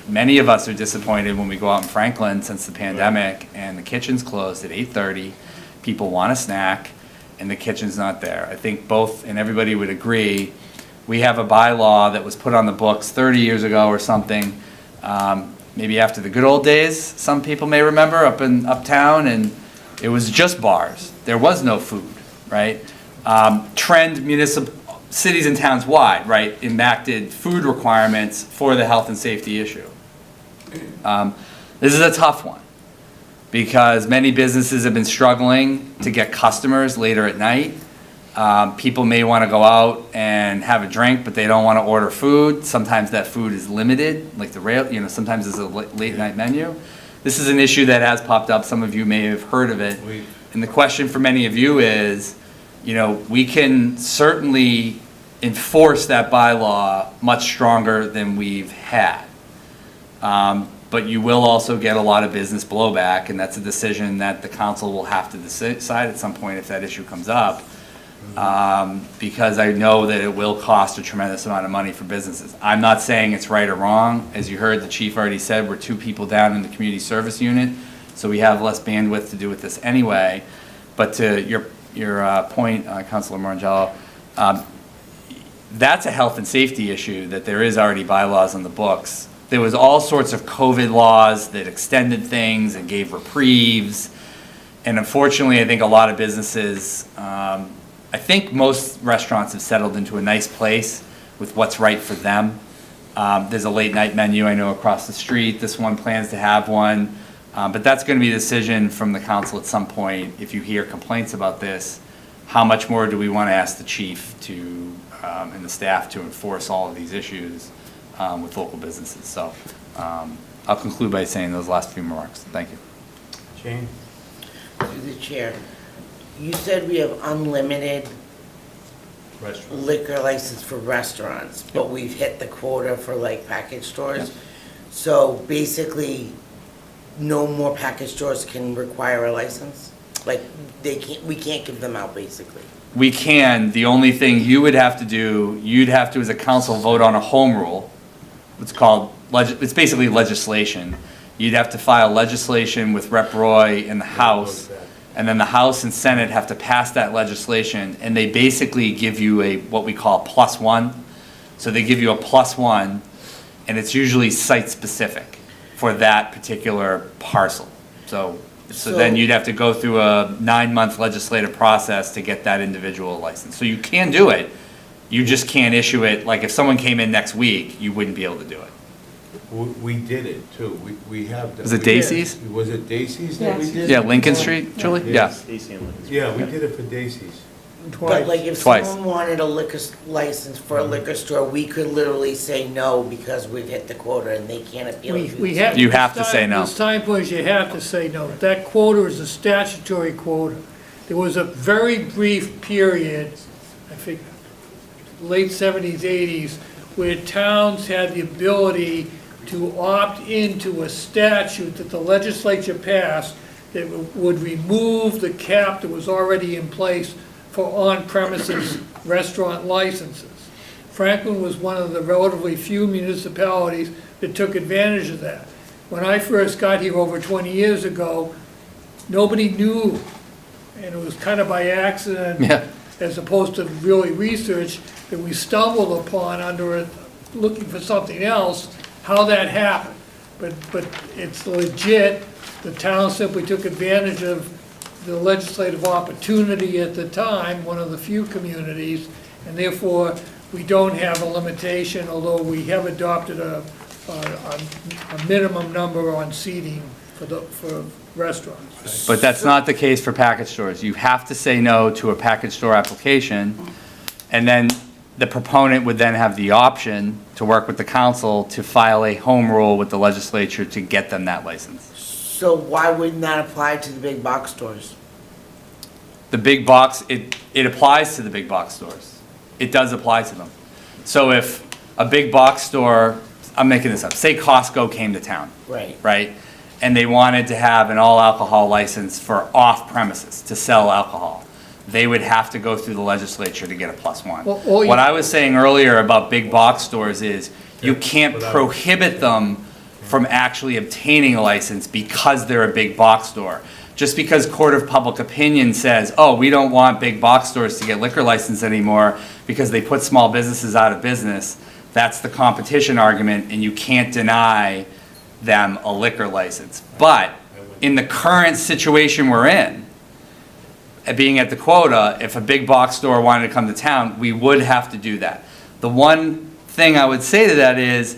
Many of us are disappointed when we go out in Franklin since the pandemic and the kitchen's closed at 8:30. People want a snack and the kitchen's not there. I think both, and everybody would agree, we have a bylaw that was put on the books 30 years ago or something, maybe after the good old days, some people may remember, up in uptown, and it was just bars. There was no food, right? Trend municipal cities and towns wide, right, enacted food requirements for the health and safety issue. This is a tough one because many businesses have been struggling to get customers later at night. People may want to go out and have a drink, but they don't want to order food. Sometimes that food is limited, like the rail, you know, sometimes it's a late night menu. This is an issue that has popped up. Some of you may have heard of it. And the question for many of you is, you know, we can certainly enforce that bylaw much stronger than we've had. But you will also get a lot of business blowback, and that's a decision that the council will have to decide at some point if that issue comes up. Because I know that it will cost a tremendous amount of money for businesses. I'm not saying it's right or wrong. As you heard, the chief already said, we're 2 people down in the community service unit, so we have less bandwidth to do with this anyway. But to your point, Councilor Morangello, that's a health and safety issue that there is already bylaws on the books. There was all sorts of COVID laws that extended things and gave reprieves. And unfortunately, I think a lot of businesses, I think most restaurants have settled into a nice place with what's right for them. There's a late night menu, I know, across the street. This one plans to have one. But that's going to be a decision from the council at some point. If you hear complaints about this, how much more do we want to ask the chief to, and the staff to enforce all of these issues with local businesses? So I'll conclude by saying those last few remarks. Thank you. Jane? Through the chair, you said we have unlimited liquor license for restaurants, but we've hit the quota for like package stores. So basically, no more package stores can require a license? Like, we can't give them out, basically? We can. The only thing you would have to do, you'd have to, as a council, vote on a home rule. It's called, it's basically legislation. You'd have to file legislation with Rep. Roy in the House, and then the House and Senate have to pass that legislation, and they basically give you a, what we call +1. So they give you a +1, and it's usually site-specific for that particular parcel. So then you'd have to go through a 9-month legislative process to get that individual license. So you can do it, you just can't issue it, like if someone came in next week, you wouldn't be able to do it. We did it too. We have. Was it Dacey's? Was it Dacey's that we did? Yeah, Lincoln Street, Julie? Yeah. Yeah, we did it for Dacey's. But like if Twice. someone wanted a liquor license for a liquor store, we could literally say no because we've hit the quota and they can't appeal. We have. You have to say no. This time point, you have to say no. That quota is a statutory quota. There was a very brief period, I think, late 70s, 80s, where towns had the ability to opt into a statute that the legislature passed that would remove the cap that was already in place for on-premises restaurant licenses. Franklin was one of the relatively few municipalities that took advantage of that. When I first got here over 20 years ago, nobody knew, and it was kind of by accident, Yeah. as opposed to really research, that we stumbled upon looking for something else, how that happened. But it's legit. The town simply took advantage of the legislative opportunity at the time, one of the few communities, and therefore, we don't have a limitation, although we have adopted a minimum number on seating for restaurants. But that's not the case for package stores. You have to say no to a package store application, and then the proponent would then have the option to work with the council to file a home rule with the legislature to get them that license. So why wouldn't that apply to the big box stores? The big box, it applies to the big box stores. It does apply to them. So if a big box store, I'm making this up, say Costco came to town. Right. Right? And they wanted to have an all-alcohol license for off-premises, to sell alcohol. They would have to go through the legislature to get a +1. Well, or you- What I was saying earlier about big box stores is, you can't prohibit them from actually obtaining a license because they're a big box store. Just because court of public opinion says, oh, we don't want big box stores to get liquor license anymore because they put small businesses out of business, that's the competition argument, and you can't deny them a liquor license. But in the current situation we're in, being at the quota, if a big box store wanted to come to town, we would have to do that. The one thing I would say to that is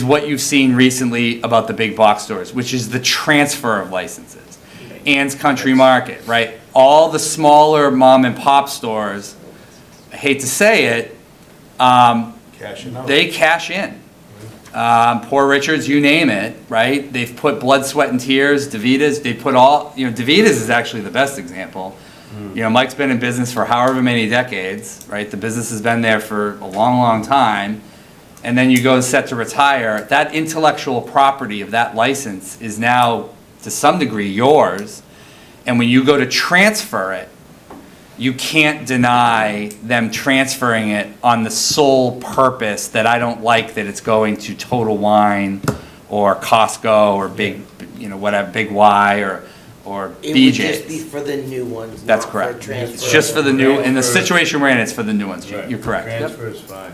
what you've seen recently about the big box stores, which is the transfer of licenses. Ann's Country Market, right? All the smaller mom and pop stores, I hate to say it, Cashing out. they cash in. Poor Richards, you name it, right? They've put blood, sweat, and tears, DeVita's, they put all, DeVita's is actually the best example. Mike's been in business for however many decades, right? The business has been there for a long, long time. And then you go set to retire. That intellectual property of that license is now, to some degree, yours. And when you go to transfer it, you can't deny them transferring it on the sole purpose that I don't like that it's going to Total Wine or Costco or Big, whatever, Big Y or It would just BJ's. be for the new ones, That's not for correct. transfer. It's just for the new, in the Transfer. situation we're in, it's for the new ones. Right. You're correct. Yep. Transfer is fine.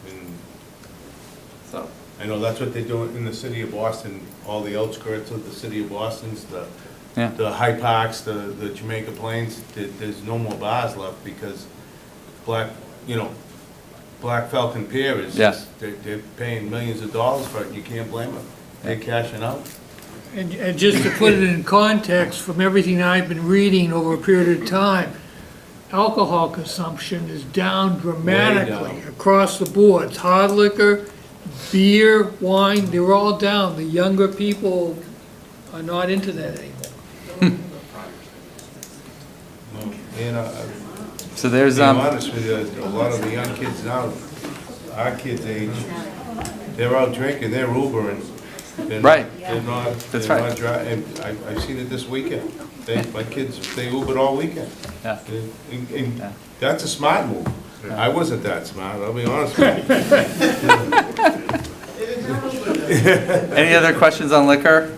And So, I know that's what they do in the city of Boston, all the outskirts of the city of Boston's, Yeah. the High Parks, the Jamaica Plains, there's no more bars left because Black Falcon Pier is, Yeah. they're paying millions of dollars for it, you can't blame them. They're cashing out. And just to put it in context, from everything I've been reading over a period of time, alcohol consumption is down dramatically across the board. Hard liquor, beer, wine, they're all down. The younger people are not into that anymore. And, So there's, to be honest with you, a lot of the young kids now, our kids' age, they're out drinking, they're Ubering. They're Right. They're not, That's they're right. not driving, I've seen it this weekend. My kids, they Ubered all weekend. Yeah. And that's a smart move. I wasn't that smart, I'll be honest with you. any other questions on liquor?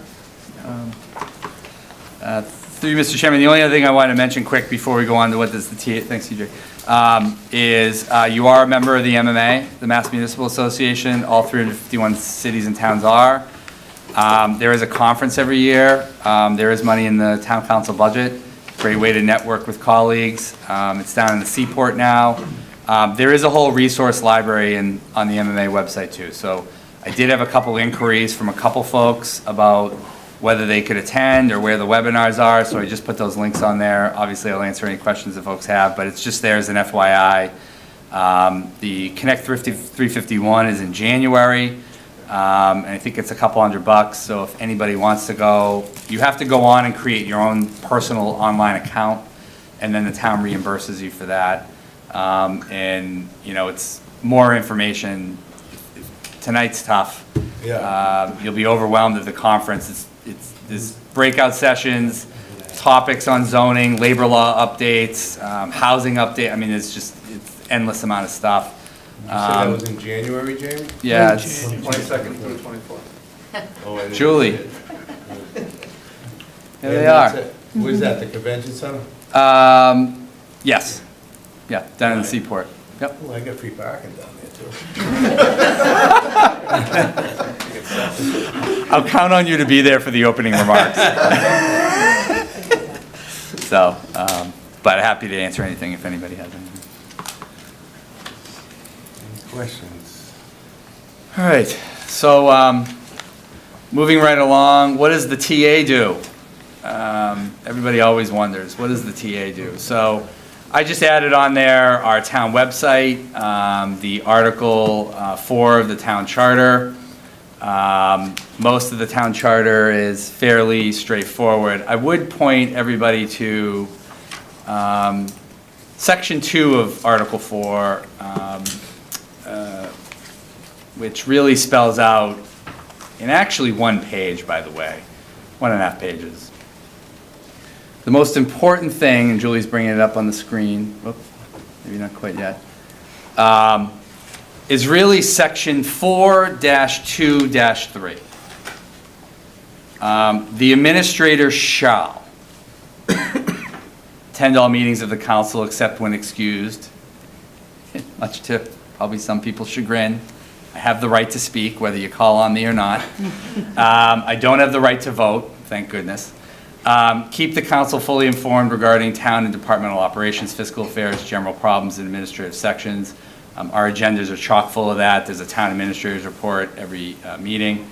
Through you, Mr. Chairman, the only other thing I wanted to mention quick before we go on to what does the thanks, CJ, is you are a member of the MMA, the Mass Municipal Association. All 351 cities and towns are. There is a conference every year. There is money in the town council budget. Great way to network with colleagues. It's down in the Seaport now. There is a whole resource library on the MMA website too. So I did have a couple inquiries from a couple folks about whether they could attend or where the webinars are. So I just put those links on there. Obviously, I'll answer any questions that folks have, but it's just there as an FYI. The Connect 351 is in January. And I think it's a couple $100. So if anybody wants to go, you have to go on and create your own personal online account, and then the town reimburses you for that. And it's more information. Tonight's tough. Yeah. You'll be overwhelmed at the conference. There's breakout sessions, topics on zoning, labor law updates, housing update. I mean, it's endless amount of stuff. You said that was in January, Jamie? Yeah, it's 22nd through the 24th. Oh, I didn't Julie. see it. Here they are. Where's that, the convention center? Yes. Yeah, down in the Seaport. Yep. Oh, I got free parking down there too. I'll count on you to be there for the opening remarks. So, but happy to answer anything if anybody has anything. Any questions? All right, so moving right along, what does the TA do? Everybody always wonders, what does the TA do? So I just added on there our town website, the Article 4 of the town charter. Most of the town charter is fairly straightforward. I would point everybody to Section 2 of Article 4, which really spells out, in actually one page, by the way, 1.5 pages. The most important thing, and Julie's bringing it up on the screen, whoop, maybe not quite yet, is really Section 4-2-3. The administrator shall attend all meetings of the council except when excused, much to probably some people's chagrin. I have the right to speak, whether you call on me or not. I don't have the right to vote, thank goodness. Keep the council fully informed regarding town and departmental operations, fiscal affairs, general problems, and administrative sections. Our agendas are chock full of that. There's a town administrator's report every meeting.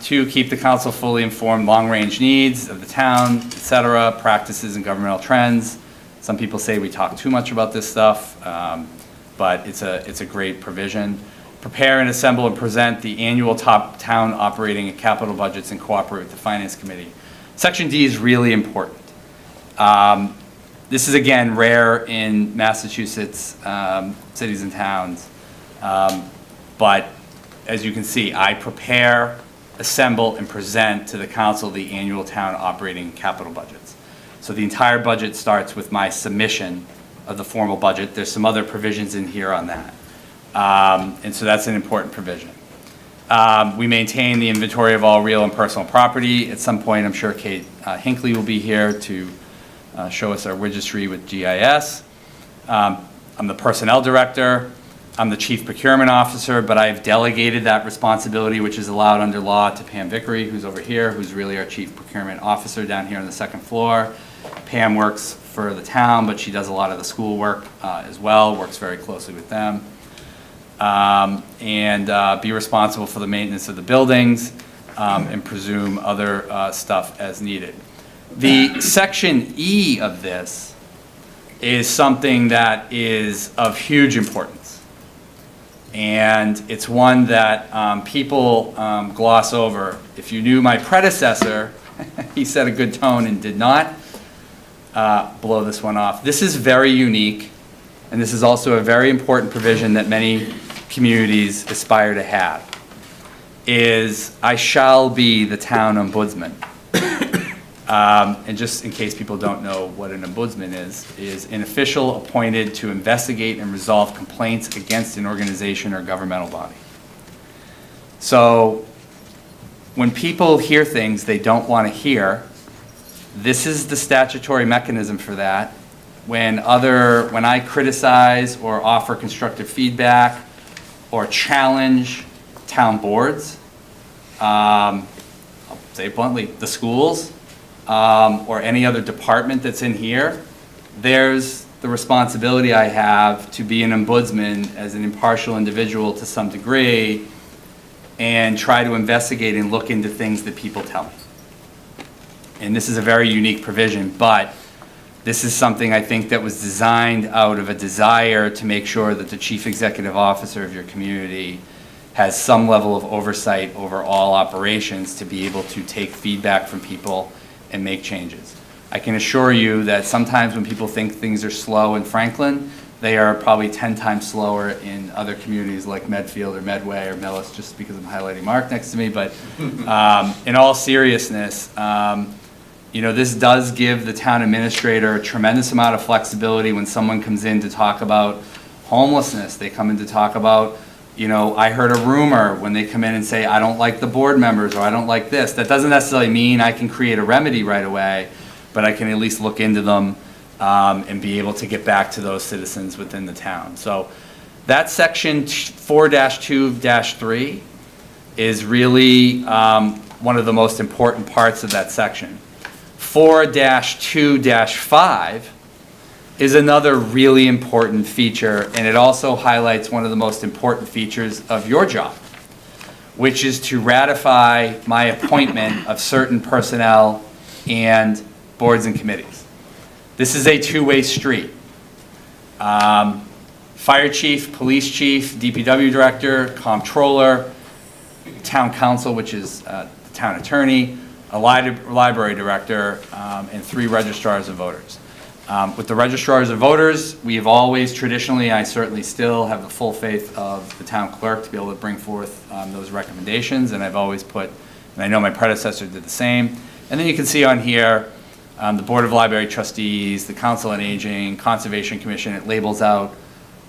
2, keep the council fully informed long-range needs of the town, et cetera, practices and governmental trends. Some people say we talk too much about this stuff, but it's a great provision. Prepare and assemble and present the annual top town operating and capital budgets and cooperate with the Finance Committee. Section D is really important. This is, again, rare in Massachusetts cities and towns. But as you can see, I prepare, assemble, and present to the council the annual town operating and capital budgets. So the entire budget starts with my submission of the formal budget. There's some other provisions in here on that. And so that's an important provision. We maintain the inventory of all real and personal property. At some point, I'm sure Kate Hinckley will be here to show us our registry with GIS. I'm the personnel director. I'm the chief procurement officer, but I've delegated that responsibility, which is allowed under law, to Pam Vickery, who's over here, who's really our chief procurement officer down here on the second floor. Pam works for the town, but she does a lot of the school work as well, works very closely with them. And be responsible for the maintenance of the buildings and presume other stuff as needed. The Section E of this is something that is of huge importance. And it's one that people gloss over. If you knew my predecessor, he set a good tone and did not blow this one off. This is very unique, and this is also a very important provision that many communities aspire to have, is I shall be the town ombudsman. And just in case people don't know what an ombudsman is an official appointed to investigate and resolve complaints against an organization or governmental body. So when people hear things they don't want to hear, this is the statutory mechanism for that. When I criticize or offer constructive feedback or challenge town boards, I'll say it bluntly, the schools, or any other department that's in here, there's the responsibility I have to be an ombudsman as an impartial individual to some degree and try to investigate and look into things that people tell me. And this is a very unique provision, but this is something I think that was designed out of a desire to make sure that the chief executive officer of your community has some level of oversight over all operations to be able to take feedback from people and make changes. I can assure you that sometimes when people think things are slow in Franklin, They are probably 10 times slower in other communities like Medfield or Medway or Millis, just because I'm highlighting Mark next to me. But in all seriousness, this does give the town administrator a tremendous amount of flexibility when someone comes in to talk about homelessness. They come in to talk about, I heard a rumor when they come in and say, I don't like the board members, or I don't like this. That doesn't necessarily mean I can create a remedy right away, but I can at least look into them and be able to get back to those citizens within the town. So that section 4-2-3 is really one of the most important parts of that section. 4-2-5 is another really important feature, and it also highlights one of the most important features of your job, which is to ratify my appointment of certain personnel and boards and committees. This is a two-way street. Fire chief, police chief, DPW director, comptroller, town council, which is the town attorney, a library director, and 3 registrars of voters. With the registrars of voters, we have always traditionally, I certainly still have the full faith of the town clerk to be able to bring forth those recommendations, and I've always put, and I know my predecessor did the same. And then you can see on here, the Board of Library Trustees, the Council on Aging, Conservation Commission. It labels out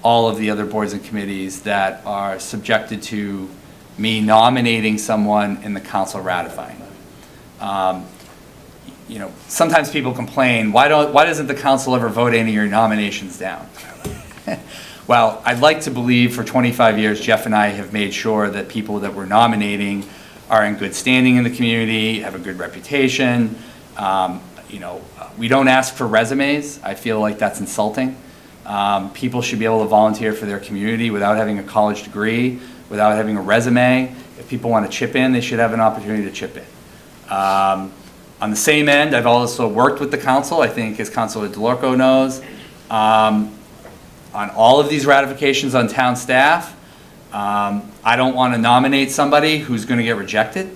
all of the other boards and committees that are subjected to me nominating someone and the council ratifying them. Sometimes people complain, why doesn't the council ever vote any of your nominations down? Well, I'd like to believe for 25 years, Jeff and I have made sure that people that we're nominating are in good standing in the community, have a good reputation. We don't ask for resumes. I feel like that's insulting. People should be able to volunteer for their community without having a college degree, without having a resume. If people want to chip in, they should have an opportunity to chip in. On the same end, I've also worked with the council, I think as Councilor DeLorco knows, on all of these ratifications on town staff. I don't want to nominate somebody who's going to get rejected.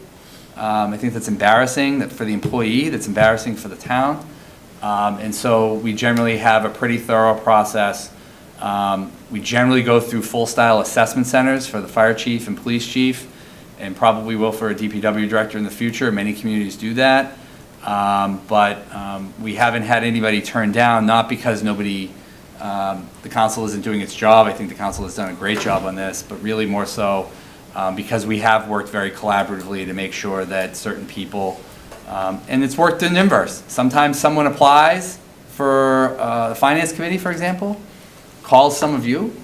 I think that's embarrassing for the employee, that's embarrassing for the town. And so we generally have a pretty thorough process. We generally go through full-style assessment centers for the fire chief and police chief, and probably will for a DPW director in the future. Many communities do that. But we haven't had anybody turned down, not because the council isn't doing its job. I think the council has done a great job on this, but really more so because we have worked very collaboratively to make sure that certain people, and it's worked in inverse. Sometimes someone applies for the finance committee, for example, calls some of you,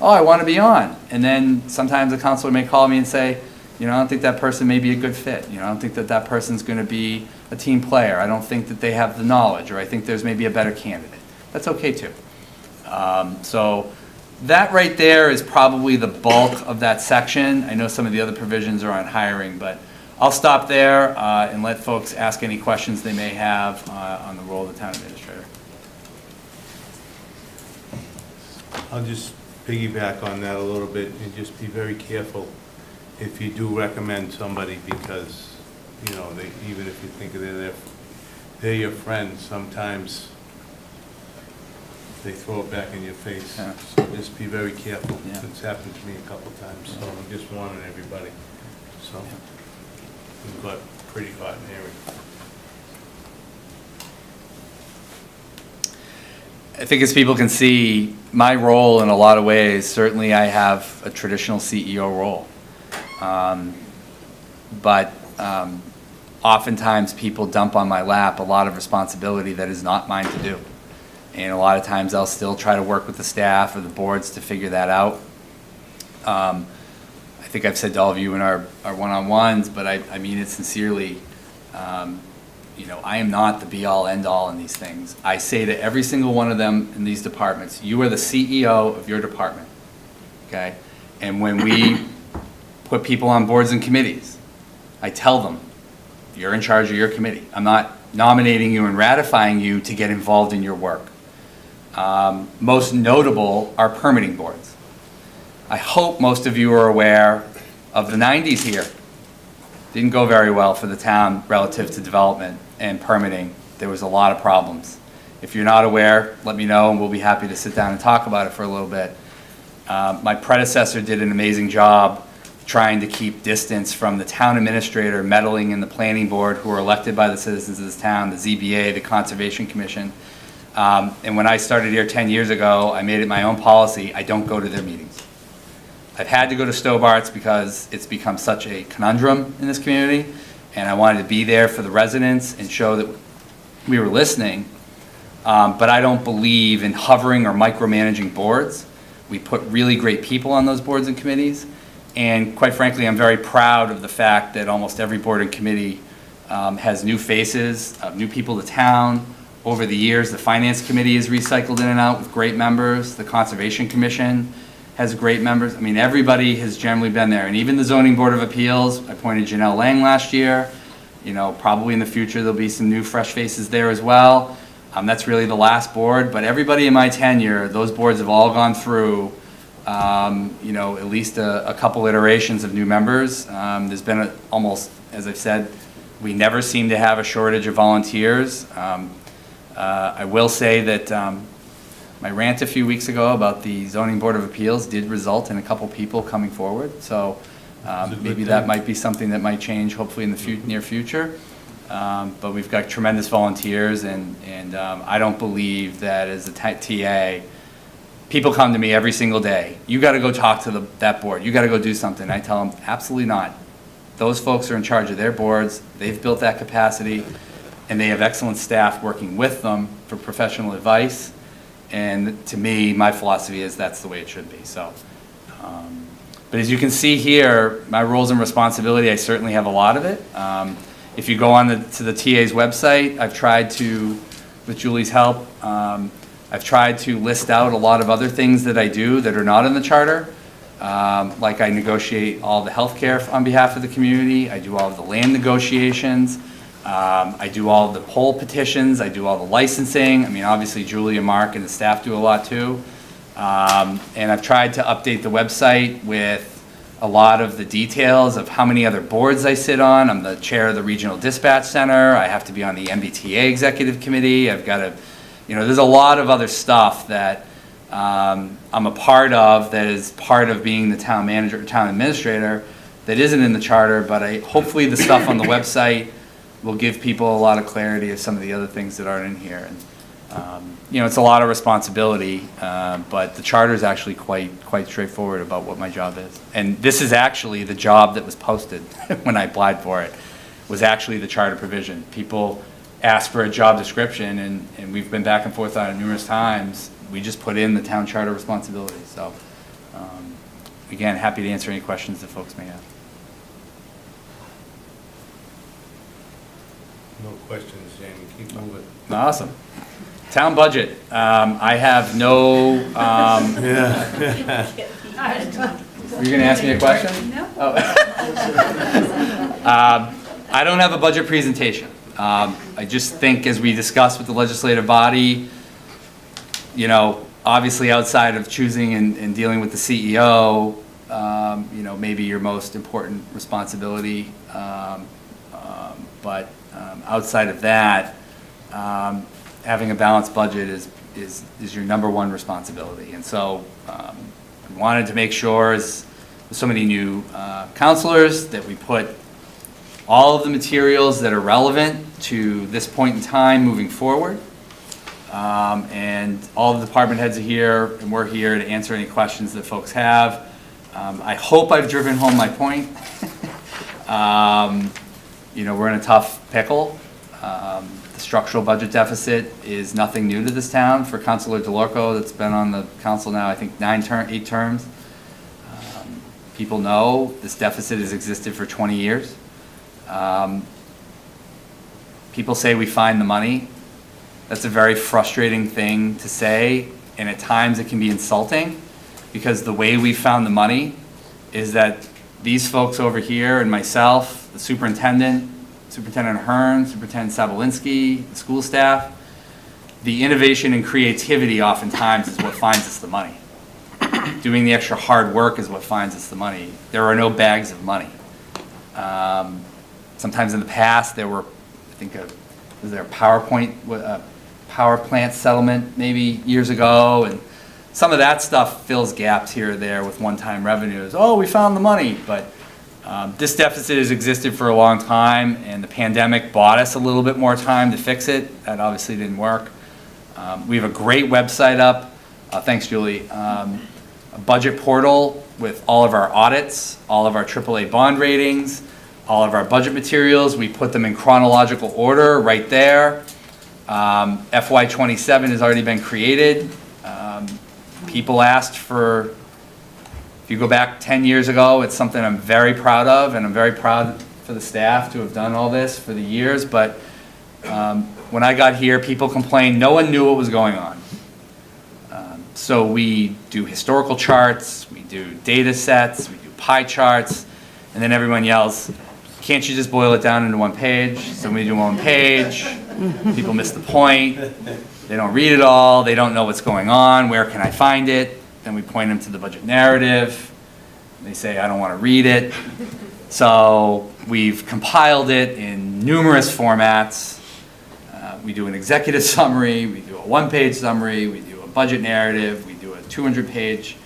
oh, I want to be on. And then sometimes a counselor may call me and say, I don't think that person may be a good fit. I don't think that person's going to be a team player. I don't think that they have the knowledge, or I think there's maybe a better candidate. That's okay too. So that right there is probably the bulk of that section. I know some of the other provisions are on hiring, but I'll stop there and let folks ask any questions they may have on the role of the town administrator. I'll just piggyback on that a little bit and just be very careful if you do recommend somebody, because, even if you think they're your friend, sometimes they throw it back in your face. Yeah. So just be very careful. Yeah. It's happened to me a couple times, so I'm just warning everybody. So we've got pretty hot and hairy. I think as people can see, my role in a lot of ways, certainly I have a traditional CEO role. But oftentimes people dump on my lap a lot of responsibility that is not mine to do. And a lot of times I'll still try to work with the staff or the boards to figure that out. I think I've said to all of you in our one-on-ones, but I mean it sincerely. I am not the be-all, end-all in these things. I say to every single one of them in these departments, you are the CEO of your department, okay? And when we put people on boards and committees, I tell them, you're in charge of your committee. I'm not nominating you and ratifying you to get involved in your work. Most notable are permitting boards. I hope most of you are aware of the 90s here. Didn't go very well for the town relative to development and permitting. There was a lot of problems. If you're not aware, let me know, and we'll be happy to sit down and talk about it for a little bit. My predecessor did an amazing job trying to keep distance from the town administrator meddling in the planning board, who are elected by the citizens of this town, the ZBA, the Conservation Commission. And when I started here 10 years ago, I made it my own policy, I don't go to their meetings. I've had to go to Stobart's because it's become such a conundrum in this community, and I wanted to be there for the residents and show that we were listening. But I don't believe in hovering or micromanaging boards. We put really great people on those boards and committees, and quite frankly, I'm very proud of the fact that almost every board and committee has new faces, new people to town. Over the years, the Finance Committee is recycled in and out with great members. The Conservation Commission has great members. I mean, everybody has generally been there. And even the Zoning Board of Appeals, I appointed Janelle Lang last year. You know, probably in the future, there'll be some new fresh faces there as well. That's really the last board, but everybody in my tenure, those boards have all gone through, you know, at least a couple iterations of new members. There's been almost, as I've said, we never seem to have a shortage of volunteers. I will say that my rant a few weeks ago about the Zoning Board of Appeals did result in a couple people coming forward, so maybe that might be something that might change hopefully in the near future. But we've got tremendous volunteers, and I don't believe that as a TA, people come to me every single day, you got to go talk to that board, you got to go do something. I tell them, absolutely not. Those folks are in charge of their boards, they've built that capacity, and they have excellent staff working with them for professional advice. And to me, my philosophy is that's the way it should be. So, but as you can see here, my roles and responsibility, I certainly have a lot of it. If you go on to the TA's website, I've tried to, with Julie's help, I've tried to list out a lot of other things that I do that are not in the charter. Like I negotiate all the healthcare on behalf of the community. I do all of the land negotiations. I do all of the poll petitions. I do all the licensing. I mean, obviously Julie and Mark and the staff do a lot too. And I've tried to update the website with a lot of the details of how many other boards I sit on. I'm the chair of the Regional Dispatch Center. I have to be on the MBTA Executive Committee. I've got to, you know, there's a lot of other stuff that I'm a part of that is part of being the town manager or town administrator that isn't in the charter, but hopefully the stuff on the website will give people a lot of clarity of some of the other things that aren't in here. And, you know, it's a lot of responsibility, but the charter is actually quite straightforward about what my job is. And this is actually the job that was posted when I applied for it, was actually the charter provision. People ask for a job description, and we've been back and forth on it numerous times. We just put in the town charter responsibilities. So, again, happy to answer any questions that folks may have. No questions, Jamie, keep moving. Awesome. Town budget. I have no. Were you going to ask me a question? No. Oh. I don't have a budget presentation. I just think, as we discussed with the legislative body, you know, obviously outside of choosing and dealing with the CEO, you know, maybe your most important responsibility. But outside of that, having a balanced budget is your number one responsibility. And so I wanted to make sure, as with so many new counselors, that we put all of the materials that are relevant to this point in time moving forward. And all the department heads are here, and we're here to answer any questions that folks have. I hope I've driven home my point. You know, we're in a tough pickle. The structural budget deficit is nothing new to this town for Councilor DeLorco, that's been on the council now, I think 8 terms. People know this deficit has existed for 20 years. People say we find the money. That's a very frustrating thing to say, and at times it can be insulting, because the way we found the money is that these folks over here and myself, the superintendent, Superintendent Hearn, Superintendent Sabolinsky, the school staff, the innovation and creativity oftentimes is what finds us the money. Doing the extra hard work is what finds us the money. There are no bags of money. Sometimes in the past there were, I think, was there a PowerPoint power plant settlement maybe years ago, and some of that stuff fills gaps here or there with one-time revenues. Oh, we found the money, but this deficit has existed for a long time, and the pandemic bought us a little bit more time to fix it. That obviously didn't work. We have a great website up. Thanks, Julie. A budget portal with all of our audits, all of our AAA bond ratings, all of our budget materials. We put them in chronological order right there. FY27 has already been created. People asked for, if you go back 10 years ago, it's something I'm very proud of, and I'm very proud for the staff to have done all this for the years, but when I got here, people complained no one knew what was going on. So we do historical charts, we do data sets, we do pie charts, and then everyone yells, can't you just boil it down into one page? So we do one page, people miss the point, they don't read it all, they don't know what's going on, where can I find it? Then we point them to the budget narrative, they say, I don't want to read it. So we've compiled it in numerous formats. We do an executive summary, we do a one-page summary, we do a budget narrative, we do a 200-page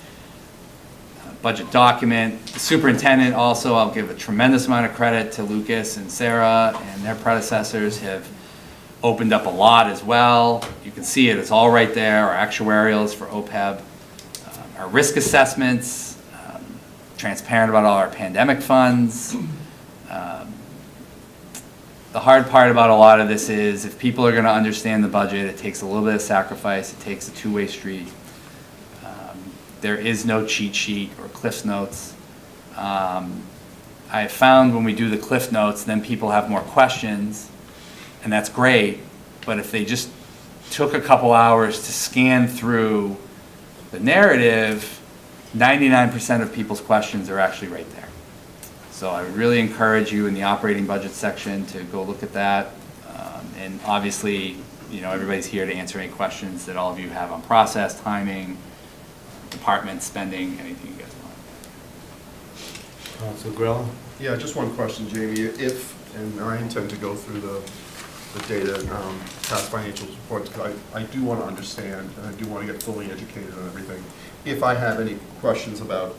budget document. The superintendent also, I'll give a tremendous amount of credit to Lucas and Sarah and their predecessors, have opened up a lot as well. You can see it, it's all right there. Our actuarials for OPEB, our risk assessments, transparent about all our pandemic funds. The hard part about a lot of this is if people are going to understand the budget, it takes a little bit of sacrifice, it takes a two-way street. There is no cheat sheet or Cliff Notes. I have found when we do the Cliff Notes, then people have more questions, and that's great, but if they just took a couple hours to scan through the narrative, 99% of people's questions are actually right there. So I would really encourage you in the operating budget section to go look at that. And obviously, you know, everybody's here to answer any questions that all of you have on process, timing, department spending, anything you guys want. Council Grella? Yeah, just one question, Jamie. If, and I intend to go through the data, past financial reports, because I do want to understand, and I do want to get fully educated on everything. If I have any questions about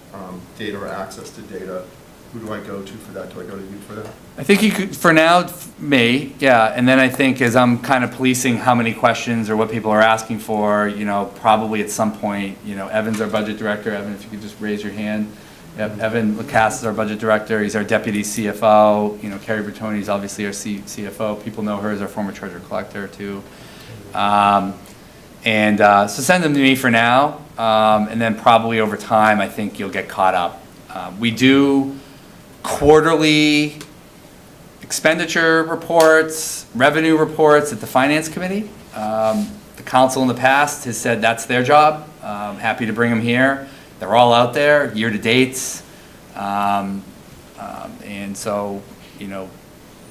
data or access to data, who do I go to for that? Do I go to you for that? I think you could, for now, me, yeah, and then I think as I'm kind of policing how many questions or what people are asking for, you know, probably at some point, you know, Evan's our budget director. Evan, if you could just raise your hand. Yep, Evan Lacasse is our budget director. He's our deputy CFO. You know, Carrie Bertoni is obviously our CFO. People know her as our former treasurer collector too. So send them to me for now, and then probably over time, I think you'll get caught up. We do quarterly expenditure reports, revenue reports at the Finance Committee. The council in the past has said that's their job. Happy to bring them here. They're all out there, year-to-dates. And so, you know,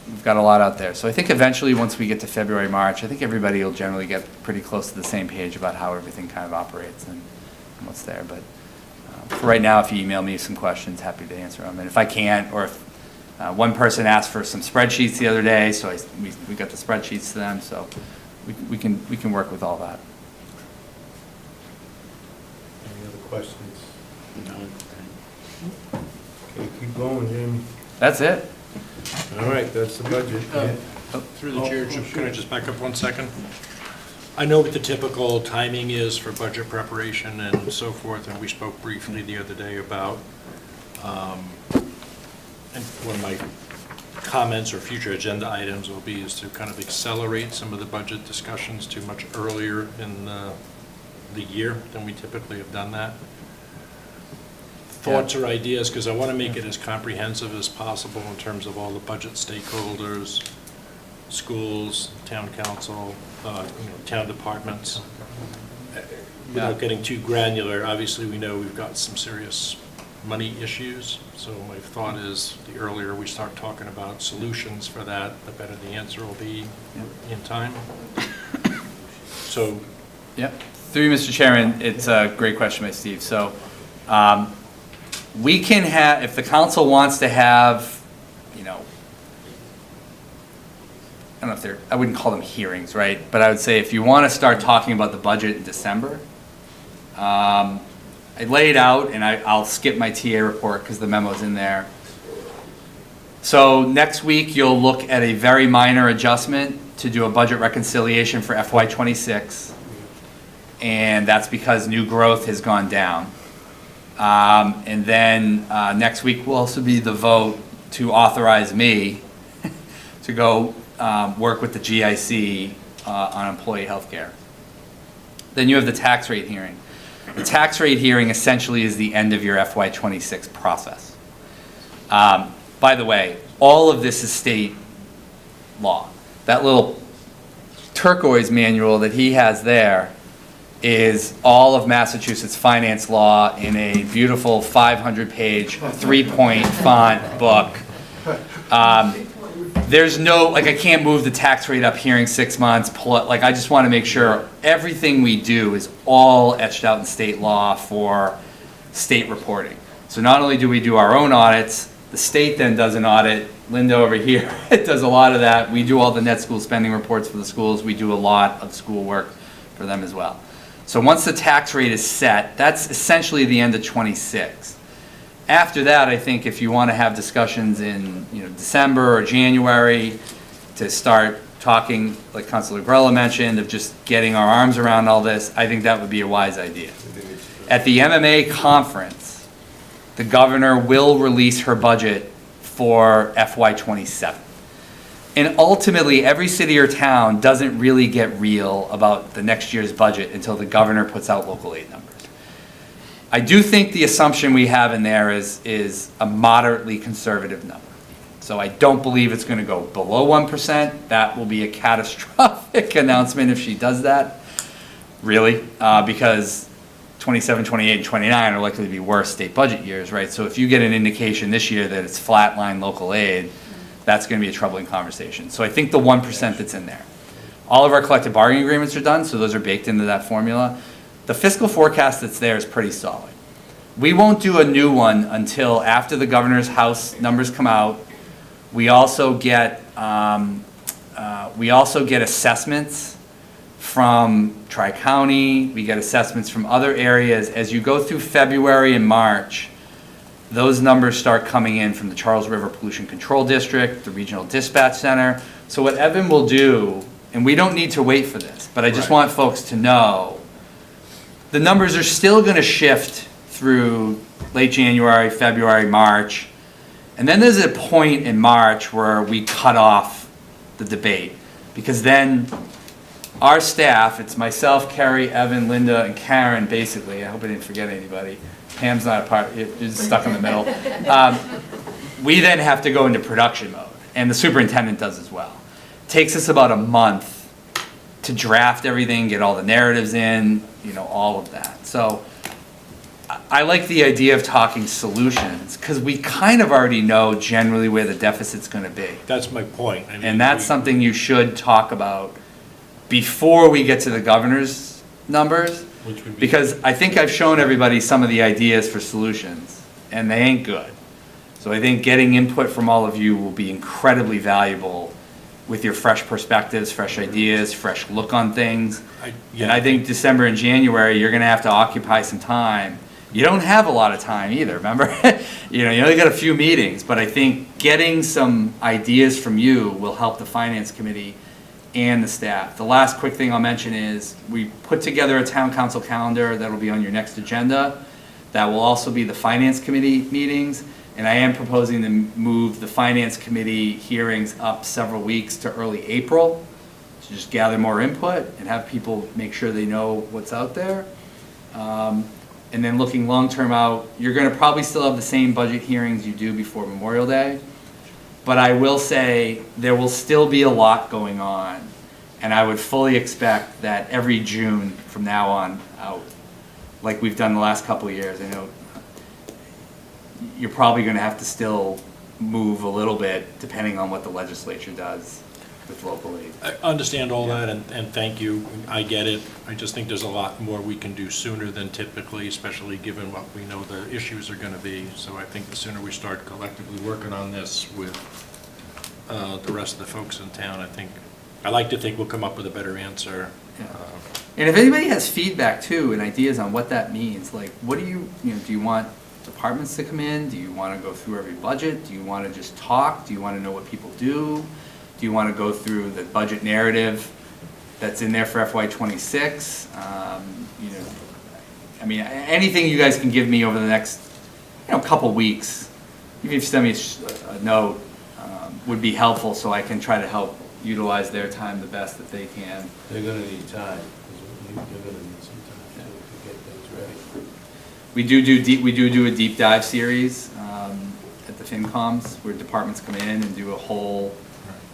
we've got a lot out there. So I think eventually, once we get to February, March, I think everybody will generally get pretty close to the same page about how everything kind of operates and what's there. But for right now, if you email me some questions, happy to answer them. And if I can't, or if one person asked for some spreadsheets the other day, so we got the spreadsheets to them, so we can work with all that. Any other questions? No. Okay, keep going, Jamie. That's it. All right, that's the budget. Through the chair, can I just back up 1 second? I know what the typical timing is for budget preparation and so forth, and we spoke briefly the other day about, and one of my comments or future agenda items will be is to kind of accelerate some of the budget discussions to much earlier in the year than we typically have done that. Thoughts or ideas, because I want to make it as comprehensive as possible in terms of all the budget stakeholders, schools, town council, town departments. Without getting too granular, obviously we know we've got some serious money issues, so my thought is the earlier we start talking about solutions for that, the better the answer will be in time. So. Yep. Through you, Mr. Chairman, it's a great question by Steve. So we can have, if the council wants to have, you know, don't know if they're, I wouldn't call them hearings, right? But I would say if you want to start talking about the budget in December, I laid out, and I'll skip my TA report because the memo's in there. So next week, you'll look at a very minor adjustment to do a budget reconciliation for FY '26. And that's because new growth has gone down. And then next week will also be the vote to authorize me to go work with the GIC on employee health care. Then you have the tax rate hearing. The tax rate hearing essentially is the end of your FY '26 process. By the way, all of this is state law. That little turquoise manual that he has there is all of Massachusetts finance law in a beautiful 500-page, 3-point font book. There's no, like, I can't move the tax rate up here in 6 months, pull it, like, I just want to make sure everything we do is all etched out in state law for state reporting. So not only do we do our own audits, the state then does an audit. Linda over here does a lot of that. We do all the net school spending reports for the schools. We do a lot of school work for them as well. So once the tax rate is set, that's essentially the end of '26. After that, I think if you want to have discussions in December or January to start talking, like Councilor Grella mentioned, of just getting our arms around all this, I think that would be a wise idea. At the MMA conference, the governor will release her budget for FY '27. And ultimately, every city or town doesn't really get real about the next year's budget until the governor puts out local aid numbers. I do think the assumption we have in there is a moderately conservative number. So I don't believe it's going to go below 1%. That will be a catastrophic announcement if she does that, really, because 27, 28, and 29 are likely to be worse state budget years, right? So if you get an indication this year that it's flatline local aid, that's going to be a troubling conversation. So I think the 1% that's in there. All of our collective bargaining agreements are done, so those are baked into that formula. The fiscal forecast that's there is pretty solid. We won't do a new one until after the governor's house numbers come out. We also get assessments from Tri-County. We get assessments from other areas. As you go through February and March, those numbers start coming in from the Charles River Pollution Control District, the Regional Dispatch Center. So what Evan will do, and we don't need to wait for this, but I just want folks to know, the numbers are still going to shift through late January, February, March. And then there's a point in March where we cut off the debate, because then our staff, it's myself, Kerry, Evan, Linda, and Karen, basically. I hope I didn't forget anybody. Pam's not a part, you're just stuck in the middle. We then have to go into production mode, and the superintendent does as well. It takes us about a month to draft everything, get all the narratives in, all of that. So I like the idea of talking solutions, because we kind of already know generally where the deficit's going to be. That's my point. And that's something you should talk about before we get to the governor's numbers. Because I think I've shown everybody some of the ideas for solutions, and they ain't good. So I think getting input from all of you will be incredibly valuable with your fresh perspectives, fresh ideas, fresh look on things. And I think December and January, you're going to have to occupy some time. You don't have a lot of time either, remember? You only got a few meetings, but I think getting some ideas from you will help the Finance Committee and the staff. The last quick thing I'll mention is we put together a town council calendar that'll be on your next agenda. That will also be the Finance Committee meetings, and I am proposing to move the Finance Committee hearings up several weeks to early April to just gather more input and have people make sure they know what's out there. And then looking long-term out, you're going to probably still have the same budget hearings you do before Memorial Day. But I will say there will still be a lot going on, and I would fully expect that every June from now on out, like we've done the last couple of years, I know you're probably going to have to still move a little bit depending on what the legislature does with local aid. I understand all that, and thank you. I get it. I just think there's a lot more we can do sooner than typically, especially given what we know the issues are going to be. So I think the sooner we start collectively working on this with the rest of the folks in town, I think I like to think we'll come up with a better answer. And if anybody has feedback too and ideas on what that means, like what do you want departments to come in? Do you want to go through every budget? Do you want to just talk? Do you want to know what people do? Do you want to go through the budget narrative that's in there for FY26? I mean, anything you guys can give me over the next, couple weeks, even if you send me a note, would be helpful so I can try to help utilize their time the best that they can. They're gonna need time, they're gonna need some time to get things ready. We do a deep dive series at the FinComs where departments come in and do a whole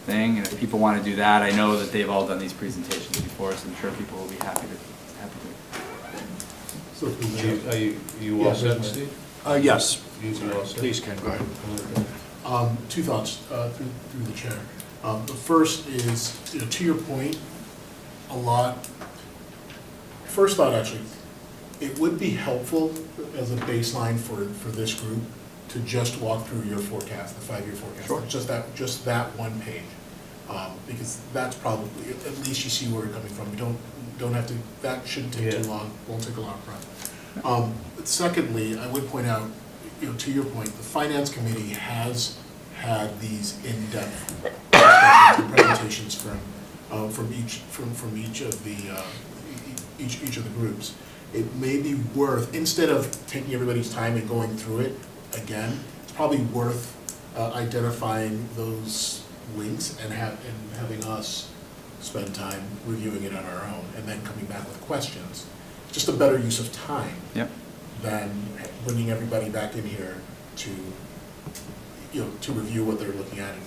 thing. And if people want to do that, I know that they've all done these presentations before, so I'm sure people will be happy to. So Are you all set, Steve? Yes. You all set? Please, Ken, go ahead. Two thoughts through the chair. The first is, to your point, first thought actually, it would be helpful as a baseline for this group to just walk through your forecast, the 5-year forecast. Sure. Just that one page. Because that's probably, at least you see where we're coming from. You don't have to, that shouldn't take too long, won't take a long time. Secondly, I would point out, to your point, the Finance Committee has had these in-depth discussions and presentations from each of the groups. It may be worth, instead of taking everybody's time and going through it again, it's probably worth identifying those links and having us spend time reviewing it on our own and then coming back with questions. Just a better use of time than bringing everybody back in here to review what they're looking at. And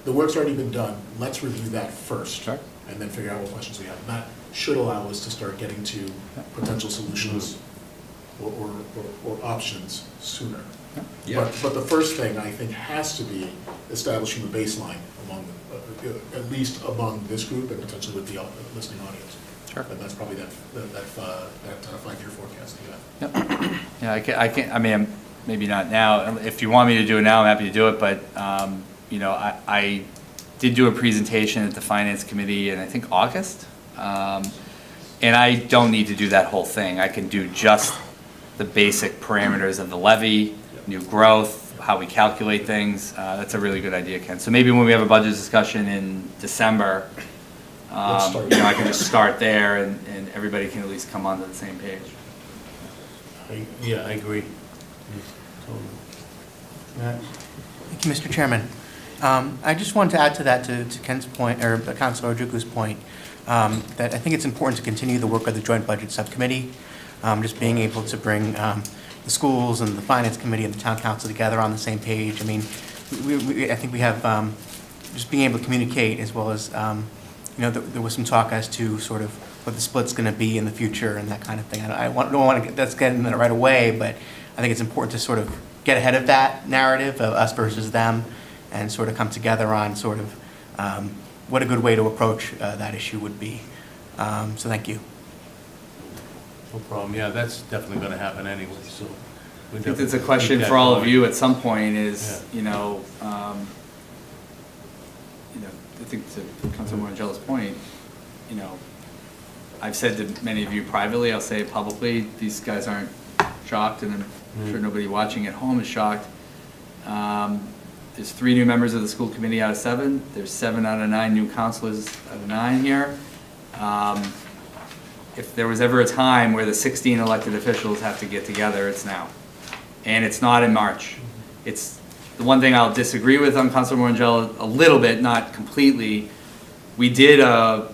the work's already been done. Let's review that first and then figure out what questions we have. And that should allow us to start getting to potential solutions or options sooner. But the first thing I think has to be establishing the baseline among, at least among this group and potentially with the listening audience. Sure. And that's probably that 5-year forecast that you have. Yeah, I can't. I mean, maybe not now. If you want me to do it now, I'm happy to do it. But I did do a presentation at the Finance Committee in I think August, and I don't need to do that whole thing. I can do just the basic parameters of the levy, new growth, how we calculate things. That's a really good idea, Ken. So maybe when we have a budget discussion in December, I can just start there and everybody can at least come onto the same page. I agree. Matt? Thank you, Mr. Chairman. I just wanted to add to that, to Ken's point, or Councilor Ojukwu point, that I think it's important to continue the work of the Joint Budget Subcommittee, just being able to bring the schools and the Finance Committee and the Town Council together on the same page. I mean, I think we have just being able to communicate as well as, there was some talk as to sort of what the split's going to be in the future and that kind of thing. I don't want to get into that right away, but I think it's important to sort of get ahead of that narrative of us versus them and sort of come together on sort of what a good way to approach that issue would be. So thank you. No problem. Yeah, that's definitely going to happen anyway. So I think that's a question for all of you at some point. Is I think to Councilor Mangella's point, I've said to many of you privately, I'll say it publicly, these guys aren't shocked, and I'm sure nobody watching at home is shocked. There's 3 new members of the school committee out of 7. There's 7 out of 9 new counselors out of 9 here. If there was ever a time where the 16 elected officials have to get together, it's now. And it's not in March. It's the one thing I'll disagree with on Councilor Mangella a little bit, not completely. We did, I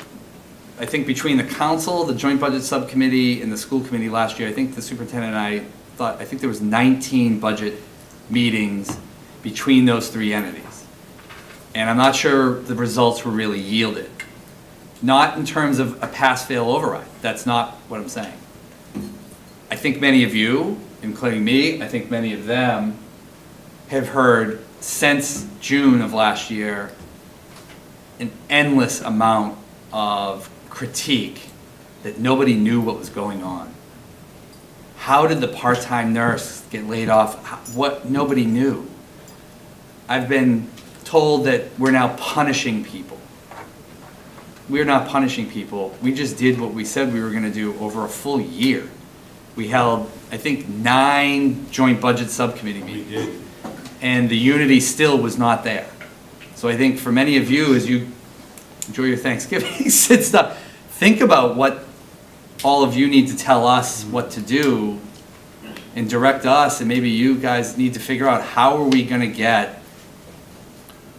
think between the council, the Joint Budget Subcommittee, and the school committee last year, I think the superintendent and I think there was 19 budget meetings between those 3 entities. And I'm not sure the results were really yielded. Not in terms of a pass-fail override. That's not what I'm saying. I think many of you, including me, I think many of them have heard since June of last year an endless amount of critique that nobody knew what was going on. How did the part-time nurse get laid off? What? Nobody knew. I've been told that we're now punishing people. we're not punishing people. We just did what we said we were gonna do over a full year. We held, I think, 9 joint budget subcommittee meetings. And the unity still was not there. So I think for many of you, as you enjoy your Thanksgivings and stuff, think about what all of you need to tell us what to do and direct us, and maybe you guys need to figure out how are we gonna get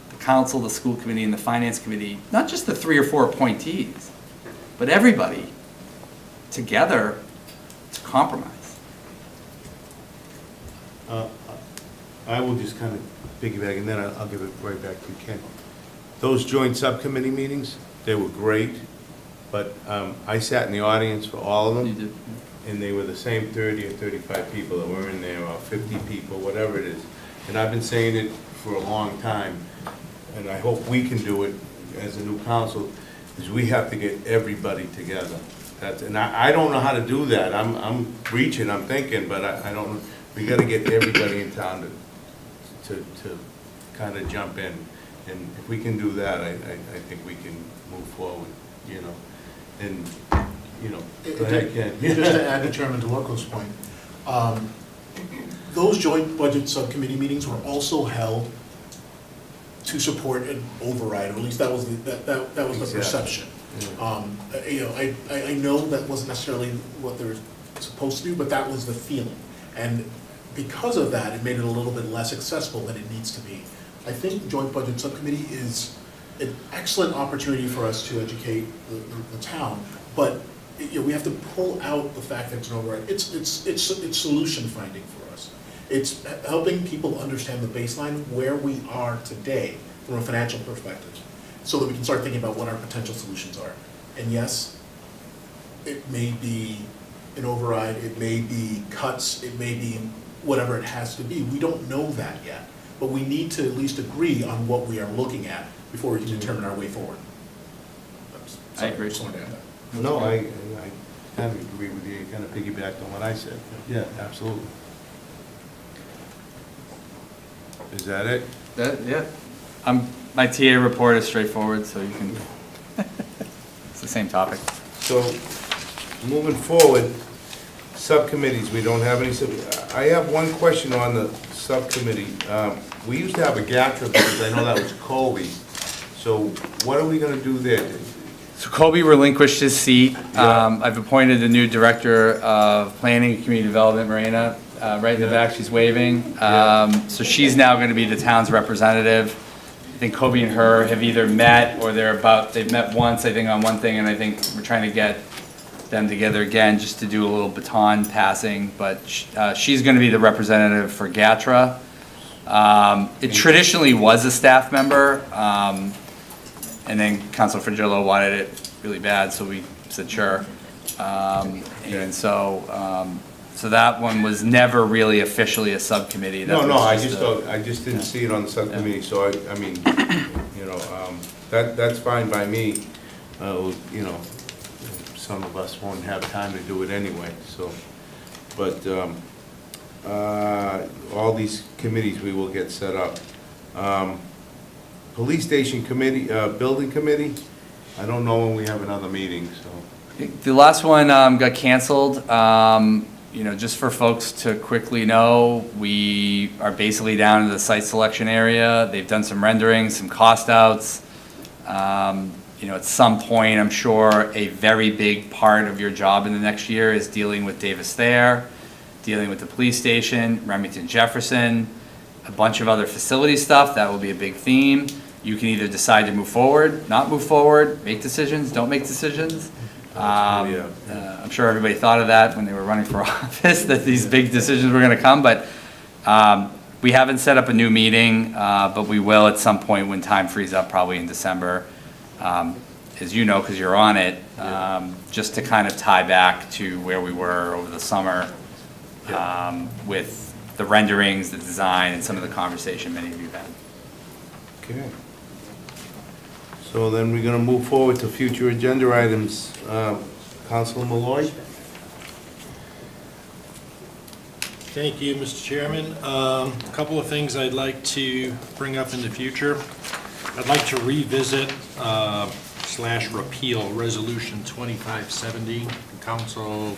the council, the school committee, and the finance committee, not just the 3 or 4 appointees, but everybody together to compromise. I will just kind of piggyback, and then I'll give it right back to Ken. Those joint subcommittee meetings, they were great, but I sat in the audience for all of them. You did. And they were the same 30 or 35 people that were in there, or 50 people, whatever it is. And I've been saying it for a long time, and I hope we can do it as a new council, is we have to get everybody together. And I don't know how to do that. I'm reaching, I'm thinking, but I don't know. We gotta get everybody in town to kind of jump in. And if we can do that, I think we can move forward, you know. And, you know, go ahead, Ken. Just to add to Chairman DeLuca's point, those joint budget subcommittee meetings were also held to support an override, or at least that was the perception. You know, I know that wasn't necessarily what they were supposed to do, but that was the feeling. And because of that, it made it a little bit less accessible than it needs to be. I think joint budget subcommittee is an excellent opportunity for us to educate the town, but you know, we have to pull out the fact that it's an override. It's solution finding for us. It's helping people understand the baseline where we are today from a financial perspective, so that we can start thinking about what our potential solutions are. And yes, it may be an override, it may be cuts, it may be whatever it has to be. We don't know that yet, but we need to at least agree on what we are looking at before we can determine our way forward. I agree. Just wanted to add that. No, I kind of agree with you. You kind of piggybacked on what I said. Yeah, absolutely. Is that it? Yeah. My TA report is straightforward, so you can, it's the same topic. So, moving forward, subcommittees, we don't have any, I have one question on the subcommittee. We used to have a GATRA because I know that was Colby. So what are we gonna do there? So Kobe relinquished his seat. I've appointed a new director of planning and community development, Marina, right in the back, she's waving. So she's now gonna be the town's representative. I think Kobe and her have either met or they've met once, I think, on one thing, and I think we're trying to get them together again just to do a little baton passing, but she's gonna be the representative for GATRA. It traditionally was a staff member, and then Councilor Frangillo wanted it really bad, so we said sure. And so that one was never really officially a subcommittee. That No, was I just didn't see it on the subcommittee, so I mean, you know, that's fine by me. You know, some of us won't have time to do it anyway, so. But all these committees we will get set up. Police station committee, building committee, I don't know when we have another meeting, so. The last one got canceled. You know, just for folks to quickly know, we are basically down to the site selection area. They've done some renderings, some cost outs. You know, at some point, I'm sure a very big part of your job in the next year is dealing with Davis Thayer, dealing with the police station, Remington Jefferson, a bunch of other facility stuff. That will be a big theme. You can either decide to move forward, not move forward, make decisions, don't make decisions. I'm sure everybody thought of that when they were running for office, that these big decisions were going to come, but we haven't set up a new meeting, but we will at some point when time frees up, probably in December, as you know, because you're on it, just to kind of tie back to where we were over the summer with the renderings, the design, and some of the conversation many of you had. Okay. So then we're gonna move forward to future agenda items. Councilor Malloy? Thank you, Mr. Chairman. A couple of things I'd like to bring up in the future. I'd like to revisit repeal Resolution 2570.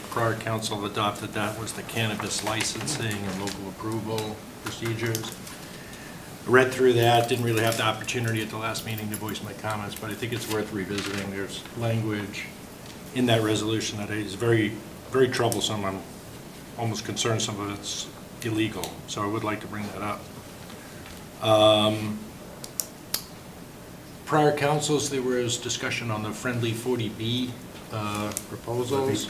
Prior council adopted that, was the cannabis licensing and local approval procedures. Read through that, didn't really have the opportunity at the last meeting to voice my comments, but I think it's worth revisiting. There's language in that resolution that is very, very troublesome. I'm almost concerned some of it's illegal, so I would like to bring that up. Prior councils, there was discussion on the friendly 40B proposals.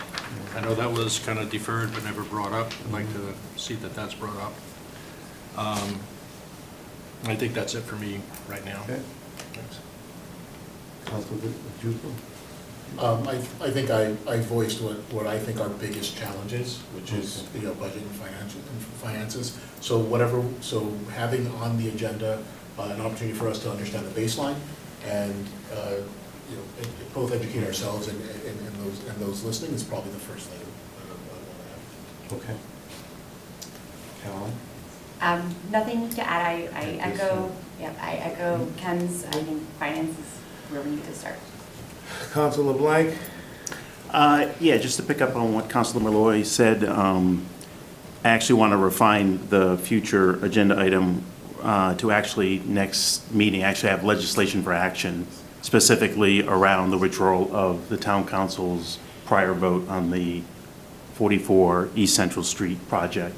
I know that was kind of deferred but never brought up. I'd like to see that that's brought up. I think that's it for me right now. Okay. Thanks. Councilor Juple? I think I voiced what I think our biggest challenge is, which is budget and finances. So having on the agenda an opportunity for us to understand the baseline and both educate ourselves and those listening is probably the first thing I want to have. Okay. Caroline? Nothing to add. I echo Ken's. I think finance is where we need to start. Councilor LeBlanc? Yeah, just to pick up on what Councilor Malloy said, I actually want to refine the future agenda item to actually next meeting, actually have legislation for action specifically around the withdrawal of the town council's prior vote on the 44 East Central Street project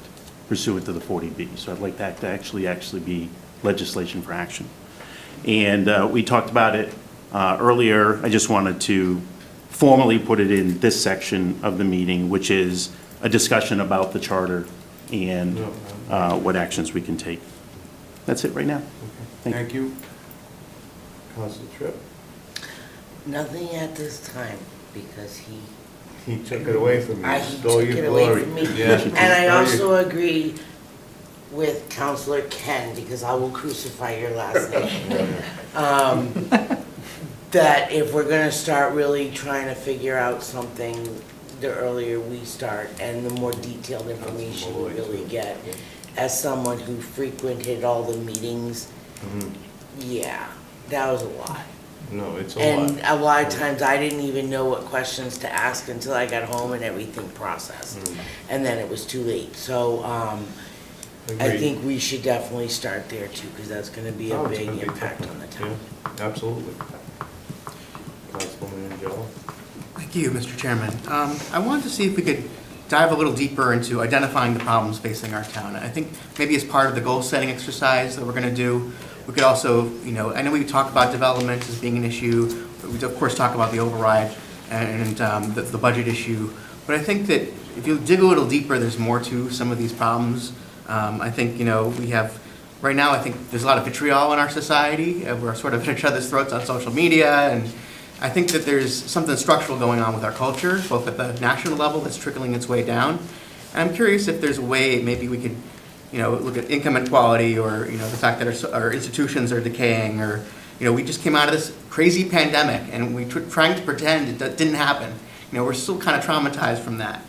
pursuant to the 40B. So I'd like that to actually be legislation for action. And we talked about it earlier. I just wanted to formally put it in this section of the meeting, which is a discussion about the charter and what actions we can take. That's it right now. Thank you. Councilor Tripp? Nothing at this time, because he took it away from you. He took it away from me. Yeah. And I also agree with Councilor Ken, because I will crucify your last name. That if we're gonna start really trying to figure out something, the earlier we start and the more detailed information we really get. As someone who frequented all the meetings, yeah, that was a lot. No, it's a And lot. a lot of times I didn't even know what questions to ask until I got home and everything processed. And then it was too late. So I Agreed. think we should definitely start there too, because that's gonna be a big impact on the town. Yeah, absolutely. Councilwoman Angela? Thank you, Mr. Chairman. I wanted to see if we could dive a little deeper into identifying the problems facing our town. I think maybe as part of the goal-setting exercise that we're going to do, we could also, I know we talk about development as being an issue, but we of course talk about the override and the budget issue. But I think that if you dig a little deeper, there's more to some of these problems. I think, we have, right now, I think there's a lot of vitriol in our society. We're sort of at each other's throats on social media, and I think that there's something structural going on with our culture, both at the national level that's trickling its way down. And I'm curious if there's a way maybe we could, look at income inequality or, the fact that our institutions are decaying or, we just came out of this crazy pandemic and we trying to pretend it didn't happen. We're still kind of traumatized from that.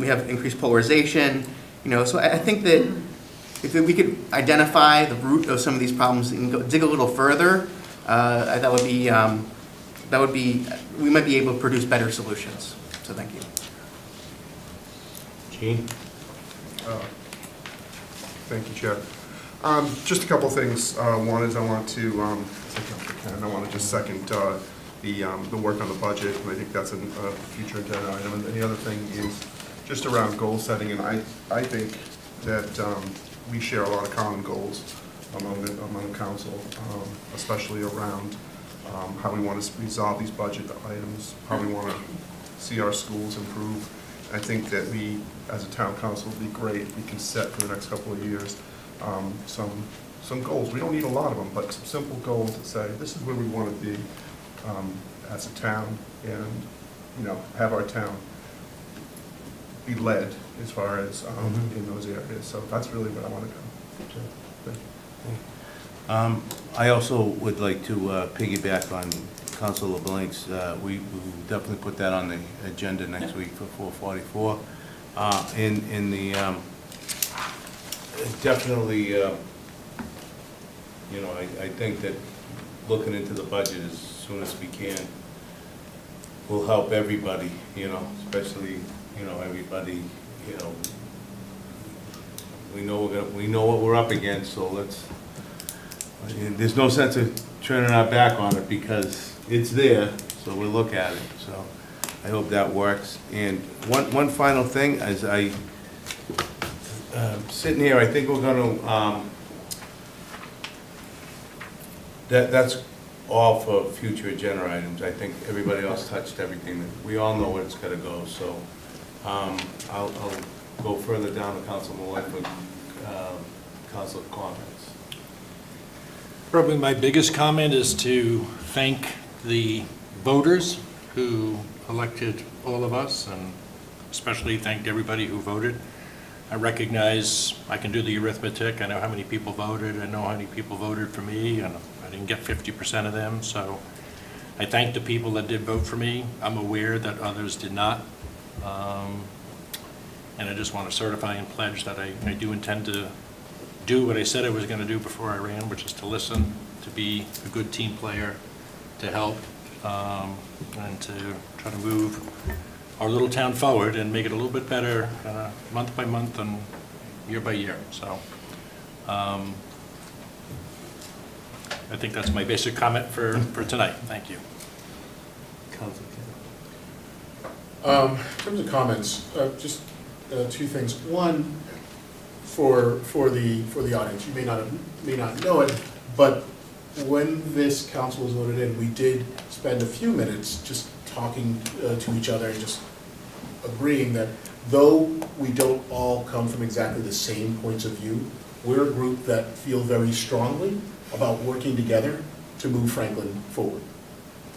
We have increased polarization, so I think that if we could identify the root of some of these problems and dig a little further, we might be able to produce better solutions. So thank you. Gene? Thank you, Chair. Just a couple of things. One is I want to just second the work on the budget, and I think that's a future agenda item. And the other thing is just around goal setting, and I think that we share a lot of common goals among the council, especially around how we want to resolve these budget items, how we want to see our schools improve. I think that we, as a town council, would be great if we can set for the next couple of years some goals. We don't need a lot of them, but some simple goals that say, this is where we want to be as a town and, have our town be led as far as in those areas. So that's really what I want to do. Thank you. I also would like to piggyback on Councilor LeBlanc's. We will definitely put that on the agenda next week for 444. In the definitely, I think that looking into the budget is soon as we can. Will help everybody, you know, especially, you know, everybody, you know. We know what we're up against, so there's no sense of turning our back on it because it's there, so we'll look at it, so I hope that works. And one final thing, as sitting here, I think we're gonna, that's all for future agenda items. I think everybody else touched everything. We all know where it's gonna go, so I'll go further down to Council Malloy for council comments. Probably my biggest comment is to thank the voters who elected all of us, and especially thank everybody who voted. I recognize I can do the arithmetic. I know how many people voted. I know how many people voted for me, and I didn't get 50% of them. So I thank the people that did vote for me. I'm aware that others did not. And I just want to certify and pledge that I do intend to do what I said I was going to do before I ran, which is to listen, to be a good team player, to help, and to try to move our little town forward and make it a little bit better month by month and year by year. So I think that's my basic comment for tonight. Thank you. Council In terms of comments, just two things. One, for the audience, you may not know it, but when this council was voted in, we did spend a few minutes just talking to each other and just agreeing that though we don't all come from exactly the same points of view, we're a group that feel very strongly about working together to move Franklin forward.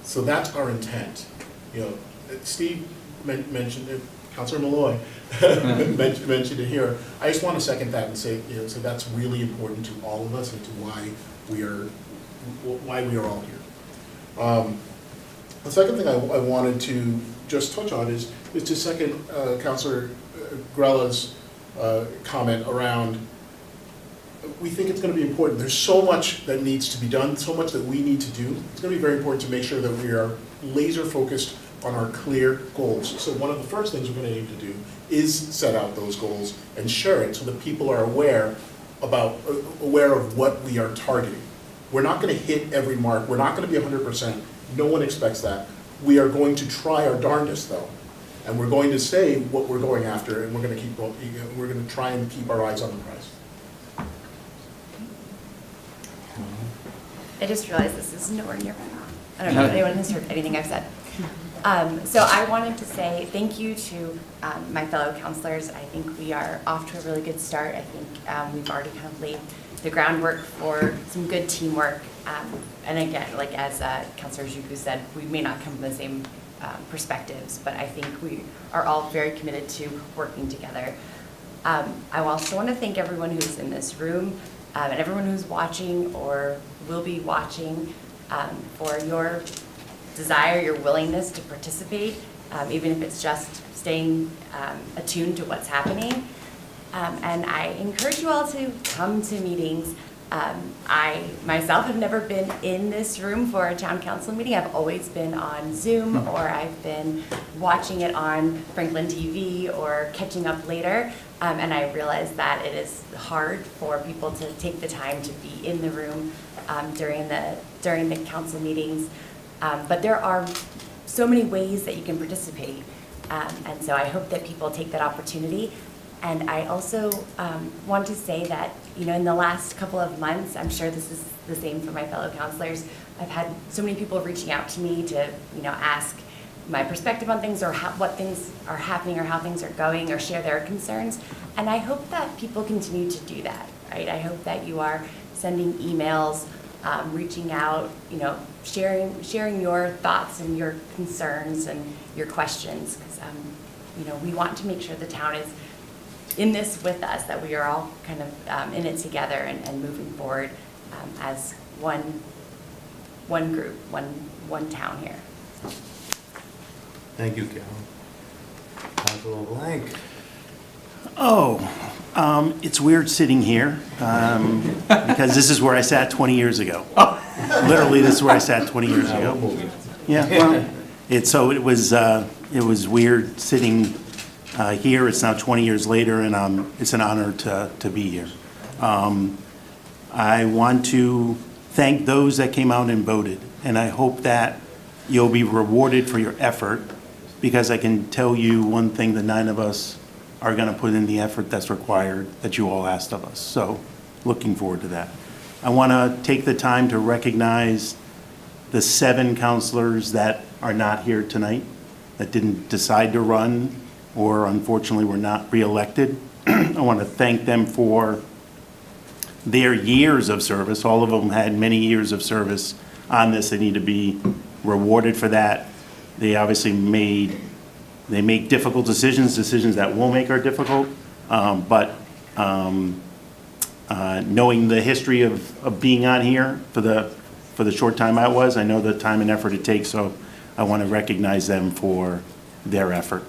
So that's our intent. You know, Steve mentioned it, Councilor Malloy mentioned it here. I just want to second that and say, you know, so that's really important to all of us and to why we are all here. The second thing I wanted to just touch on is to second Councilor Grella's comment around, we think it's going to be important. There's so much that needs to be done, so much that we need to do. It's going to be very important to make sure that we are laser focused on our clear goals. So one of the first things we're going to aim to do is set out those goals and share it so that people are aware of what we are targeting. We're not going to hit every mark. We're not going to be 100%. No one expects that. We are going to try our darndest, though, and we're going to say what we're going after, and we're going to try and keep our eyes on the prize. I just realized this is nowhere near my mom. I don't know if anyone has heard anything I've said. So I wanted to say thank you to my fellow counselors. I think we are off to a really good start. I think we've already kind of laid the groundwork for some good teamwork. And again, like as Councilor Juku said, we may not come from the same perspectives, but I think we are all very committed to working together. I also want to thank everyone who's in this room and everyone who's watching or will be watching for your desire, your willingness to participate, even if it's just staying attuned to what's happening. And I encourage you all to come to meetings. I myself have never been in this room for a town council meeting. I've always been on Zoom, or I've been watching it on Franklin TV or catching up later. And I realize that it is hard for people to take the time to be in the room during the council meetings. But there are so many ways that you can participate. And so I hope that people take that opportunity. And I also want to say that, you know, in the last couple of months, I'm sure this is the same for my fellow counselors, I've had so many people reaching out to me to, you know, ask my perspective on things or what things are happening or how things are going or share their concerns. And I hope that people continue to do that, right? I hope that you are sending emails, reaching out, you know, sharing your thoughts and your concerns and your questions, because, you know, we want to make sure the town is in this with us, that we are all kind of in it together and moving forward as one group, one town here. Thank you, Carol. Councilor Blank. It's weird sitting here because this is where I sat 20 years ago. Literally, this is where I sat 20 years ago. Yeah, well, it was weird sitting here. It's now 20 years later, and it's an honor to be here. I want to thank those that came out and voted, and I hope that you'll be rewarded for your effort, because I can tell you one thing, the 9 of us are going to put in the effort that's required, that you all asked of us. So, looking forward to that. I want to take the time to recognize the 7 counselors that are not here tonight, that didn't decide to run, or unfortunately were not reelected. I want to thank them for their years of service. All of them had many years of service on this. They need to be rewarded for that. They obviously make difficult decisions that will make are difficult, but knowing the history of being on here for the short time I know the time and effort it takes, so I want to recognize them for their effort.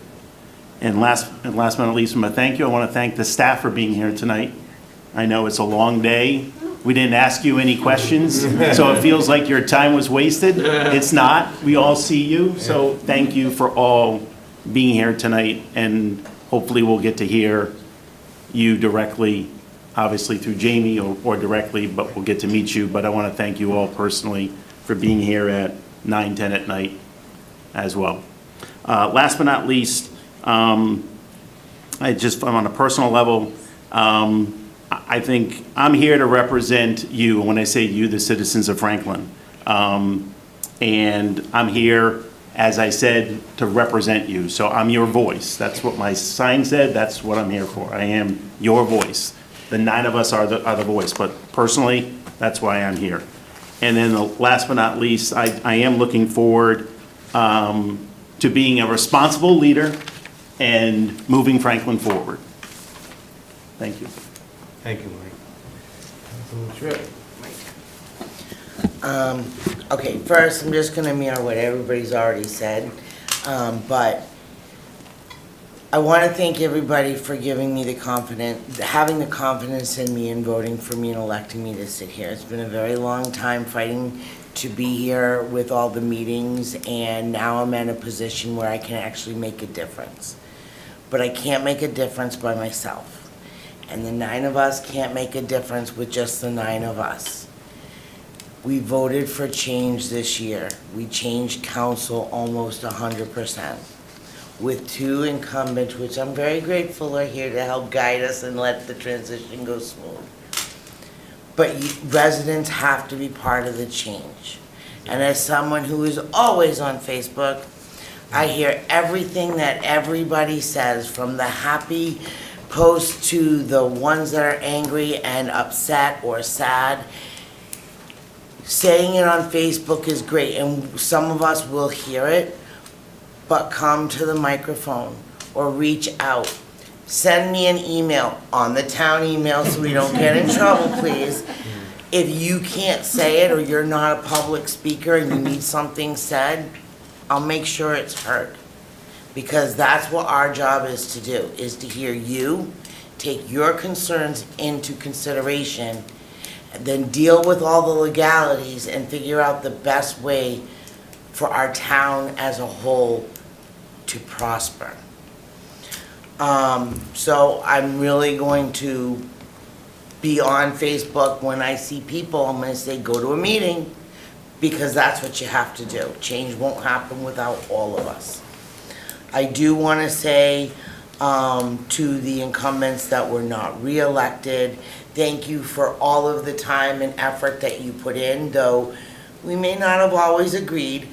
And last but not least, from a thank you, I want to thank the staff for being here tonight. I know it's a long day. We didn't ask you any questions, so it feels like your time was wasted. It's not. We all see you, so thank you for all being here tonight, and hopefully we'll get to hear you directly, obviously through Jamie or directly, but we'll get to meet you. But I want to thank you all personally for being here at 9:10 at night as well. Last but not least, on a personal level, I think I'm here to represent you. When I say you, the citizens of Franklin. And I'm here, as I said, to represent you. So I'm your voice. That's what my sign said. That's what I'm here for. I am your voice. The 9 of us are the voice, but personally, that's why I'm here. And then last but not least, I am looking forward to being a responsible leader and moving Franklin forward. Thank you. Thank you, Mike. Councilman Tripp. Okay, first, I'm just gonna mirror what everybody's already said, but I want to thank everybody for giving me having the confidence in me and voting for me and electing me to sit here. It's been a very long time fighting to be here with all the meetings, and now I'm in a position where I can actually make a difference. But I can't make a difference by myself. And the 9 of us can't make a difference with just the 9 of us. We voted for change this year. We changed council almost 100%. With 2 incumbents, which I'm very grateful are here to help guide us and let the transition go smooth. But residents have to be part of the change. And as someone who is always on Facebook, I hear everything that everybody says, from the happy posts to the ones that are angry and upset or sad. Saying it on Facebook is great, and some of us will hear it, but come to the microphone or reach out. Send me an email on the town email so we don't get in trouble, please. If you can't say it or you're not a public speaker and you need something said, I'll make sure it's heard. Because that's what our job is to do, is to hear you, take your concerns into consideration, and then deal with all the legalities and figure out the best way for our town as a whole to prosper. So I'm really going to be on Facebook when I see people. I'm going to say, go to a meeting, because that's what you have to do. Change won't happen without all of us. I do want to say to the incumbents that were not reelected, thank you for all of the time and effort that you put in, though we may not have always agreed.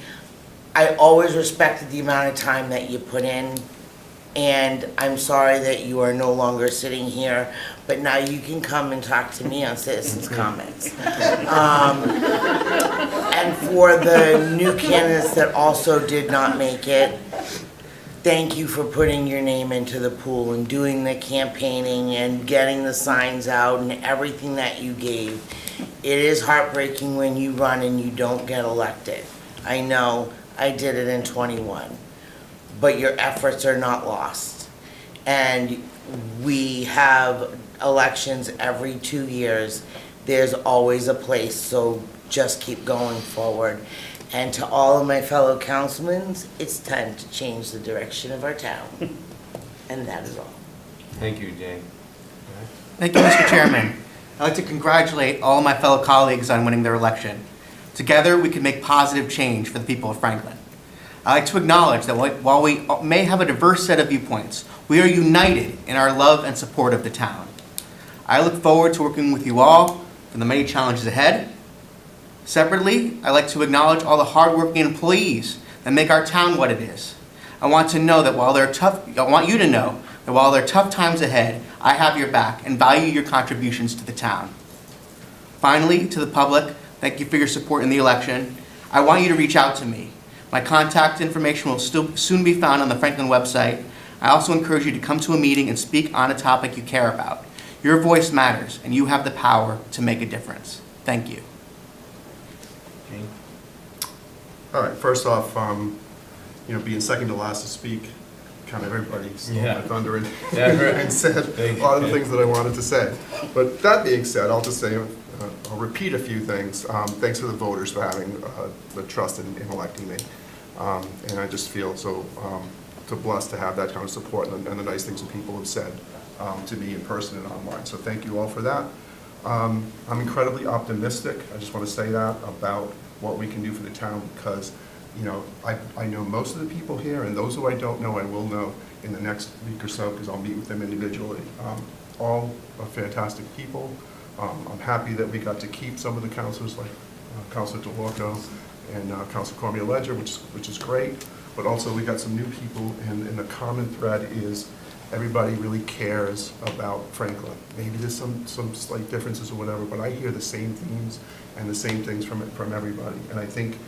I always respected the amount of time that you put in, and I'm sorry that you are no longer sitting here, but now you can come and talk to me on citizens' comments. And for the new candidates that also did not make it, thank you for putting your name into the pool and doing the campaigning and getting the signs out and everything that you gave. It is heartbreaking when you run and you don't get elected. I know, I did it in 21. But your efforts are not lost. And we have elections every 2 years. There's always a place, so just keep going forward. And to all of my fellow councilmen, it's time to change the direction of our town. And that is all. Thank you, Jane. Thank you, Mr. Chairman. I'd like to congratulate all of my fellow colleagues on winning their election. Together, we can make positive change for the people of Franklin. I'd like to acknowledge that while we may have a diverse set of viewpoints, we are united in our love and support of the town. I look forward to working with you all for the many challenges ahead. Separately, I'd like to acknowledge all the hardworking employees that make our town what it is. I want you to know that while there are tough times ahead, I have your back and value your contributions to the town. Finally, to the public, thank you for your support in the election. I want you to reach out to me. My contact information will soon be found on the Franklin website. I also encourage you to come to a meeting and speak on a topic you care about. Your voice matters, and you have the power to make a difference. Thank you. All right, first off, being second to last to speak, kind of everybody stole my thunder and said a lot of the things that I wanted to say. But that being said, I'll just say, I'll repeat a few things. Thanks to the voters for having the trust in electing me. And I just feel so blessed to have that kind of support and the nice things that people have said to me in person and online. So thank you all for that. I'm incredibly optimistic, I just want to say that, about what we can do for the town, because I know most of the people here, and those who I don't know, I will know in the next week or so, because I'll meet with them individually. All are fantastic people. I'm happy that we got to keep some of the councilors, like Councilor DeLorco and Councilor Cormier Ledger, which is great. But also we got some new people, and the common thread is everybody really cares about Franklin. Maybe there's some slight differences or whatever, but I hear the same themes and the same things from everybody. And I think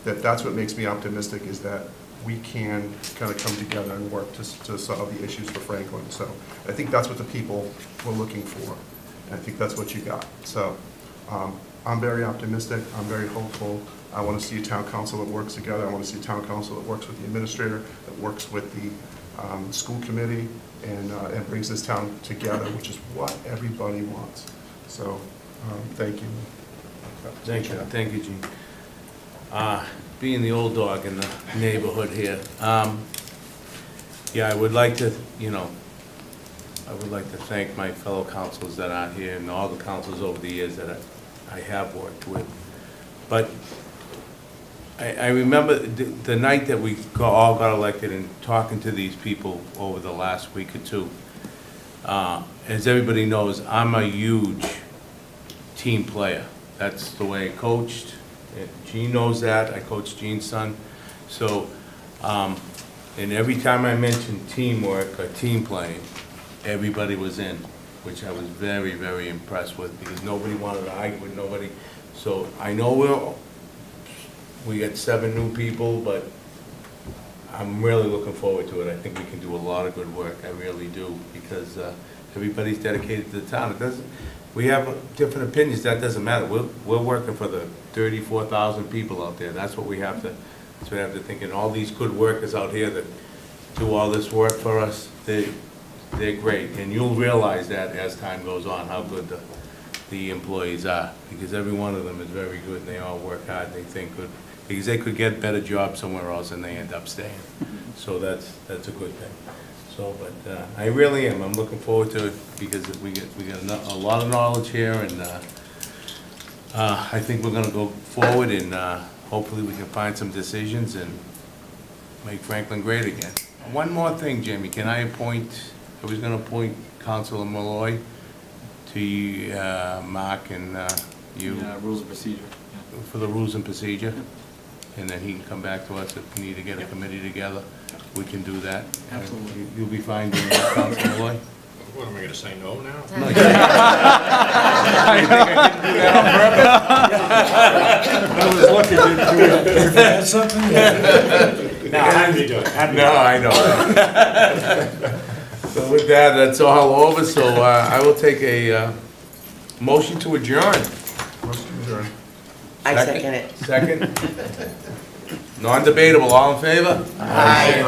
that that's what makes me optimistic, is that we can kind of come together and work to solve the issues for Franklin. So I think that's what the people were looking for. And I think that's what you got. So I'm very optimistic. I'm very hopeful. I want to see a town council that works together. I want to see a town council that works with the administrator, that works with the school committee, and brings this town together, which is what everybody wants. So thank you. Thank you, Gene. Being the old dog in the neighborhood here, yeah, I would like to thank my fellow councils that are here and all the councils over the years that I have worked with. But I remember the night that we all got elected, and talking to these people over the last week or two. As everybody knows, I'm a huge team player. That's the way I coached. Gene knows that. I coached Gene's son. So, and every time I mentioned teamwork or team playing, everybody was in, which I was very, very impressed with, because nobody wanted to argue with nobody. So I know we got 7 new people, but I'm really looking forward to it. I think we can do a lot of good work. I really do, because everybody's dedicated to the town. We have different opinions. That doesn't matter. We're working for the 34,000 people out there. That's what we have to. That's what we have to think. And all these good workers out here that do all this work for us, they're great. And you'll realize that as time goes on, how good the employees are, because every one of them is very good, and they all work hard. They think good, because they could get a better job somewhere else and they end up staying. So that's a good thing. So, but I really am. I'm looking forward to it, because we get a lot of knowledge here, and I think we're going to go forward, and hopefully we can find some decisions and make Franklin great again. One more thing, Jamie. Can I appoint? I was going to appoint Councilor Malloy to Mark and you. Rules of procedure. For the rules and procedure, and then he can come back to us if we need to get a committee together. We can do that. Absolutely. You'll be fine doing that, Councilor Malloy? What, am I going to say no now? No, you can't. I didn't do that on purpose. I was looking to add something. No, happy to do it. No, I know. So with that, that's all over, so I will take a motion to adjourn. Motion to adjourn. I second it. Second? Non-debatable, all in favor? Aye.